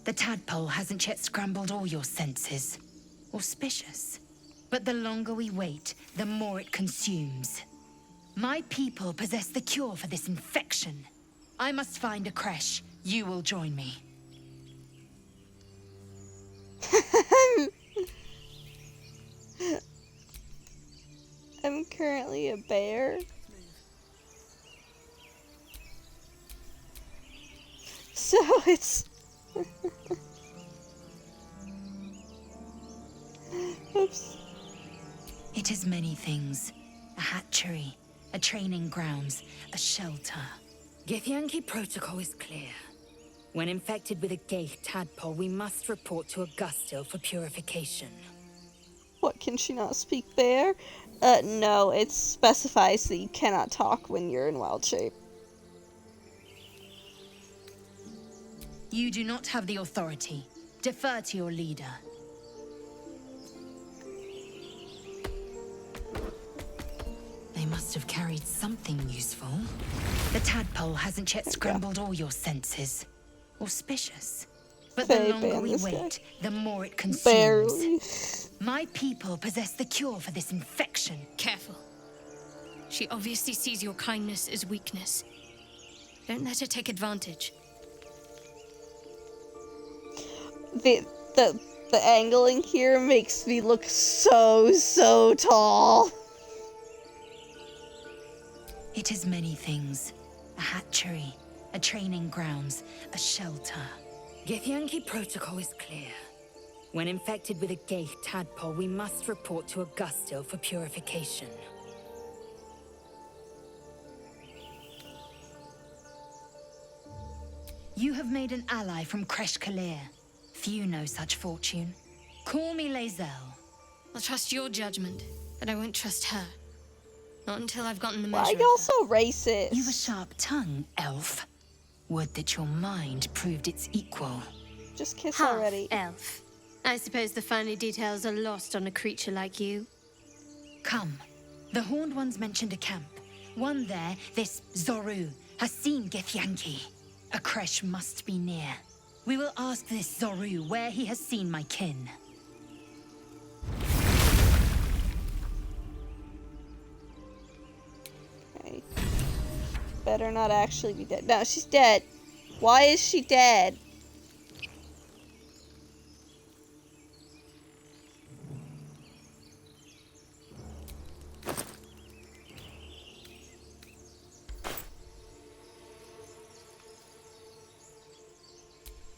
The tadpole hasn't yet scrambled all your senses. Auspicious. But the longer we wait, the more it consumes. My people possess the cure for this infection. I must find a creche. You will join me. I'm currently a bear. So it's... Oops. It is many things. A hatchery, a training grounds, a shelter. Githyanki protocol is clear. When infected with a ghaik tadpole, we must report to Augustil for purification. What, can she not speak there? No, it specifies that you cannot talk when you're in wild shape. You do not have the authority. Defer to your leader. They must have carried something useful. The tadpole hasn't yet scrambled all your senses. Auspicious. But the longer we wait, the more it consumes. Barely. My people possess the cure for this infection. Careful. She obviously sees your kindness as weakness. Don't let her take advantage. The angling here makes me look so tall. It is many things. A hatchery, a training grounds, a shelter. Githyanki protocol is clear. When infected with a ghaik tadpole, we must report to Augustil for purification. You have made an ally from Kresh Kalir. Few know such fortune. Call me Lae'zel. I'll trust your judgment, but I won't trust her. Not until I've gotten the Why measure are y'all so racist? You've a sharp tongue, elf. Would that your mind proved its equal. Just kiss Half already. elf. I suppose the finer details are lost on a creature like you. Come. The Horned Ones mentioned a camp. One there, this Zoru, has seen Githyanki. A Kresh must be near. We will ask this Zoru where he has seen my kin. Okay. Better not actually be dead. No, she's dead. Why is she dead?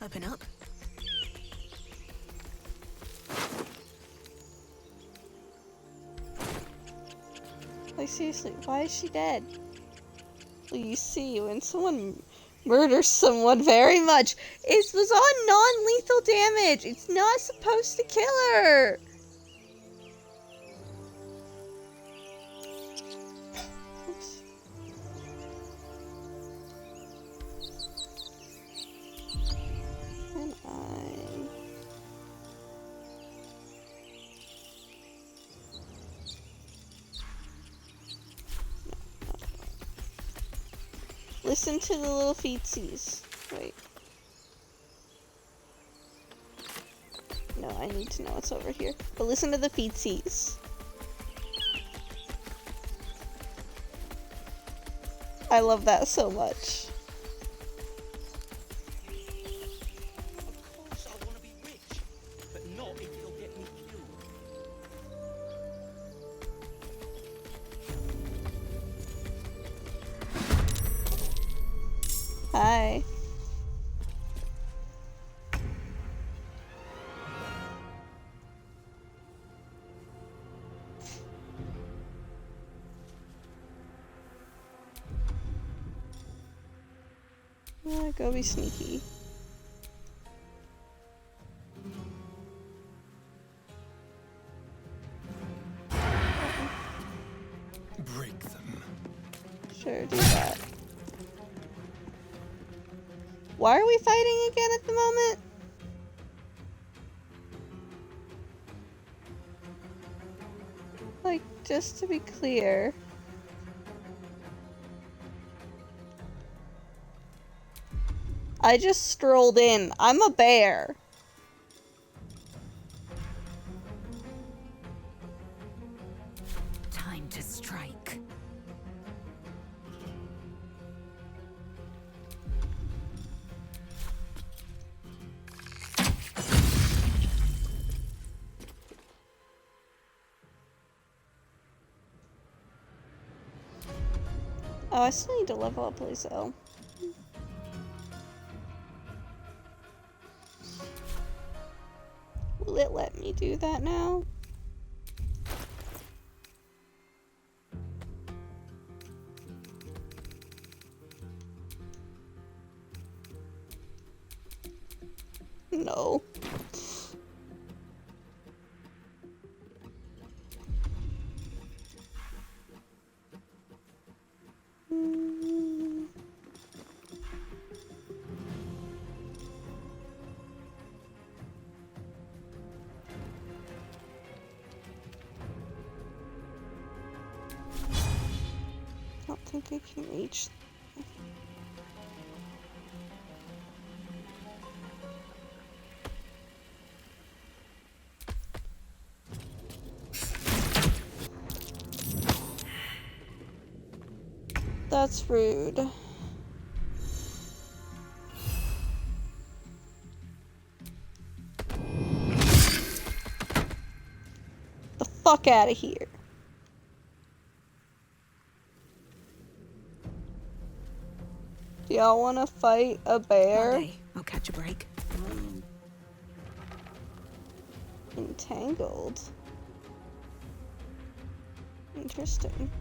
Open up. Like, seriously, why is she dead? Well, you see, when someone murders someone very much, it was on non-lethal damage. It's not supposed to kill her. Can I... Listen to the little feetsies. Wait. No, I need to know what's over here. But listen to the feetsies. I love that so much. Of course I want to be rich, but not if it'll get me killed. Hi. Go be sneaky. Break them. Sure, do that. Why are we fighting again at the moment? Like, just to be clear. I just strolled in. I'm a bear. Time to strike. Oh, I still need to level up Lae'zel. Will it let me do that now? No. I don't think I can reach. That's rude. The fuck out of here. Do y'all want to fight a bear? One day, I'll catch a break. Entangled. Interesting.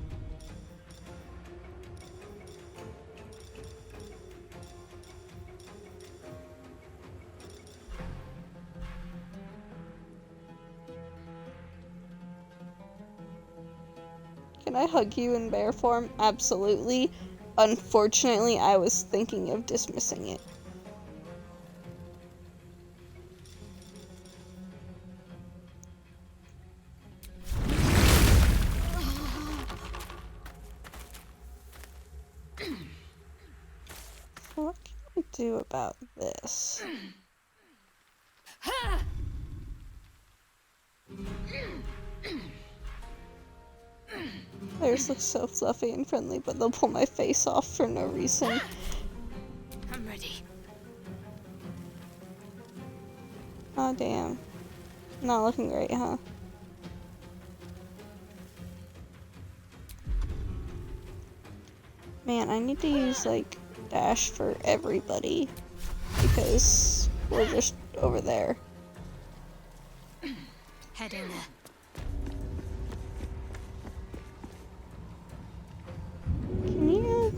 Can I hug you in bear form? Absolutely. Unfortunately, I was thinking of dismissing it. What can I do about this? Bears look so fluffy and friendly, but they'll pull my face off for no reason. I'm ready. Oh damn. Not looking great, huh? Man, I need to use like dash for everybody because we're just over there. Head in there. Can you?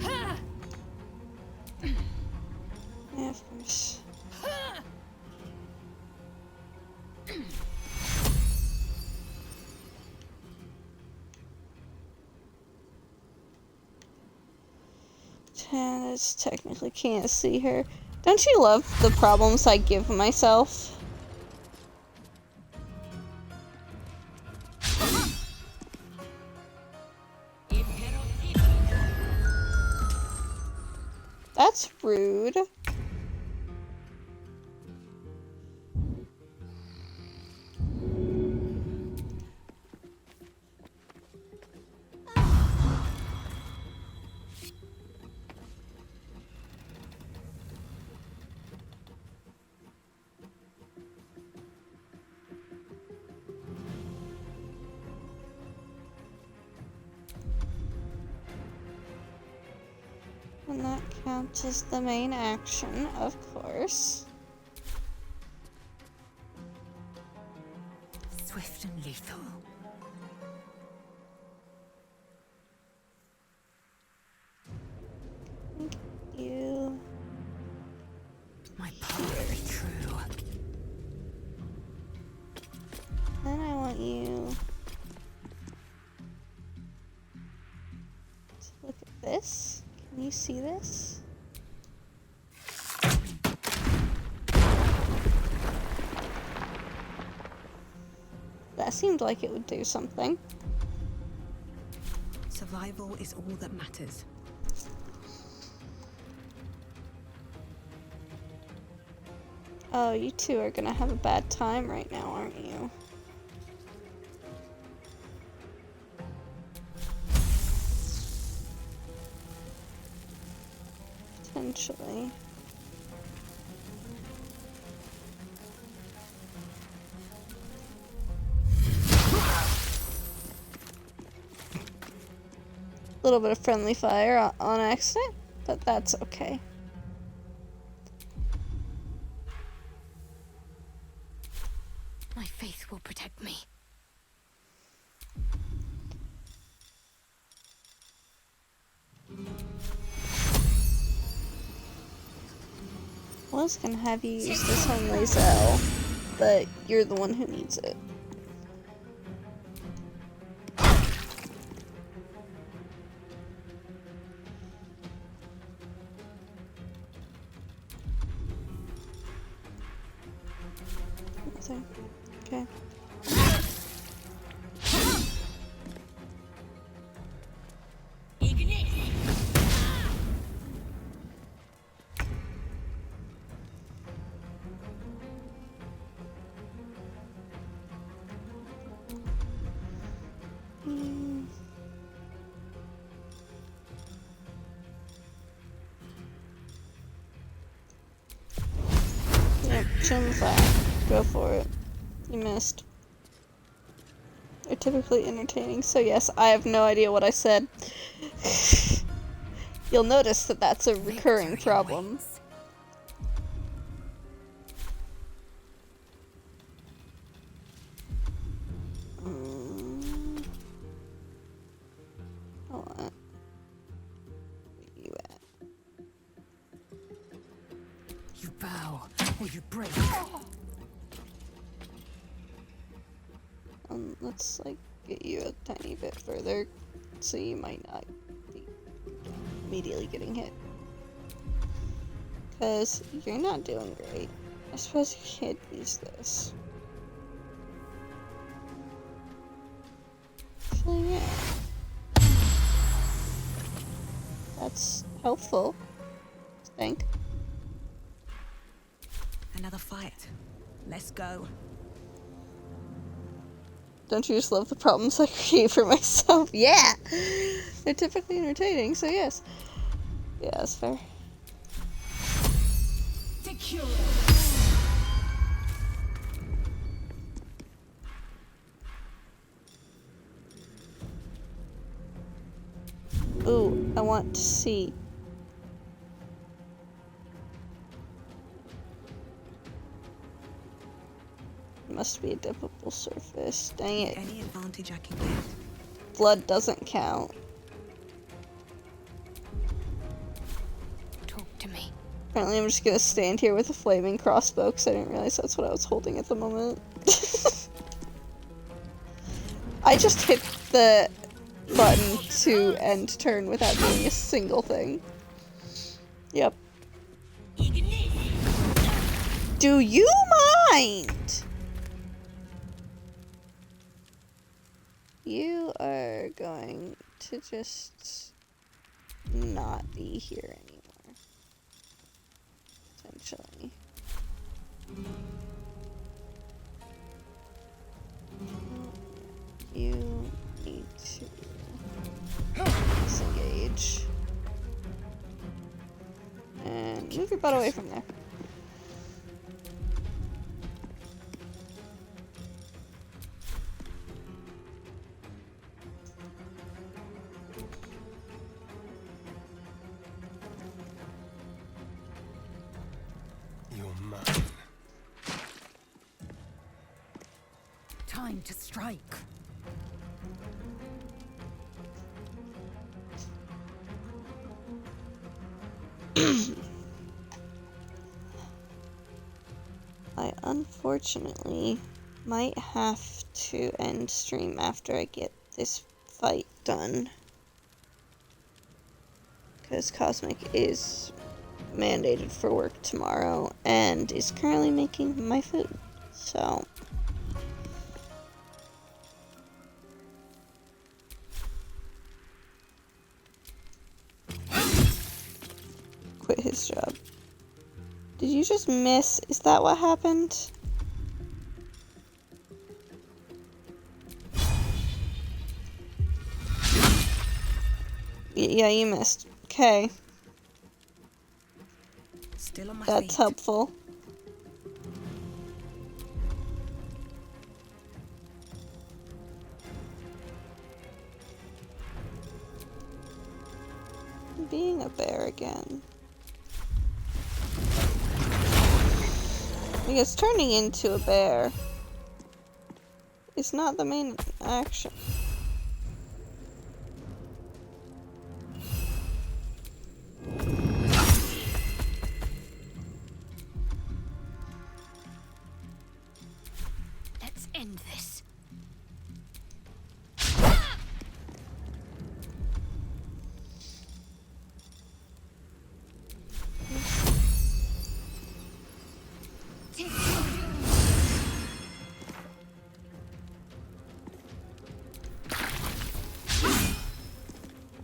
Yeah, of course. Janice technically can't see her. Don't you love the problems I give myself? That's rude. And that counts as the main action, of course. Swift and lethal. Thank you. My path be true. Then I want you to look at this. Can you see this? That seemed like it would do something. Survival is all that matters. Oh, you two are gonna have a bad time right now, aren't you? Potentially. A little bit of friendly fire on accident, but that's okay. My will protect me. I was gonna have you use this on Lae'zel, but you're the one who needs it. Nothing. Okay. Yep, chum fire. Go for it. You missed. They're typically entertaining, so yes, I have no idea what I said. You'll notice that that's a recurring problem. Hold on. Where you at? You bow, or you break. Let's like get you a tiny bit further, so you might not be immediately getting hit. Cause you're not doing great. I suppose you could use this. So yeah. That's helpful, I think. Another fight. Let's go. Don't you just love the problems I create for myself? Yeah! They're typically entertaining, so yes. Yeah, that's fair. Secure. Ooh, I want to see. Must be a dippable surface. Dang it. Any advantage I can get. Blood doesn't count. Talk to me. Apparently I'm just gonna stand here with a flaming crossbow because I didn't realize that's what I was holding at the moment. I just hit the button to end turn without doing a single thing. Yep. Do you mind? You are going to just not be here anymore. Essentially. You need to disengage. And move your butt away from there. Time to strike. I unfortunately might have to end stream after I get this fight done. Because Cosmic is mandated for work tomorrow and is currently making my food. So quit his job. Did you just miss? Is that what happened? Yeah, you missed. Okay. Still on my That's feet. helpful. Being a bear again. I guess turning into a bear. is not the main action. Let's end this.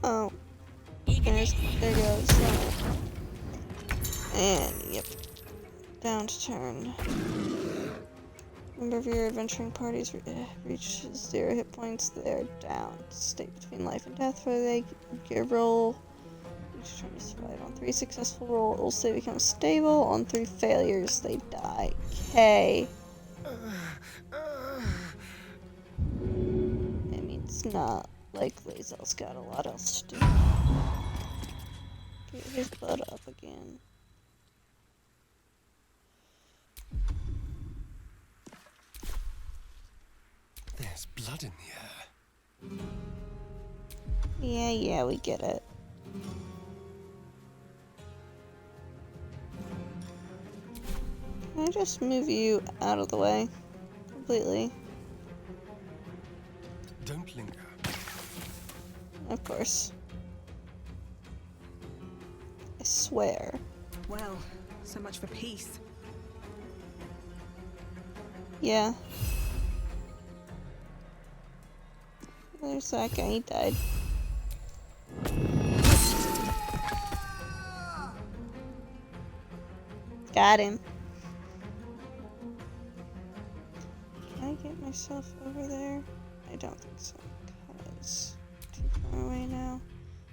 Oh, there goes. And yep, down to turn. Member of your adventuring parties reaches 0 hit points. They're down. Stay between life and death for they get a roll. Each turn is survive. On 3 successful rolls, they become stable. On 3 failures, they die. Okay. I mean, it's not like Lae'zel's got a lot else to do. Get his butt up again. There's blood in the air. Yeah, we get it. Can I just move you out of the way? Completely. Don't linger. Of course. I swear. Well, so much for peace. Yeah. There's that guy, he died. Got him. Can I get myself over there? I don't think so, because too far away now.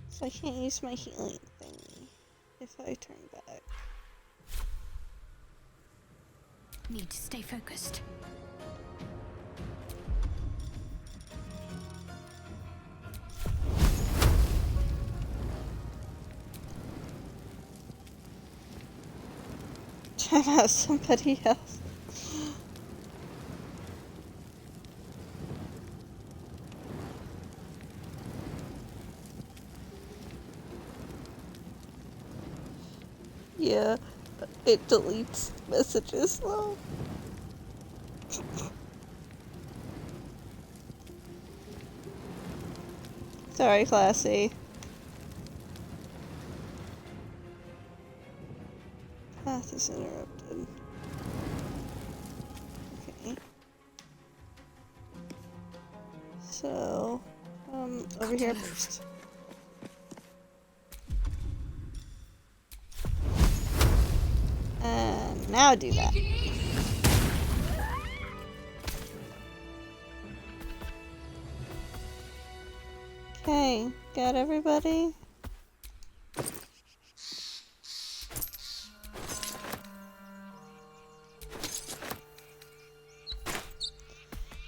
So I can't use my healing thingy if I turn back. Need to stay focused. Try to have somebody else. Yeah, it deletes messages though. Sorry, Classy. Path is interrupted. Okay. So, over here first. And now do that. Okay, got everybody?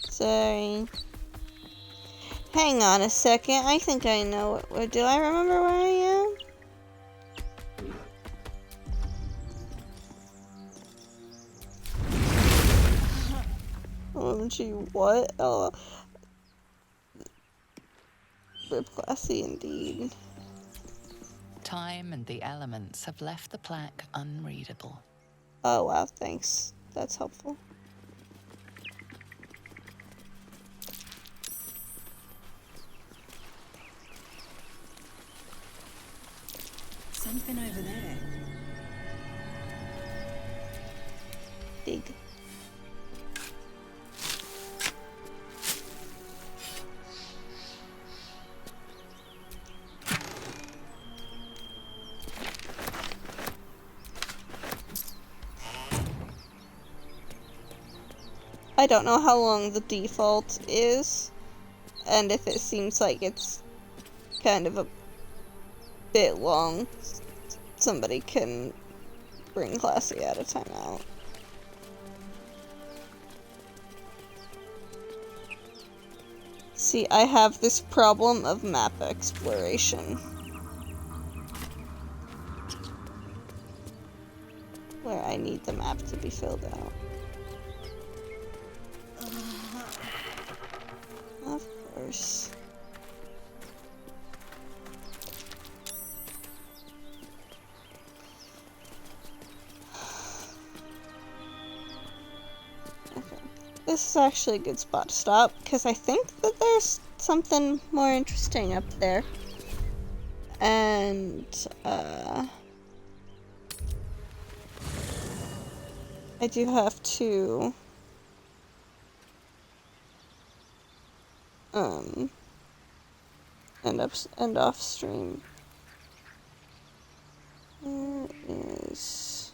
Sorry. Hang on a second. I think I know what. Do I remember where I am? Gee, what? Oh. Rip Classy indeed. Time and the elements have left the plaque unreadable. Oh wow, thanks. That's helpful. Something over there. Dig. I don't know how long the default is, and if it seems like it's kind of a bit long, somebody can bring Classy out of timeout. See, I have this problem of map exploration, where I need the map to be filled out. course. This is actually a good spot to stop, because I think that there's something more interesting up there. And, I do have to, end off stream. Where is...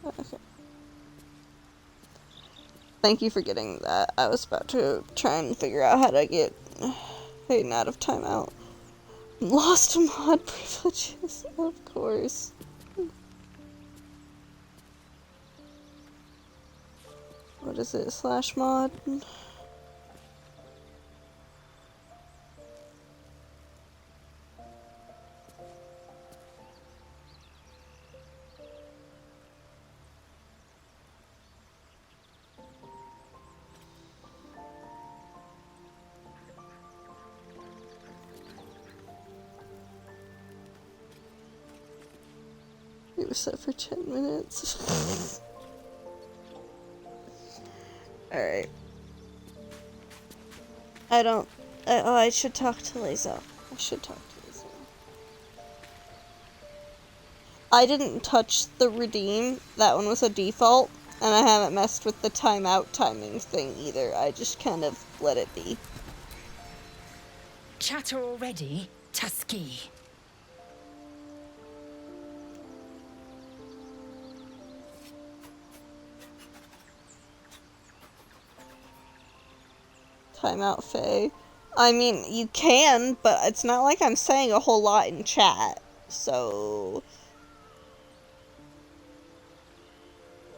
Okay. Thank you for getting that. I was about to try and figure out how to get Hayden out of timeout. Lost mod privileges, of course. What is it? / mod? We were set for 10 minutes. Alright. I should talk to Lazo. I didn't touch the redeem. That one was a default. And I haven't messed with the timeout timing thing either. I just kind of let it be. Chatter already, Tusky. Timeout, Faye. I mean, you can, but it's not like I'm saying a whole lot in chat. So...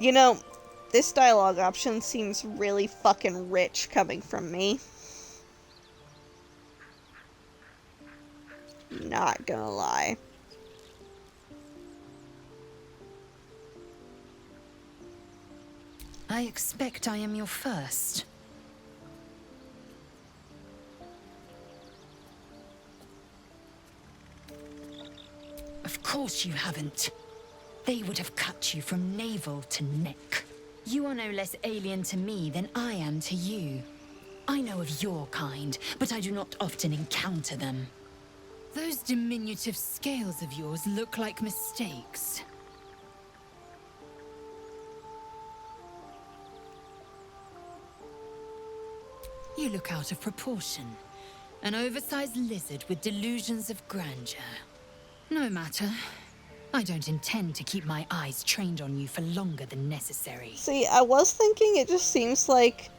You know, this dialogue option seems really fucking rich coming from me. Not gonna lie. I expect I am your first. Of course you haven't. They would have cut you from navel to neck. You are no less alien to me than I am to you. I know of your kind, but I do not often encounter them. Those diminutive scales of yours look like mistakes. You look out of proportion. An oversized lizard with delusions of grandeur. No matter. I don't intend to keep my eyes trained on you for longer than necessary. See, I was thinking it just seems like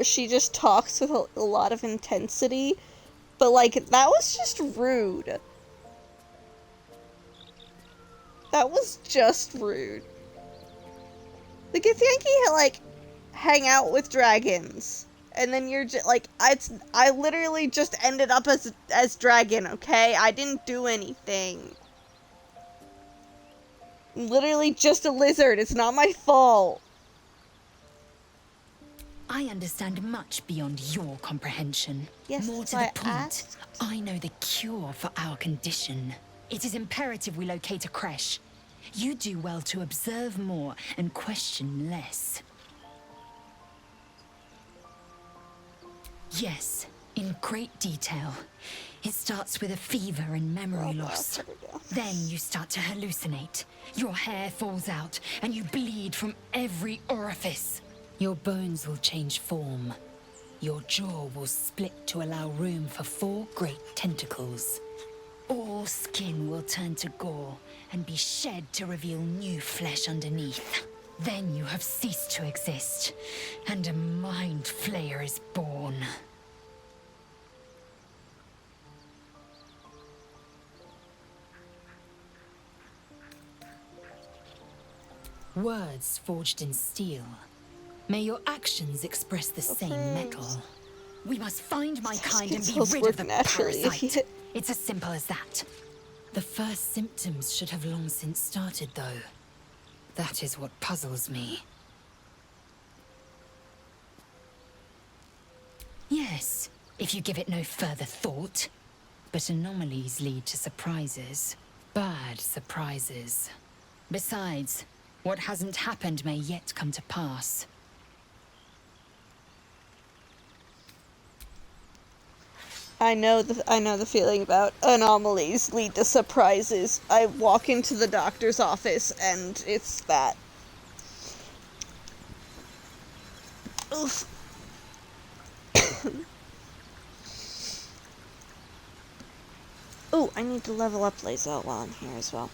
she just talks with a lot of intensity, but like, that was just rude. That was just rude. Like, if Yankee like hang out with dragons, and then you're just like, I literally just ended up as dragon, okay? I didn't do anything. I'm literally just a lizard. It's not my fault. I understand much beyond your comprehension. Yes, more to the point, I know the cure for our condition. It is imperative we locate a creche. You do well to observe more and question less. Yes, in great detail. It starts with a fever and memory loss. Then you start to hallucinate. Your hair falls out, and you bleed from every orifice. Your bones will change form. Your jaw will split to allow room for 4 great tentacles. All skin will turn to gore and be shed to reveal new flesh underneath. Then you have ceased to exist, and a mind flayer is born. Words forged in steel. May your actions express the same metal. We must find my kind and be rid of the parasite. It's as simple as that. The first symptoms should have long since started, though. That is what puzzles me. Yes, if you give it no further thought. But anomalies lead to surprises. Bad surprises. Besides, what hasn't happened may yet come to pass. I know the feeling about anomalies lead to surprises. I walk into the doctor's office and it's that. Oof. Ooh, I need to level up Lae'zel while I'm here as well.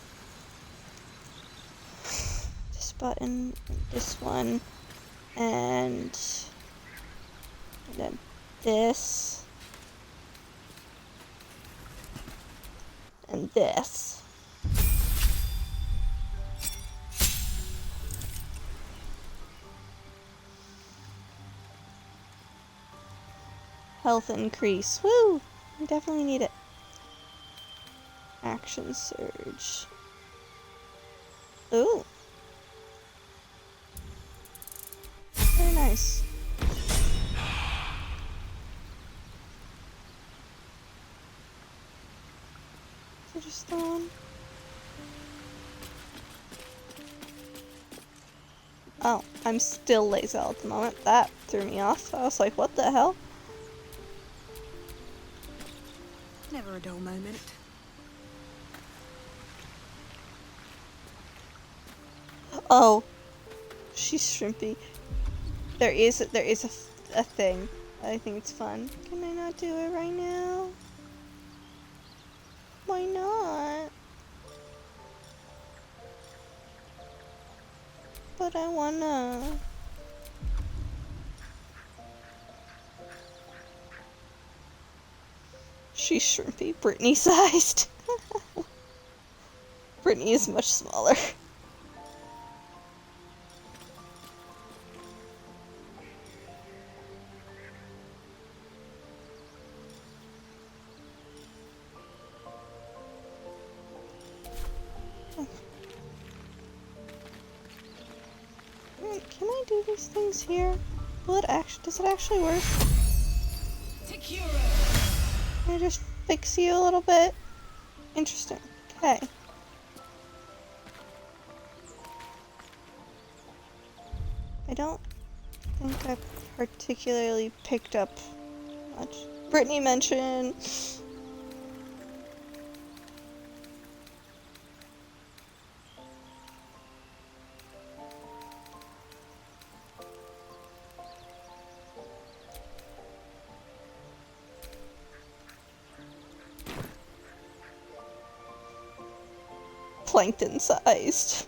This button, this one, and then this, and this. Health increase. Woo! I definitely need it. Action surge. Ooh. Very nice. Is it just the one? Oh, I'm still Lae'zel at the moment. That threw me off. I was like, what the hell? Never a dull moment. Oh, she's shrimpy. There is a thing. I think it's fun. Can I not do it right now? Why not? But I wanna. She's shrimpy, Brittany sized. Brittany is much smaller. Can I do these things here? Does it actually work? Can I just fix you a little bit? Interesting. Okay. I don't think I particularly picked up much. Brittany mentioned. Plankton sized.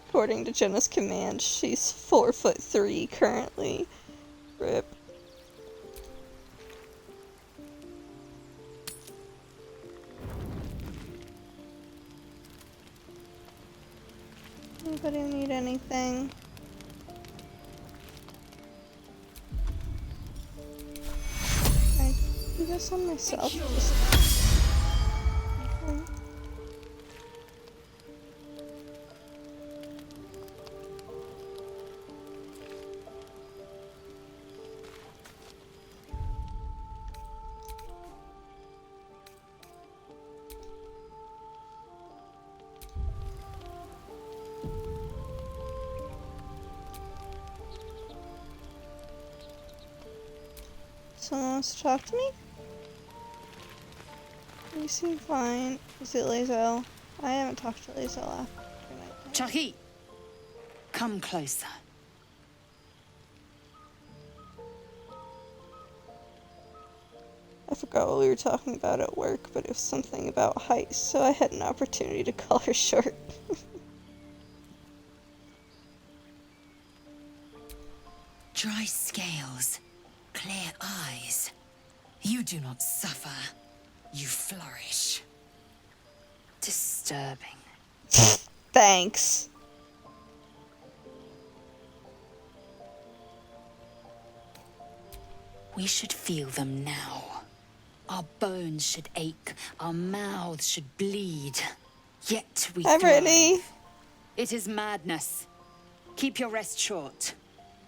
According to Jenna's command, she's 4'3" currently. RIP. Anybody need anything? Can I do this on myself? Okay. Someone wants to talk to me? You seem fine. Is it Lae'zel? I haven't talked to Lae'zel after night. Chucky! Come closer. I forgot what we were talking about at work, but it was something about height, so I had an opportunity to call her short. Dry scales, clear eyes. You do not suffer. You flourish. Disturbing. Thanks. We should feel them now. Our bones should ache, our mouths should bleed. Yet we Hi, Brittany. thrive. It is madness. Keep your rest short.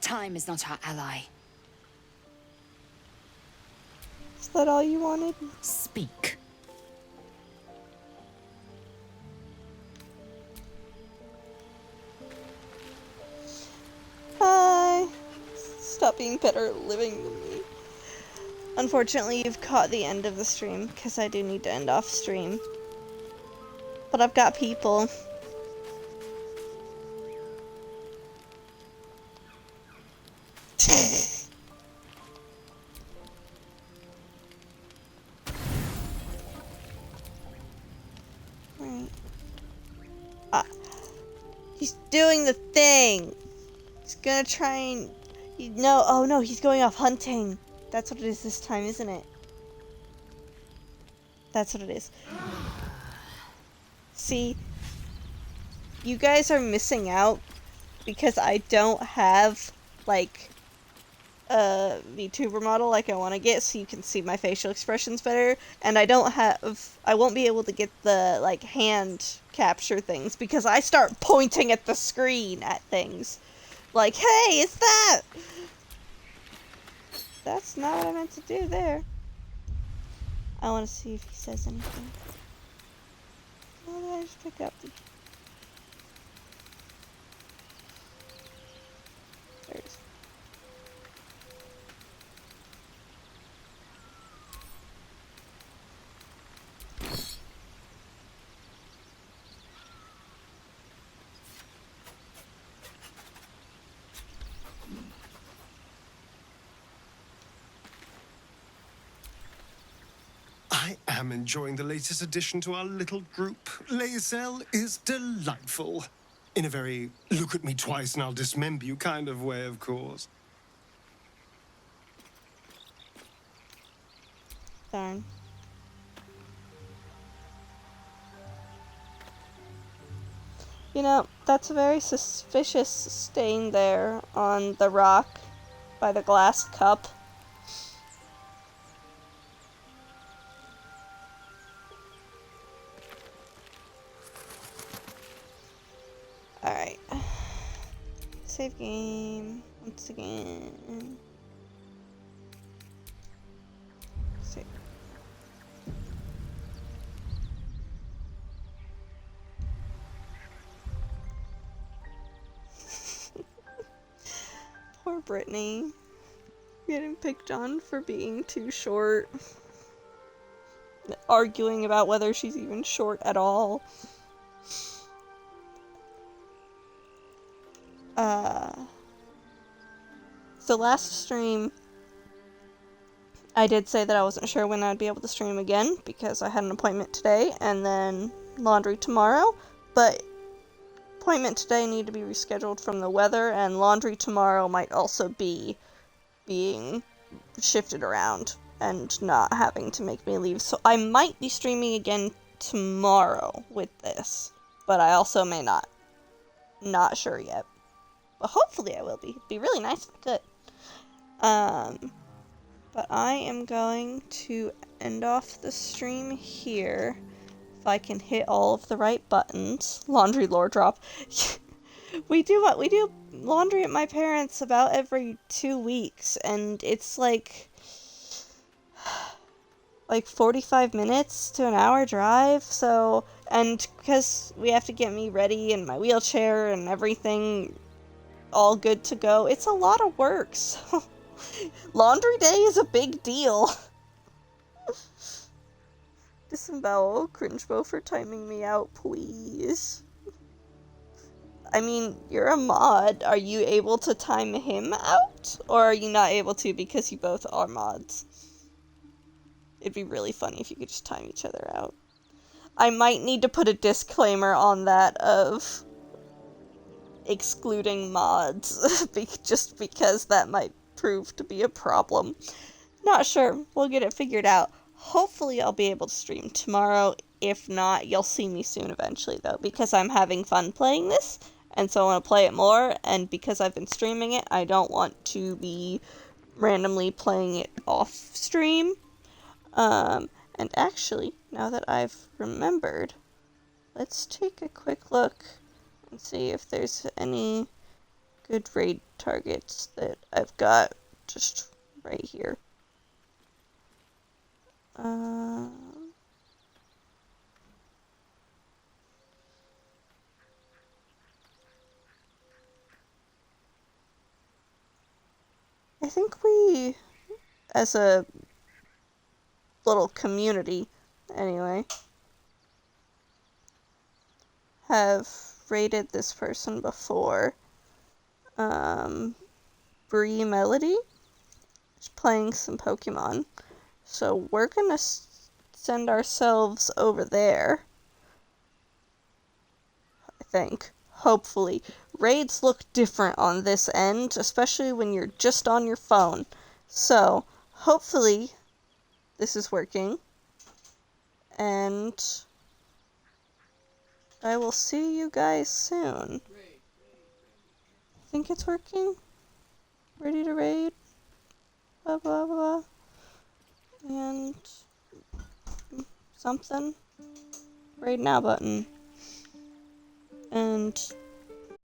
Time is not our ally. Is that all you wanted? Speak. Hi. Stop being better at living than me. Unfortunately, you've caught the end of the stream, because I do need to end off stream. But I've got people. Right. He's doing the thing. He's gonna try and... No, oh no, he's going off hunting. That's what it is this time, isn't it? That's what it is. See? You guys are missing out because I don't have, like, a VTuber model like I want to get so you can see my facial expressions better. And I won't be able to get the, like, hand capture things because I start pointing at the screen at things. Like, hey, it's that! That's not what I meant to do there. I want to see if he says anything. What did I just pick up? There's... I am enjoying the latest addition to our little group. Lae'zel is delightful. In a very look at me twice and I'll dismember you kind of way, of course. Darn. You know, that's a very suspicious stain there on the rock by the glass cup. Alright. Save game once again. Save. Poor Brittany. Getting picked on for being too short. Arguing about whether she's even short at all. So last stream, I did say that I wasn't sure when I'd be able to stream again because I had an appointment today and then laundry tomorrow, but appointment today needed to be rescheduled from the weather and laundry tomorrow might also be being shifted around and not having to make me leave. So I might be streaming again tomorrow with this, but I also may not. Not sure yet. But hopefully I will be. It'd be really nice if I could. But I am going to end off the stream here. If I can hit all of the right buttons. Laundry lore drop. We do laundry at my parents' about every 2 weeks, and it's like 45 minutes to an hour drive, so, and because we have to get me ready in my wheelchair and everything all good to go, it's a lot of work, so laundry day is a big deal. Disembowel Cringebo for timing me out, please. I mean, you're a mod. Are you able to time him out? Or are you not able to because you both are mods? It'd be really funny if you could just time each other out. I might need to put a disclaimer on that of excluding mods, just because that might prove to be a problem. Not sure. We'll get it figured out. Hopefully I'll be able to stream tomorrow. If not, you'll see me soon eventually, though, because I'm having fun playing this, and so I want to play it more, and because I've been streaming it, I don't want to be randomly playing it off stream. And actually, now that I've remembered, let's take a quick look and see if there's any good raid targets that I've got just right here. I think we, as a little community, anyway, have raided this person before. Bree Melody is playing some Pokemon, so we're gonna send ourselves over there, I think. Hopefully. Raids look different on this end, especially when you're just on your phone. So, hopefully, this is working. And I will see you guys soon. Think it's working? Ready to raid? Blah, blah, blah. And something. Raid now button. And